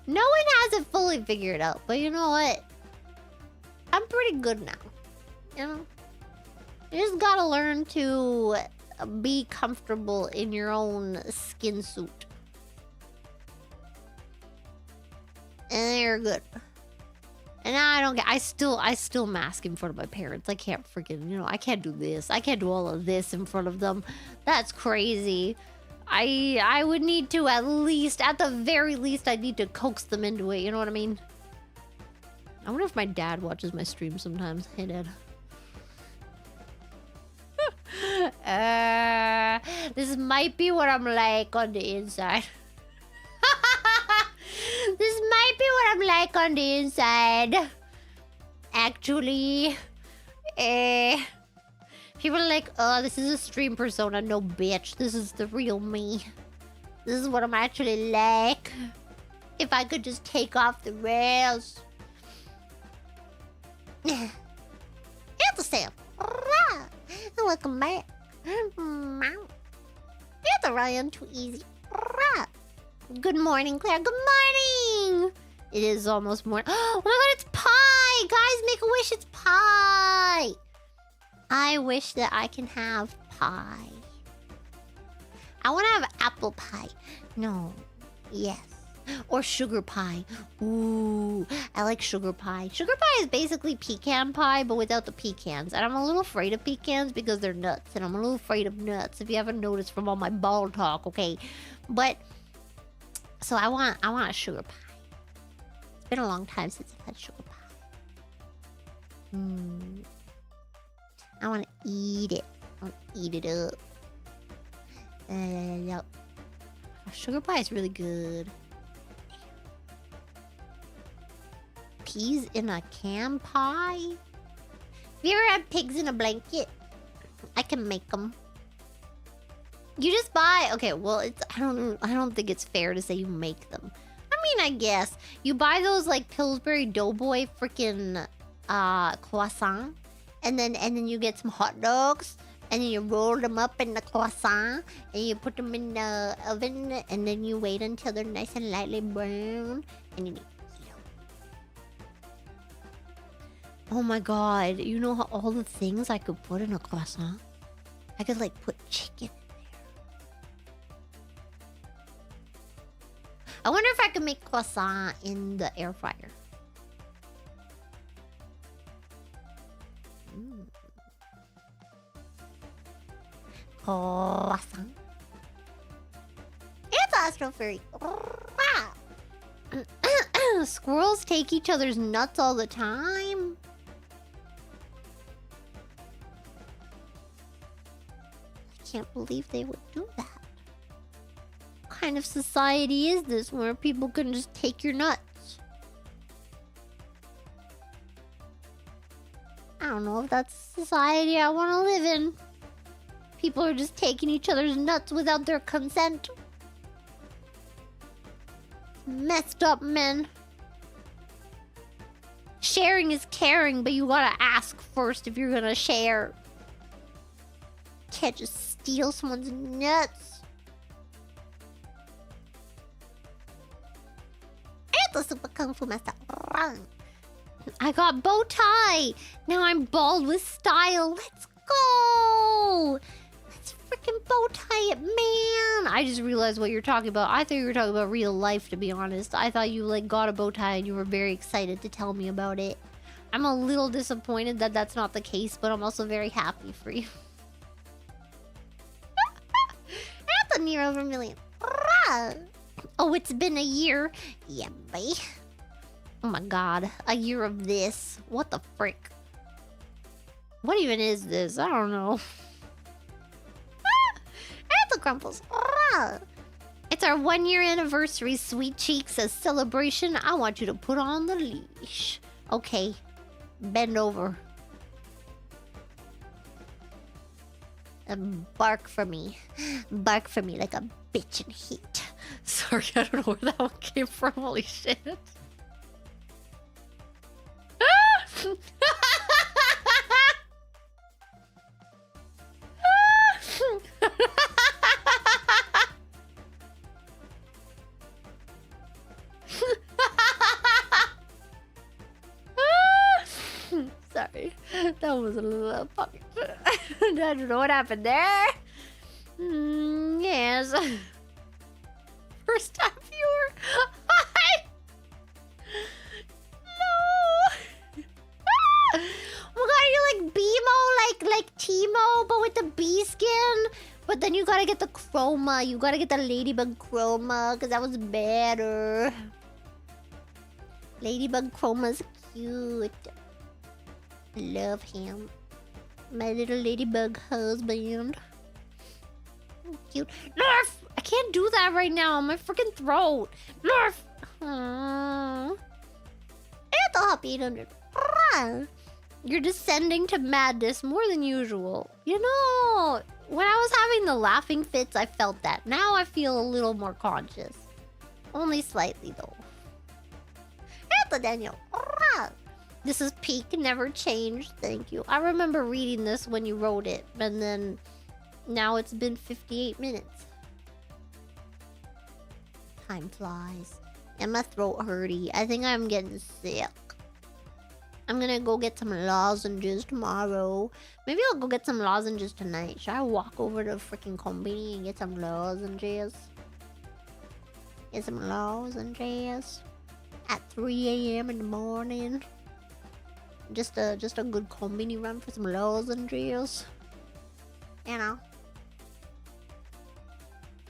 No one has it fully figured out, but you know what? I'm pretty good now. You know? You just gotta learn to be comfortable in your own skin suit. And you're good. And now I don't get, I still mask in front of my parents. I can't freaking, I can't do this. I can't do all of this in front of them. That's crazy. I would need to at the very least, I need to coax them into it. You know what I mean? I wonder if my dad watches my stream sometimes. Hey, Dad. This might be what I'm like on the inside. This might be what I'm like on the inside. Actually. People are like, oh, this is a stream persona. No, bitch. This is the real me. This is what I'm actually like. If I could just take off the rails. It's a Sam. Welcome back. It's a Ryan too easy. Good morning, Claire. Good morning. It is almost morning. Oh my god, it's pie. Guys, make a wish. It's pie. I wish that I can have pie. I want to have apple pie. No. Yes. Or sugar pie. Ooh, I like sugar pie. Sugar pie is basically pecan pie, but without the pecans. And I'm a little afraid of pecans because they're nuts. And I'm a little afraid of nuts, if you haven't noticed from all my ball talk, okay? But, so I want a sugar pie. It's been a long time since I've had sugar pie. I want to eat it. I want to eat it up. Yep. Sugar pie is really good. Peas in a can pie? Have you ever had pigs in a blanket? I can make them. You just buy... Okay, well, it's... I don't think it's fair to say you make them. I mean, I guess. You buy those, like, Pillsbury Doughboy freaking croissant. And then you get some hot dogs. And then you roll them up in the croissant. And you put them in the oven. And then you wait until they're nice and lightly brown. And you eat them. Oh my god. You know how all the things I could put in a croissant? I could, like, put chicken in there. I wonder if I could make croissant in the air fryer. Croissant. It's Astro Furry. Squirrels take each other's nuts all the time. I can't believe they would do that. What kind of society is this where people can just take your nuts? I don't know if that's a society I want to live in. People are just taking each other's nuts without their consent. Messed up, men. Sharing is caring, but you gotta ask first if you're gonna share. Can't just steal someone's nuts. It's a super kung fu master. I got bow tie. Now I'm bald with style. Let's go. Let's freaking bow tie it, man. I just realized what you're talking about. I thought you were talking about real life, to be honest. I thought you like got a bow tie and you were very excited to tell me about it. I'm a little disappointed that that's not the case, but I'm also very happy for you. That's a near over a million. Oh, it's been a year. Yeah, boy. Oh my god, a year of this. What the frick? What even is this? I don't know. It's a Crumples. It's our 1 year anniversary, sweet cheeks. As celebration, I want you to put on the leash. Okay. Bend over. And bark for me. Bark for me like a bitch in heat. Sorry, I don't know where that one came from. Holy shit. Sorry, that was a little fucking. I don't know what happened there. Yes. First time viewer. Hi. No. Oh my god, you're like BMO, like Teemo, but with the bee skin. But then you gotta get the chroma. You gotta get the ladybug chroma, because that was better. Ladybug chroma's cute. Love him. My little ladybug husband. Cute. Nerf! I can't do that right now. My freaking throat. Nerf! It's a happy 800. You're descending to madness more than usual. You know, when I was having the laughing fits, I felt that. Now I feel a little more conscious. Only slightly, though. It's a Daniel. This is peak, never changed. Thank you. I remember reading this when you wrote it, and then now it's been 58 minutes. Time flies. And my throat hurty. I think I'm getting sick. I'm gonna go get some lozenges tomorrow. Maybe I'll go get some lozenges tonight. Should I walk over to freaking Combini and get some lozenges? Get some lozenges at 3 a.m. in the morning. Just a good Combini run for some lozenges. You know.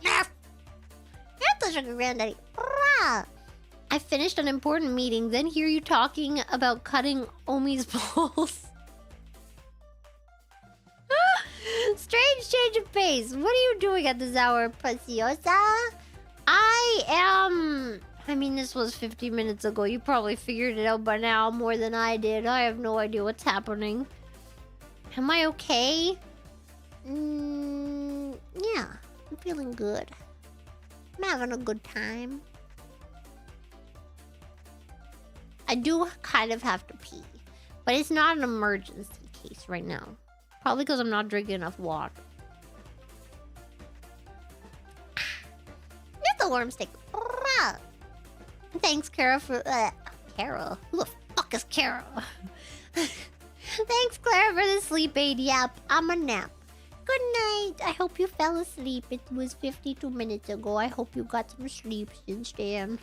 Yes! That's a sugar granddaddy. Hurrah! I finished an important meeting, then hear you talking about cutting Omi's balls. Strange change of pace. What are you doing at this hour, Preciosa? I mean, this was 50 minutes ago. You probably figured it out by now more than I did. I have no idea what's happening. Am I okay? Yeah. I'm feeling good. I'm having a good time. I do kind of have to pee. But it's not an emergency case right now. Probably because I'm not drinking enough water. It's a worm stick. Thanks, Kara, for... Kara? Who the fuck is Kara? Thanks, Clara, for the sleep aid. Yep, I'm a nap. Good night. I hope you fell asleep. It was 52 minutes ago. I hope you got some sleep since then.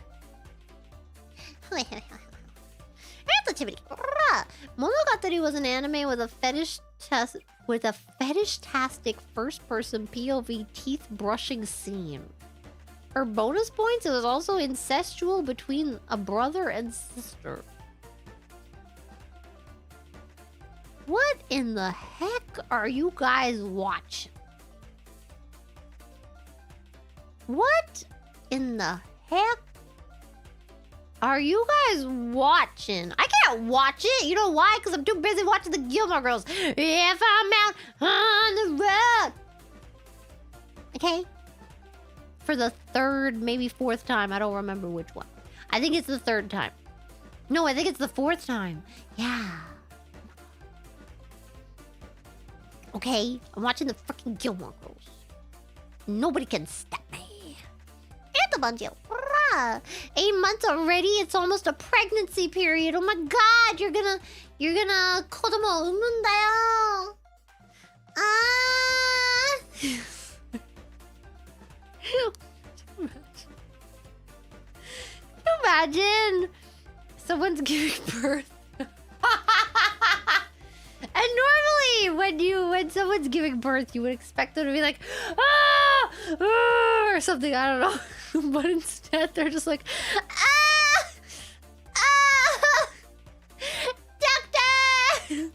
Monogatari was an anime with a fetish-tastic first-person POV teeth brushing scene. For bonus points, it was also incestual between a brother and sister. What in the heck are you guys watching? What in the heck are you guys watching? I can't watch it. You know why? Because I'm too busy watching the Gilmore Girls. If I'm out on the road. Okay? For the third, maybe fourth time. I don't remember which one. I think it's the third time. No, I think it's the fourth time. Yeah. Okay? I'm watching the freaking Gilmore Girls. Nobody can stop me. It's a bunch of... 8 months already? It's almost a pregnancy period. Oh my god, you're gonna 子供を産むんだよ. Imagine someone's giving birth. And normally when someone's giving birth, you would expect them to be like, or something, I don't know. But instead, they're just like, doctor!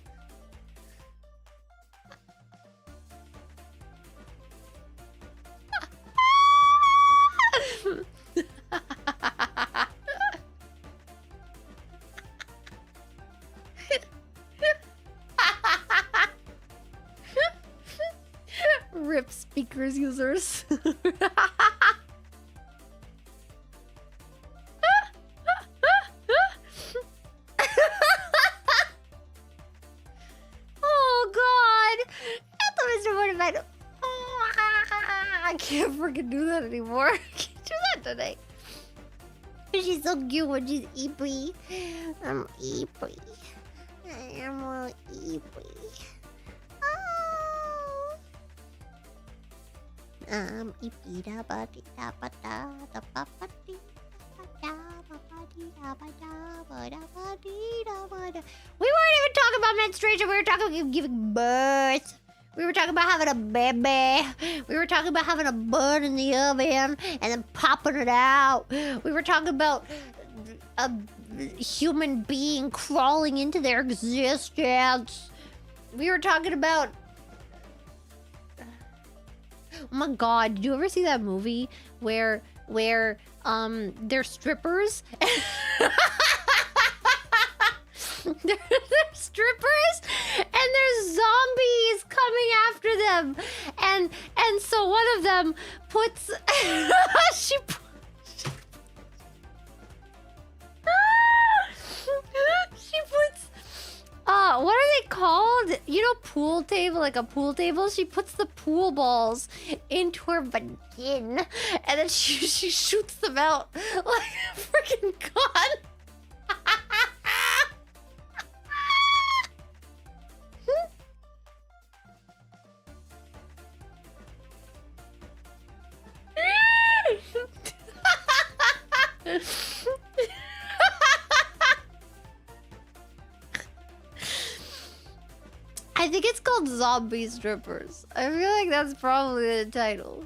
Rip speakers users. Oh god! Mr. Motivator. I can't freaking do that anymore. I can't do that today. She's so cute when she's eepy. I'm eepy. I am a eepy. Oh. Eepy da ba di da ba da da ba ba di da ba ba di da ba da ba da ba di da ba da. We weren't even talking about menstruation. We were talking about giving birth. We were talking about having a baby. We were talking about having a bun in the oven and then popping it out. We were talking about a human being crawling into their existence. We were talking about... Oh my god, did you ever see that movie where they're strippers? They're strippers and there's zombies coming after them, and so one of them puts she puts what are they called? You know, pool table, like a pool table. She puts the pool balls into her vagina and then she shoots them out like a freaking gun. I think it's called Zombie Strippers. I feel like that's probably the title.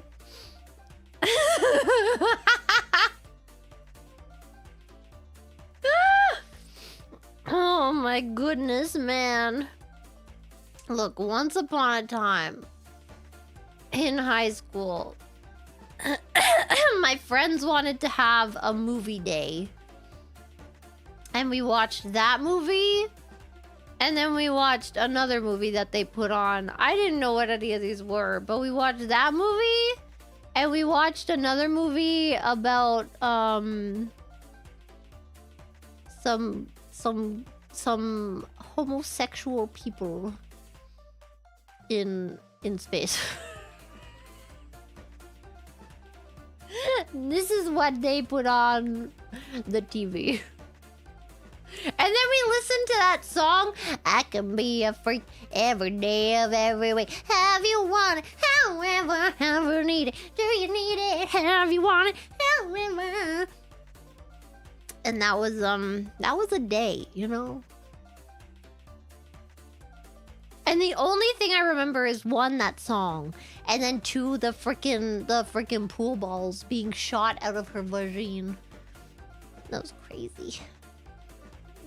Oh my goodness, man. Look, once upon a time in high school, my friends wanted to have a movie day. And we watched that movie. And then we watched another movie that they put on. I didn't know what any of these were, but we watched that movie. And we watched another movie about some homosexual people in space. This is what they put on the TV. And then we listened to that song, I can be a freak every day of every week. Have you want it, however need it. Do you need it, have you want it, however. And that was a day, you know? And the only thing I remember is one, that song, and then two, the freaking pool balls being shot out of her vagine. That was crazy.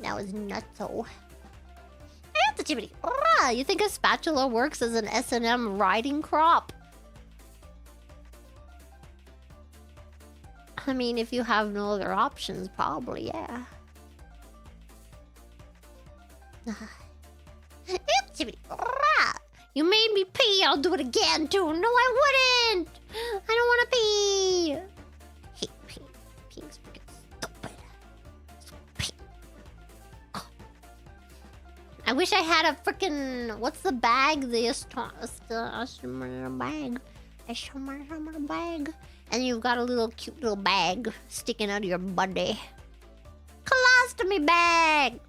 That was nutso. You think a spatula works as an S&M riding crop? I mean, if you have no other options, probably, yeah. You made me pee, I'll do it again too. No, I wouldn't. I don't want to pee. I hate pee. Peeing's freaking stupid. Pee. Oh. I wish I had a freaking, what's the bag? The bag. A bag. And you've got a little cute little bag sticking out of your body. Colostomy bag.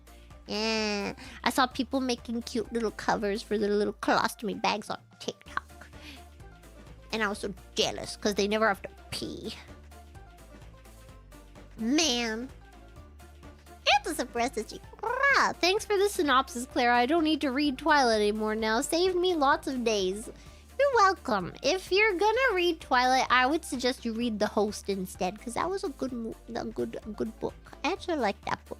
Yeah, I saw people making cute little covers for their little colostomy bags on TikTok. And I was so jealous because they never have to pee. Man. Thanks for the synopsis, Clara. I don't need to read Twilight anymore now. Saved me lots of days. You're welcome. If you're gonna read Twilight, I would suggest you read The Host instead, because that was a good book. I actually like that book.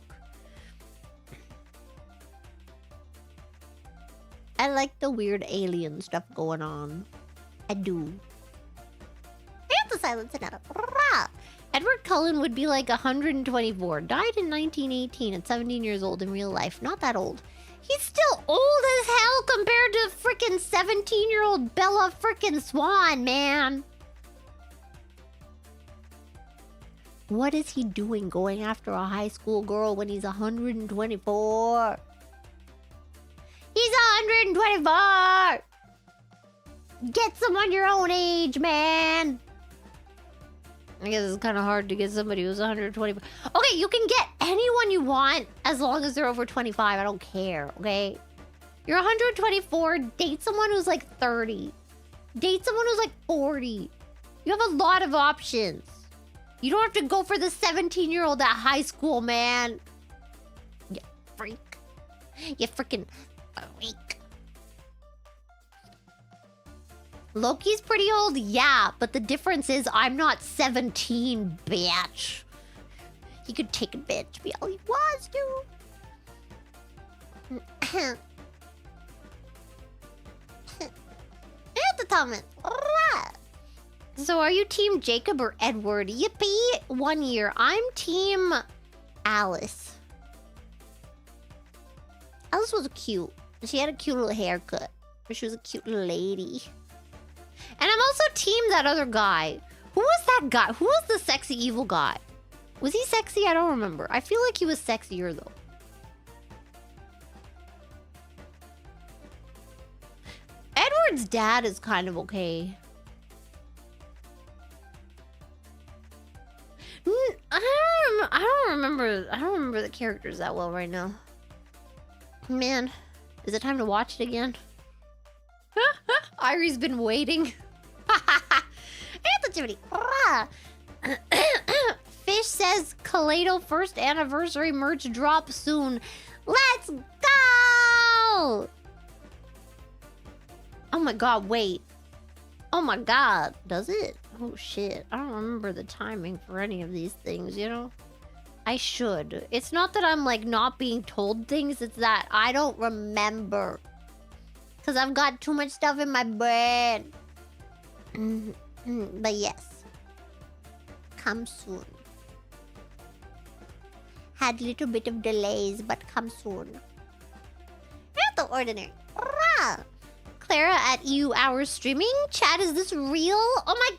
I like the weird alien stuff going on. I do. And the silence another. Edward Cullen would be like 124. Died in 1918 at 17 years old in real life. Not that old. He's still old as hell compared to freaking 17-year-old Bella frickin' Swan, man. What is he doing going after a high school girl when he's 124? He's 124! Get someone your own age, man! I guess it's kind of hard to get somebody who's 124. Okay, you can get anyone you want as long as they're over 25. I don't care, okay? You're 124. Date someone who's like 30. Date someone who's like 40. You have a lot of options. You don't have to go for the 17-year-old at high school, man. You freak. You freaking freak. Loki's pretty old, yeah, but the difference is I'm not 17, bitch. He could take a bitch, be all he wants to. Entertainment. So are you team Jacob or Edward? Yippee, 1 year. I'm team Alice. Alice was cute. She had a cute little haircut. She was a cute little lady. And I'm also team that other guy. Who was that guy? Who was the sexy evil guy? Was he sexy? I don't remember. I feel like he was sexier though. Edward's dad is kind of okay. I don't remember the characters that well right now. Man, is it time to watch it again? Irie's been waiting. Fish says Kaleido first anniversary merch drop soon. Let's go! Oh my god, wait. Oh my god, does it? Oh shit, I don't remember the timing for any of these things, you know? I should. It's not that I'm like not being told things, it's that I don't remember. Because I've got too much stuff in my brain. But yes. Come soon. Had a little bit of delays, but come soon. Not the ordinary. Rah! Clara at EU hours streaming. Chat, is this real? Oh my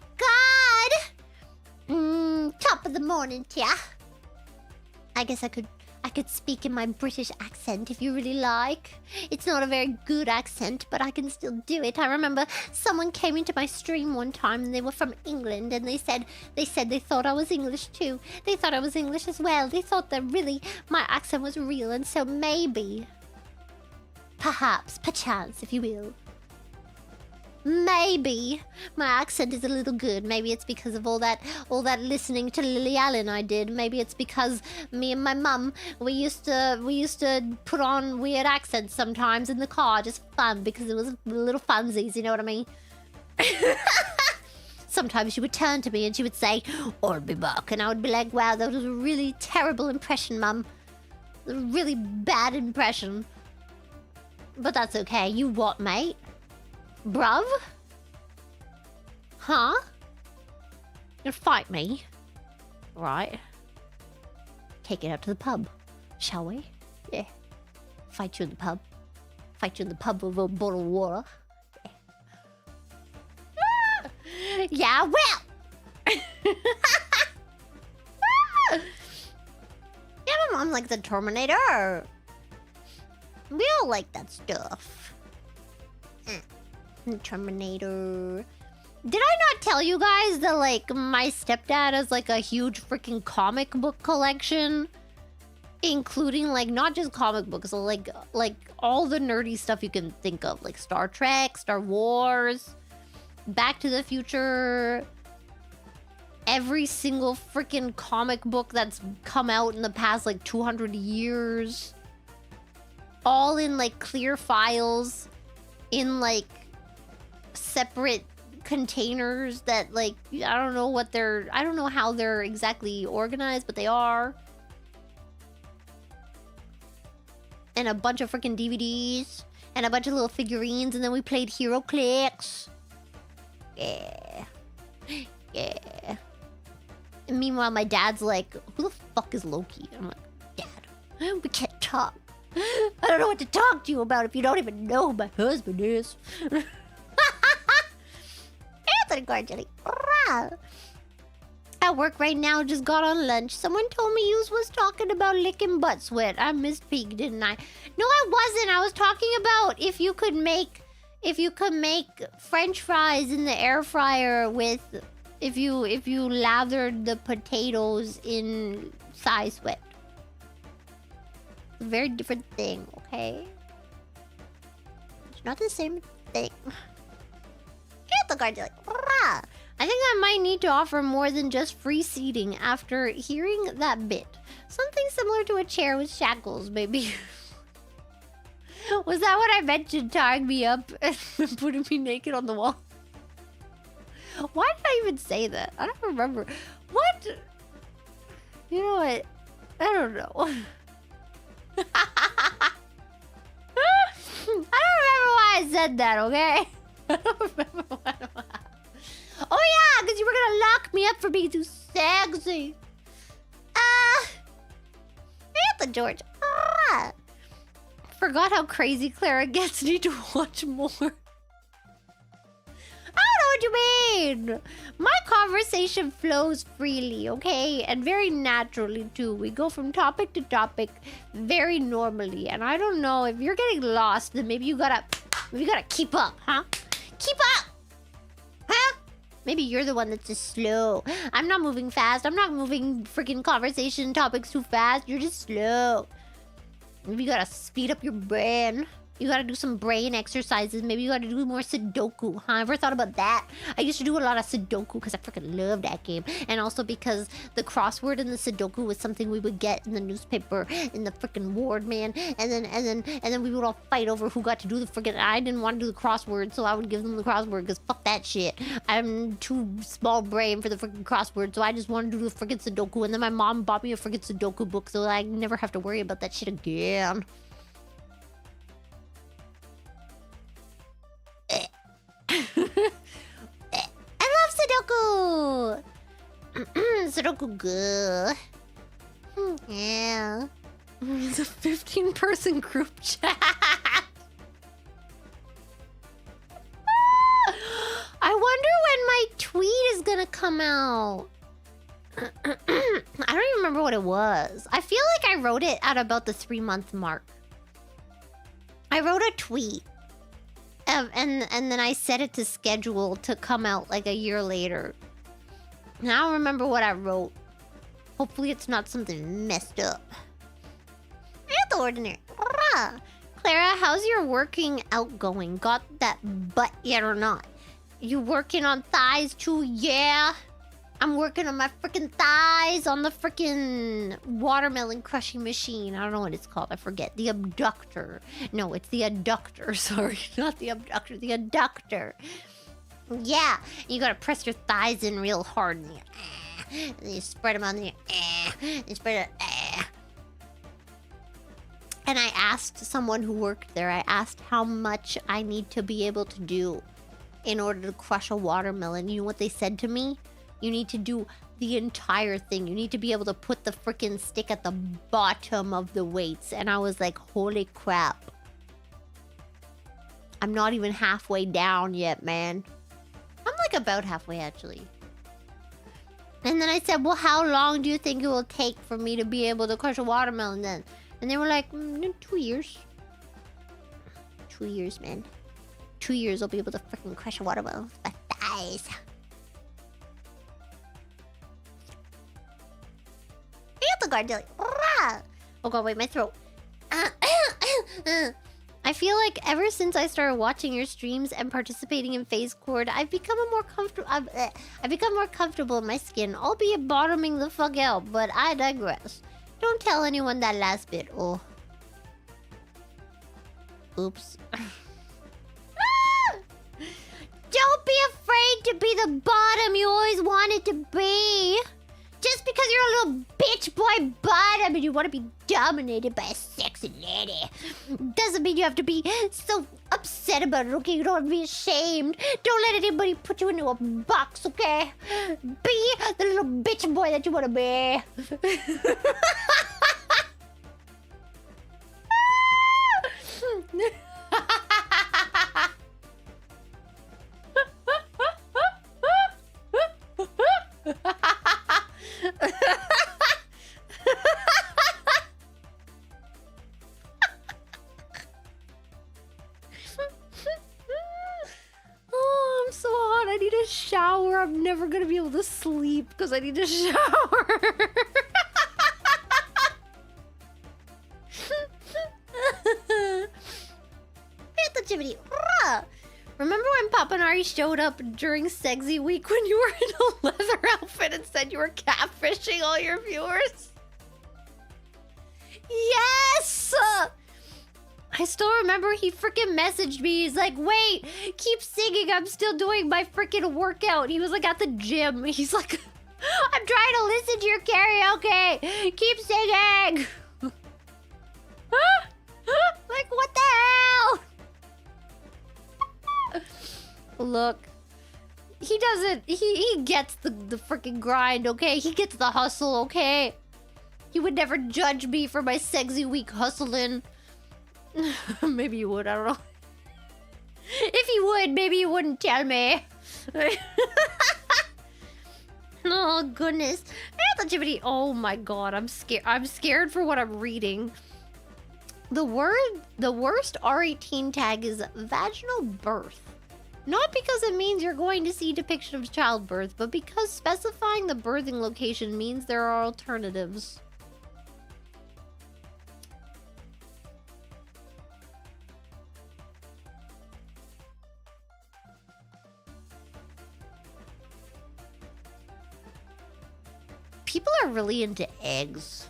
god! Top of the morning, yeah. I guess I could speak in my British accent if you really like. It's not a very good accent, but I can still do it. I remember someone came into my stream one time and they were from England and they said they thought I was English too. They thought I was English as well. They thought that really my accent was real, and so maybe, perhaps, perchance, if you will, maybe my accent is a little good. Maybe it's because of all that listening to Lily Allen I did. Maybe it's because me and my mum, we used to put on weird accents sometimes in the car, just fun, because it was little funsies, you know what I mean? Sometimes she would turn to me and she would say, "I'll be back," and I would be like, wow, that was a really terrible impression, mum. A really bad impression. But that's okay. You what, mate? Bruv? Huh? You'll fight me? Right. Take it out to the pub, shall we? Yeah. Fight you in the pub. Fight you in the pub over a bottle of water. Yeah, yeah, well! Yeah, my mom likes the Terminator. We all like that stuff. Terminator. Did I not tell you guys that, like, my stepdad has, like, a huge freaking comic book collection? Including, like, not just comic books, like all the nerdy stuff you can think of. Like Star Trek, Star Wars, Back to the Future. Every single freaking comic book that's come out in the past, like, 200 years. All in, like, clear files. In, like, separate containers that, like, I don't know how they're exactly organized, but they are. And a bunch of freaking DVDs and a bunch of little figurines, and then we played Hero Clicks. Yeah. Yeah. And meanwhile, my dad's like, who the fuck is Loki? I'm like, Dad, we can't talk. I don't know what to talk to you about if you don't even know who my husband is. Anthony Gargilli. At work right now, just got on lunch. Someone told me you was talking about licking butt sweat. I mispeaked, didn't I? No, I wasn't. I was talking about if you could make French fries in the air fryer with if you lathered the potatoes in thigh sweat. A very different thing, okay? It's not the same thing. Get the card, like, rah! I think I might need to offer more than just free seating after hearing that bit. Something similar to a chair with shackles, maybe. Was that what I mentioned, tying me up and putting me naked on the wall? Why did I even say that? I don't remember. What? You know what? I don't know. I don't remember why I said that, okay? I don't remember why. Oh yeah, because you were gonna lock me up for being too sexy. Anthony George. Forgot how crazy Clara gets. Need to watch more. I don't know what you mean. My conversation flows freely, okay? And very naturally, too. We go from topic to topic very normally. And I don't know, if you're getting lost, then maybe you gotta keep up, huh? Keep up! Huh? Maybe you're the one that's just slow. I'm not moving fast. I'm not moving freaking conversation topics too fast. You're just slow. Maybe you gotta speed up your brain. You gotta do some brain exercises. Maybe you gotta do more Sudoku, huh? Ever thought about that? I used to do a lot of Sudoku because I freaking love that game. And also because the crossword and the Sudoku was something we would get in the newspaper in the freaking ward, man. And then we would all fight over who got to do the freaking... I didn't want to do the crossword, so I would give them the crossword because fuck that shit. I'm too small brain for the freaking crossword, so I just want to do the freaking Sudoku. And then my mom bought me a freaking Sudoku book so I never have to worry about that shit again. I love Sudoku! Sudoku good. Yeah. It's a 15-person group chat. I wonder when my tweet is gonna come out. I don't even remember what it was. I feel like I wrote it at about the 3-month mark. I wrote a tweet. And then I set it to schedule to come out like a year later. And I don't remember what I wrote. Hopefully it's not something messed up. At the ordinary. Clara, how's your working out going? Got that butt yet or not? You working on thighs too? Yeah. I'm working on my freaking thighs on the freaking watermelon crushing machine. I don't know what it's called. I forget. The abductor. No, it's the adductor. Sorry, not the abductor. The adductor. Yeah, you gotta press your thighs in real hard. And you spread them on the... You spread it... And I asked someone who worked there, I asked how much I need to be able to do in order to crush a watermelon. You know what they said to me? You need to do the entire thing. You need to be able to put the freaking stick at the bottom of the weights. And I was like, holy crap. I'm not even halfway down yet, man. I'm like about halfway, actually. And then I said, well, how long do you think it will take for me to be able to crush a watermelon then? And they were like, 2 years. 2 years, man. 2 years I'll be able to freaking crush a watermelon with my thighs. The guard like, oh god, wait, my throat. I feel like ever since I started watching your streams and participating in Phase Chord, I've become more comfortable in my skin, albeit bottoming the fuck out. But I digress. Don't tell anyone that last bit. Oh, oops. Don't be afraid to be the bottom you always wanted to be. Just because you're a little bitch boy bottom and you want to be dominated by a sexy lady doesn't mean you have to be so upset about it, okay? You don't have to be ashamed. Don't let anybody put you into a box, okay? Be the little bitch boy that you want to be. shower. I'm never gonna be able to sleep because I need to shower. Jiminy. Remember when Papanari showed up during Sexy Week when you were in a leather outfit and said you were catfishing all your viewers? Yes! I still remember he freaking messaged me. He's like, wait, keep singing. I'm still doing my freaking workout. He was like at the gym. He's like, I'm trying to listen to your karaoke. Keep singing. Like, what the hell? Look, he doesn't, he gets the freaking grind, okay? He gets the hustle, okay? He would never judge me for my Sexy Week hustling. Maybe you would, I don't know. If he would, maybe he wouldn't tell me. Oh, goodness. Oh my god, I'm scared. I'm scared for what I'm reading. The worst R18 tag is vaginal birth. Not because it means you're going to see depiction of childbirth, but because specifying the birthing location means there are alternatives. People are really into eggs.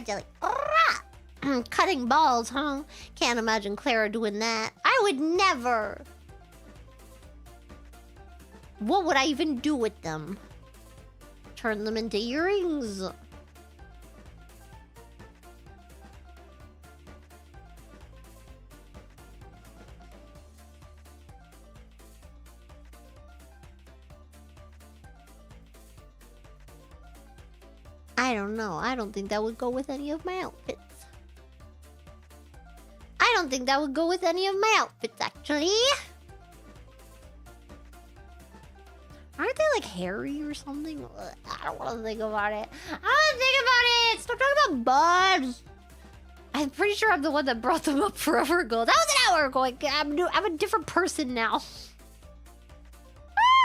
Jelly. Cutting balls, huh? Can't imagine Clara doing that. I would never. What would I even do with them? Turn them into earrings. I don't know. I don't think that would go with any of my outfits. I don't think that would go with any of my outfits, actually. Aren't they like hairy or something? I don't want to think about it. I don't want to think about it. Stop talking about bugs. I'm pretty sure I'm the one that brought them up forever ago. That was an hour ago. I'm a different person now.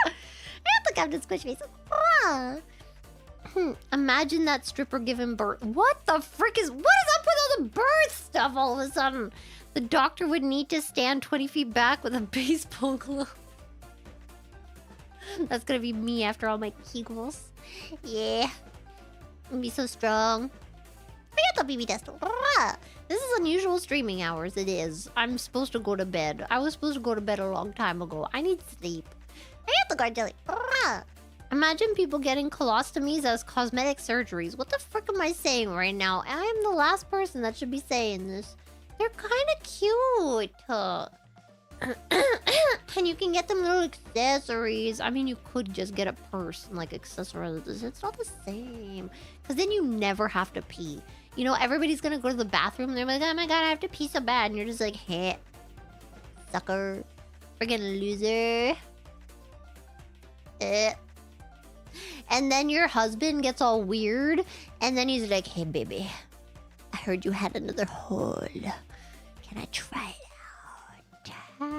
I don't think I'm just squish face. Imagine that stripper giving birth. What the frick is... What is up with all the birth stuff all of a sudden? The doctor would need to stand 20 feet back with a baseball glove. That's gonna be me after all my kegels. Yeah. I'm be so strong. I got the BB test. This is unusual streaming hours. It is. I'm supposed to go to bed. I was supposed to go to bed a long time ago. I need sleep. I got the guard jelly. Imagine people getting colostomies as cosmetic surgeries. What the frick am I saying right now? I am the last person that should be saying this. They're kind of cute. And you can get them little accessories. I mean, you could just get a purse and like accessorize. It's not the same. Because then you never have to pee. You know, everybody's going to go to the bathroom. And they're like, oh my god, I have to pee so bad. And you're just like, hey, sucker. Friggin' loser. And then your husband gets all weird. And then he's like, hey, baby. I heard you had another hole. Can I try it out?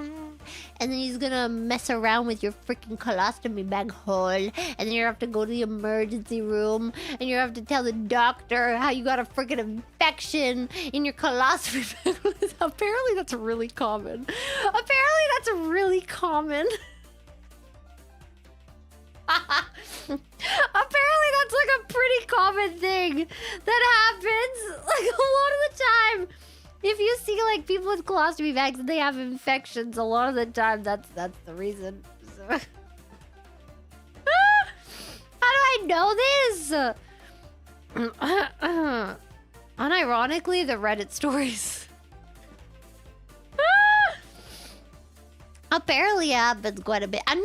And then he's gonna mess around with your freaking colostomy bag hole. And then you have to go to the emergency room. And you have to tell the doctor how you got a freaking infection in your colostomy bag. Apparently that's really common. Apparently that's really common. Apparently that's like a pretty common thing that happens like a lot of the time. If you see like people with colostomy bags and they have infections, a lot of the time that's the reason. So. How do I know this? Unironically, the Reddit stories. Apparently happens quite a bit. No.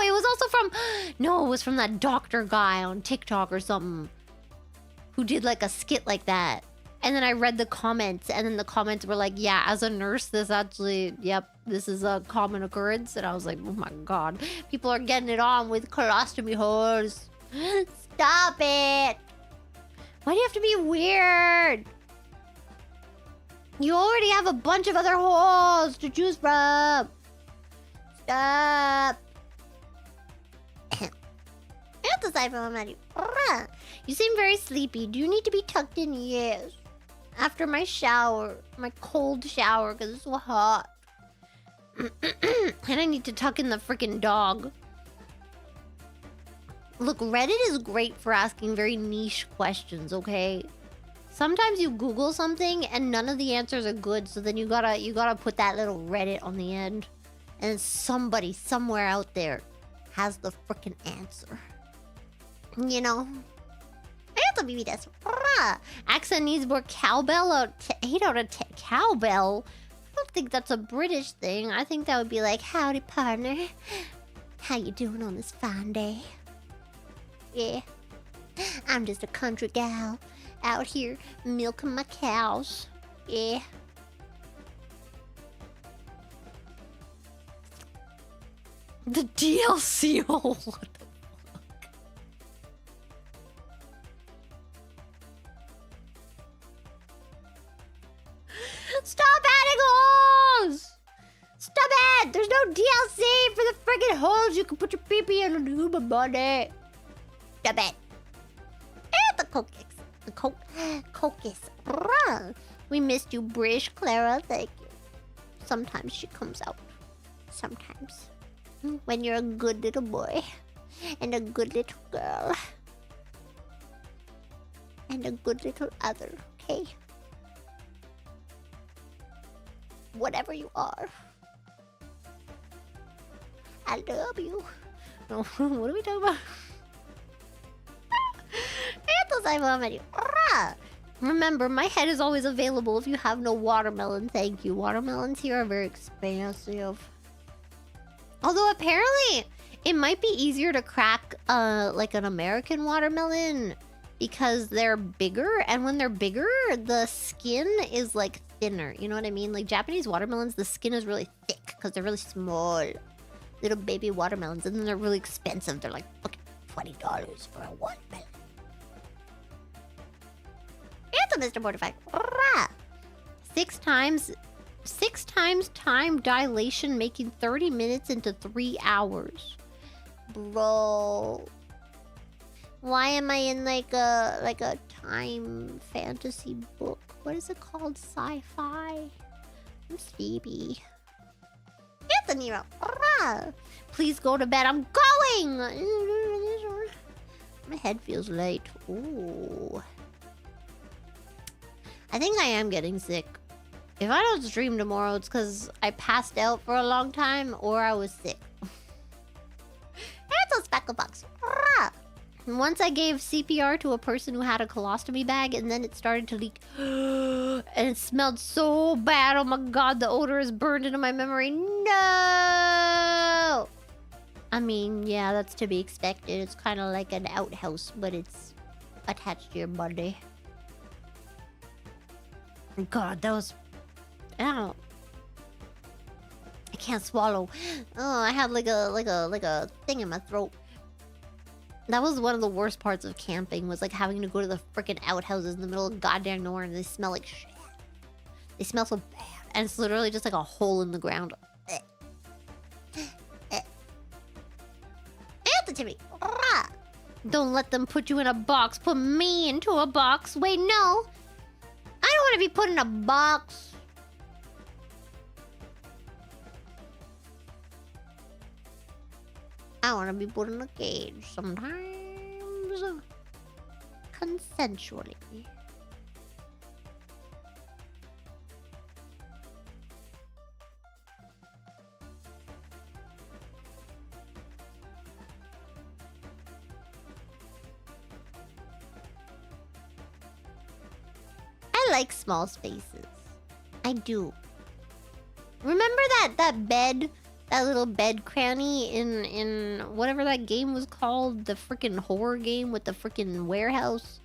It was also from... No, it was from that doctor guy on TikTok or something. Who did like a skit like that. And then I read the comments, and then the comments were like, yeah, as a nurse, this actually, yep, this is a common occurrence. And I was like, oh my God, people are getting it on with colostomy holes. Stop it. Why do you have to be weird? You already have a bunch of other holes to choose from. Stop. You seem very sleepy. Do you need to be tucked in? Yes. After my shower. My cold shower because it's so hot. And I need to tuck in the freaking dog. Look, Reddit is great for asking very niche questions, okay? Sometimes you Google something and none of the answers are good, so then you gotta put that little Reddit on the end. And somebody somewhere out there has the freaking answer. You know? Accent needs more cowbell. 8 out of 10. Cowbell? I don't think that's a British thing. I think that would be like, howdy partner. How you doing on this fine day? Yeah. I'm just a country gal out here milking my cows. Yeah. The DLC. Oh, what the fuck? Stop adding holes! Stop it! There's no DLC for the friggin' holes you can put your pee-pee in and do my body. Stop it. And the cocus. The cocus. We missed you, British Clara. Thank you. Sometimes she comes out. Sometimes. When you're a good little boy. And a good little girl. And a good little other, okay? Whatever you are. I love you. Oh, what are we talking about? Remember, my head is always available if you have no watermelon. Thank you. Watermelons here are very expensive. Although apparently it might be easier to crack like an American watermelon because they're bigger, and when they're bigger, the skin is like thinner. You know what I mean? Like Japanese watermelons, the skin is really thick because they're really small. Little baby watermelons, and then they're really expensive. They're like fucking $20 for a watermelon. Answer, Mr. Mortified. 6 times time dilation, making 30 minutes into 3 hours. Bro. Why am I in like a time fantasy book? What is it called? Sci-fi? I'm sleepy. Anthony, please go to bed. I'm going! My head feels light. Ooh. I think I am getting sick. If I don't stream tomorrow, it's because I passed out for a long time or I was sick. That's a speckle box. Once I gave CPR to a person who had a colostomy bag, and then it started to leak. And it smelled so bad. Oh my God, the odor is burned into my memory. No! I mean, yeah, that's to be expected. It's kind of like an outhouse, but it's attached to your body. God, that was... I don't... I can't swallow. Oh, I had like a thing in my throat. That was one of the worst parts of camping, was like having to go to the freaking outhouses in the middle of goddamn nowhere, and they smell like shit. They smell so bad. And it's literally just like a hole in the ground. Answer to me. Don't let them put you in a box. Put me into a box. Wait, no. I don't want to be put in a box. I want to be put in a cage sometimes. Consensually. I like small spaces. I do. Remember that bed? That little bed cranny in whatever that game was called, the freaking horror game with the freaking warehouse.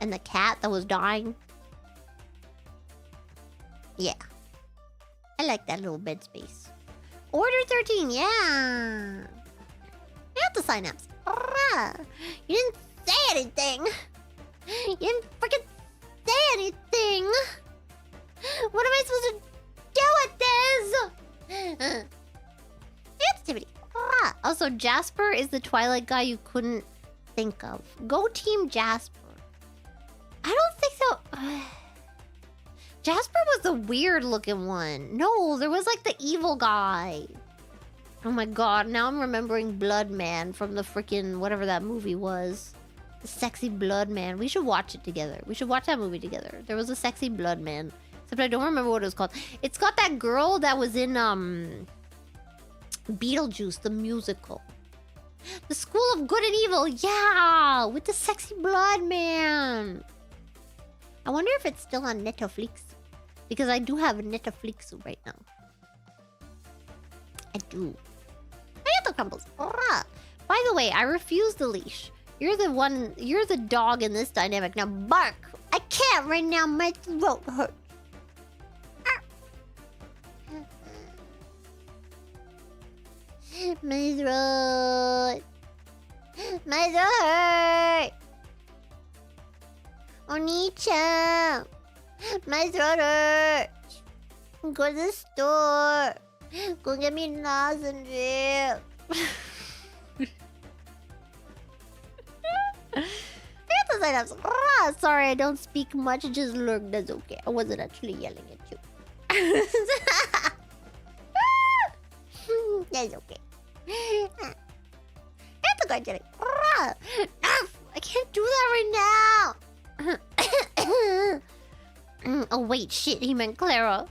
And the cat that was dying. Yeah. I like that little bed space. Order 13, yeah. Not the synapse. You didn't say anything. You didn't freaking say anything. What am I supposed to do with this? Activity. Also, Jasper is the Twilight guy you couldn't think of. Go Team Jasper. I don't think so. Jasper was the weird looking one. No, there was like the evil guy. Oh my god, now I'm remembering Blood Man from the freaking whatever that movie was. The sexy Blood Man. We should watch it together. We should watch that movie together. There was a sexy Blood Man. Except I don't remember what it was called. It's got that girl that was in Beetlejuice, the musical. The School of Good and Evil, yeah! With the sexy Blood Man. I wonder if it's still on Netflix. Because I do have Netflix right now. I do. Arigato crumbles. By the way, I refuse the leash. You're the dog in this dynamic. Now bark. I can't right now. My throat hurts. My throat. My throat hurt. Oni-chan. My throat hurts. Go to the store. Go get me lozenges. Sorry, I don't speak much. Just lurk. That's okay. I wasn't actually yelling at you. That's okay. I can't do that right now. Oh wait, shit, he meant Clara.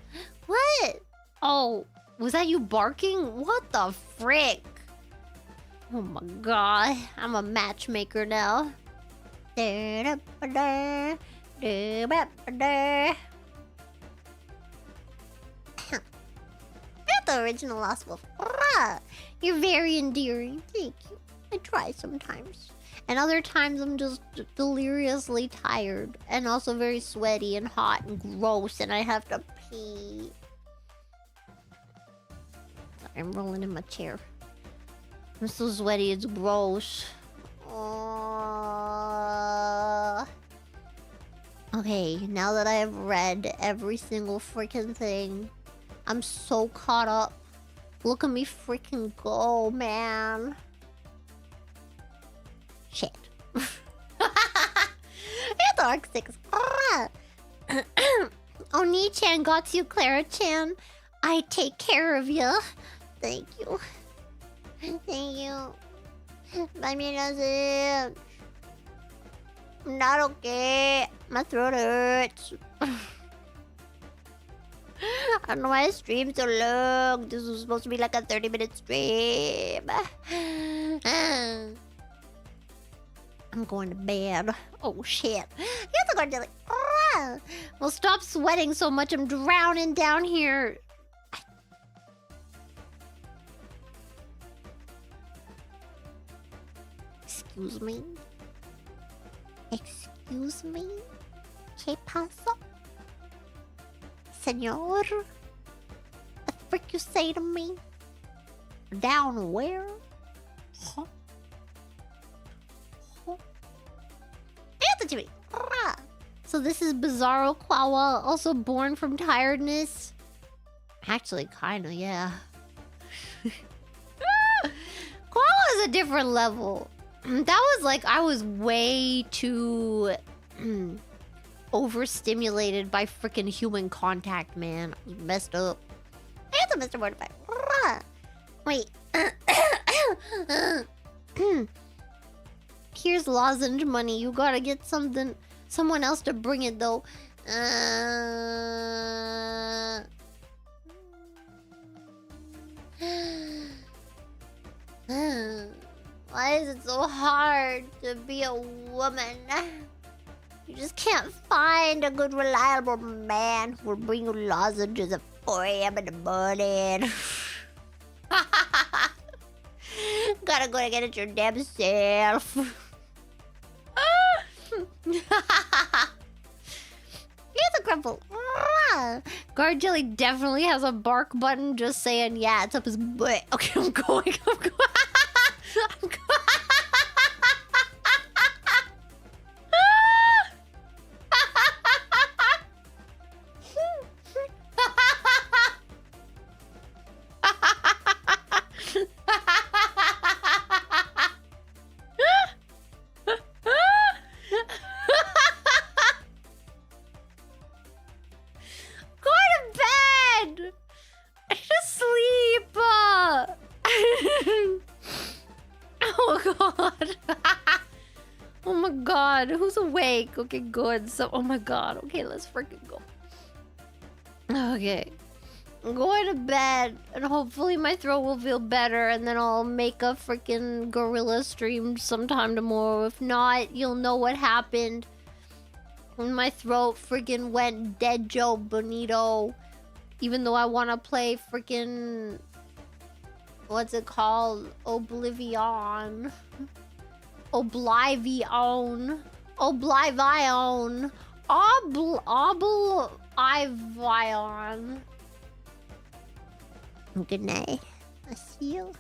What? Oh, was that you barking? What the frick? Oh my god, I'm a matchmaker now. That's the original Lost Wolf. You're very endearing. Thank you. I try sometimes. And other times I'm just deliriously tired. And also very sweaty and hot and gross. And I have to pee. Sorry, I'm rolling in my chair. I'm so sweaty, it's gross. Okay, now that I have read every single freaking thing, I'm so caught up. Look at me freaking go, man. Shit. Dark 6. Oni-chan got you, Clara-chan. I take care of you. Thank you. Thank you. Buy me nothing. I'm not okay. My throat hurts. I don't know why I streamed so long. This was supposed to be like a 30-minute stream. I'm going to bed. Oh shit. You have to go to well, stop sweating so much. I'm drowning down here. Excuse me? Excuse me? ¿Qué pasa? Senor? The frick you say to me? Down where? Huh? Huh? So this is Bizarro Quawa, also born from tiredness? Actually, kinda, yeah. Quawa is a different level. That was like, I was way too overstimulated by freaking human contact, man. I was messed up. It's a Mr. Mortified. Wait. Here's lozenge money. You gotta get someone else to bring it though. Why is it so hard to be a woman? You just can't find a good, reliable man who will bring you lozenges at 4 a.m. in the morning. Gotta go to get it your damn self. Crumble. Guard Jelly definitely has a bark button. Just saying, yeah, it's up his butt. Okay, I'm going. I'm going. I'm going. Who's awake? Okay, good. So, oh my god. Okay, let's freaking go. Okay. I'm going to bed, and hopefully my throat will feel better, and then I'll make a freaking gorilla stream sometime tomorrow. If not, you'll know what happened when my throat freaking went dead Joe Bonito. Even though I want to play freaking... what's it called? Oblivion. Oblivion. Oblivion. Oblivion. Good night. I'll see you.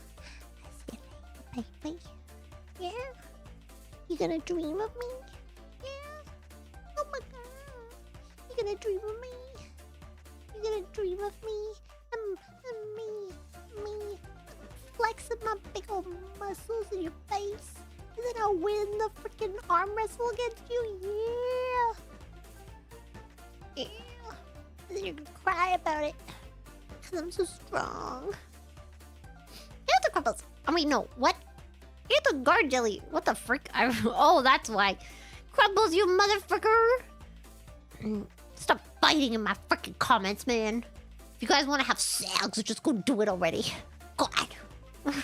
Bye bye. Yeah? You gonna dream of me? Yeah? Oh my god. You gonna dream of me? You gonna dream of me? Me flexing my big old muscles in your face. And then I'll win the freaking arm wrestle against you. Yeah. Yeah. And then you're gonna cry about it. Because I'm so strong. Here's the Crumbles. I mean, no. What? Here's the Guard Jelly. What the frick? Oh, that's why. Crumbles, you motherfucker. Stop fighting in my freaking comments, man. If you guys want to have sex, just go do it already. God. Bye-bye.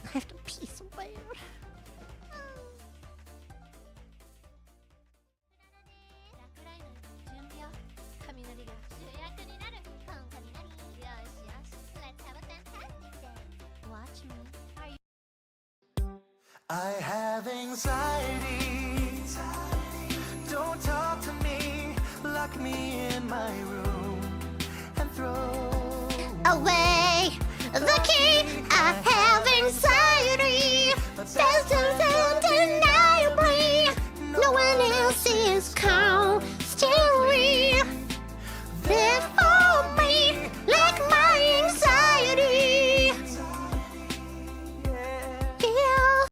I have to pee so bad. Watch me. I have anxiety. Don't talk to me. Lock me in my room and throw Away the key I have.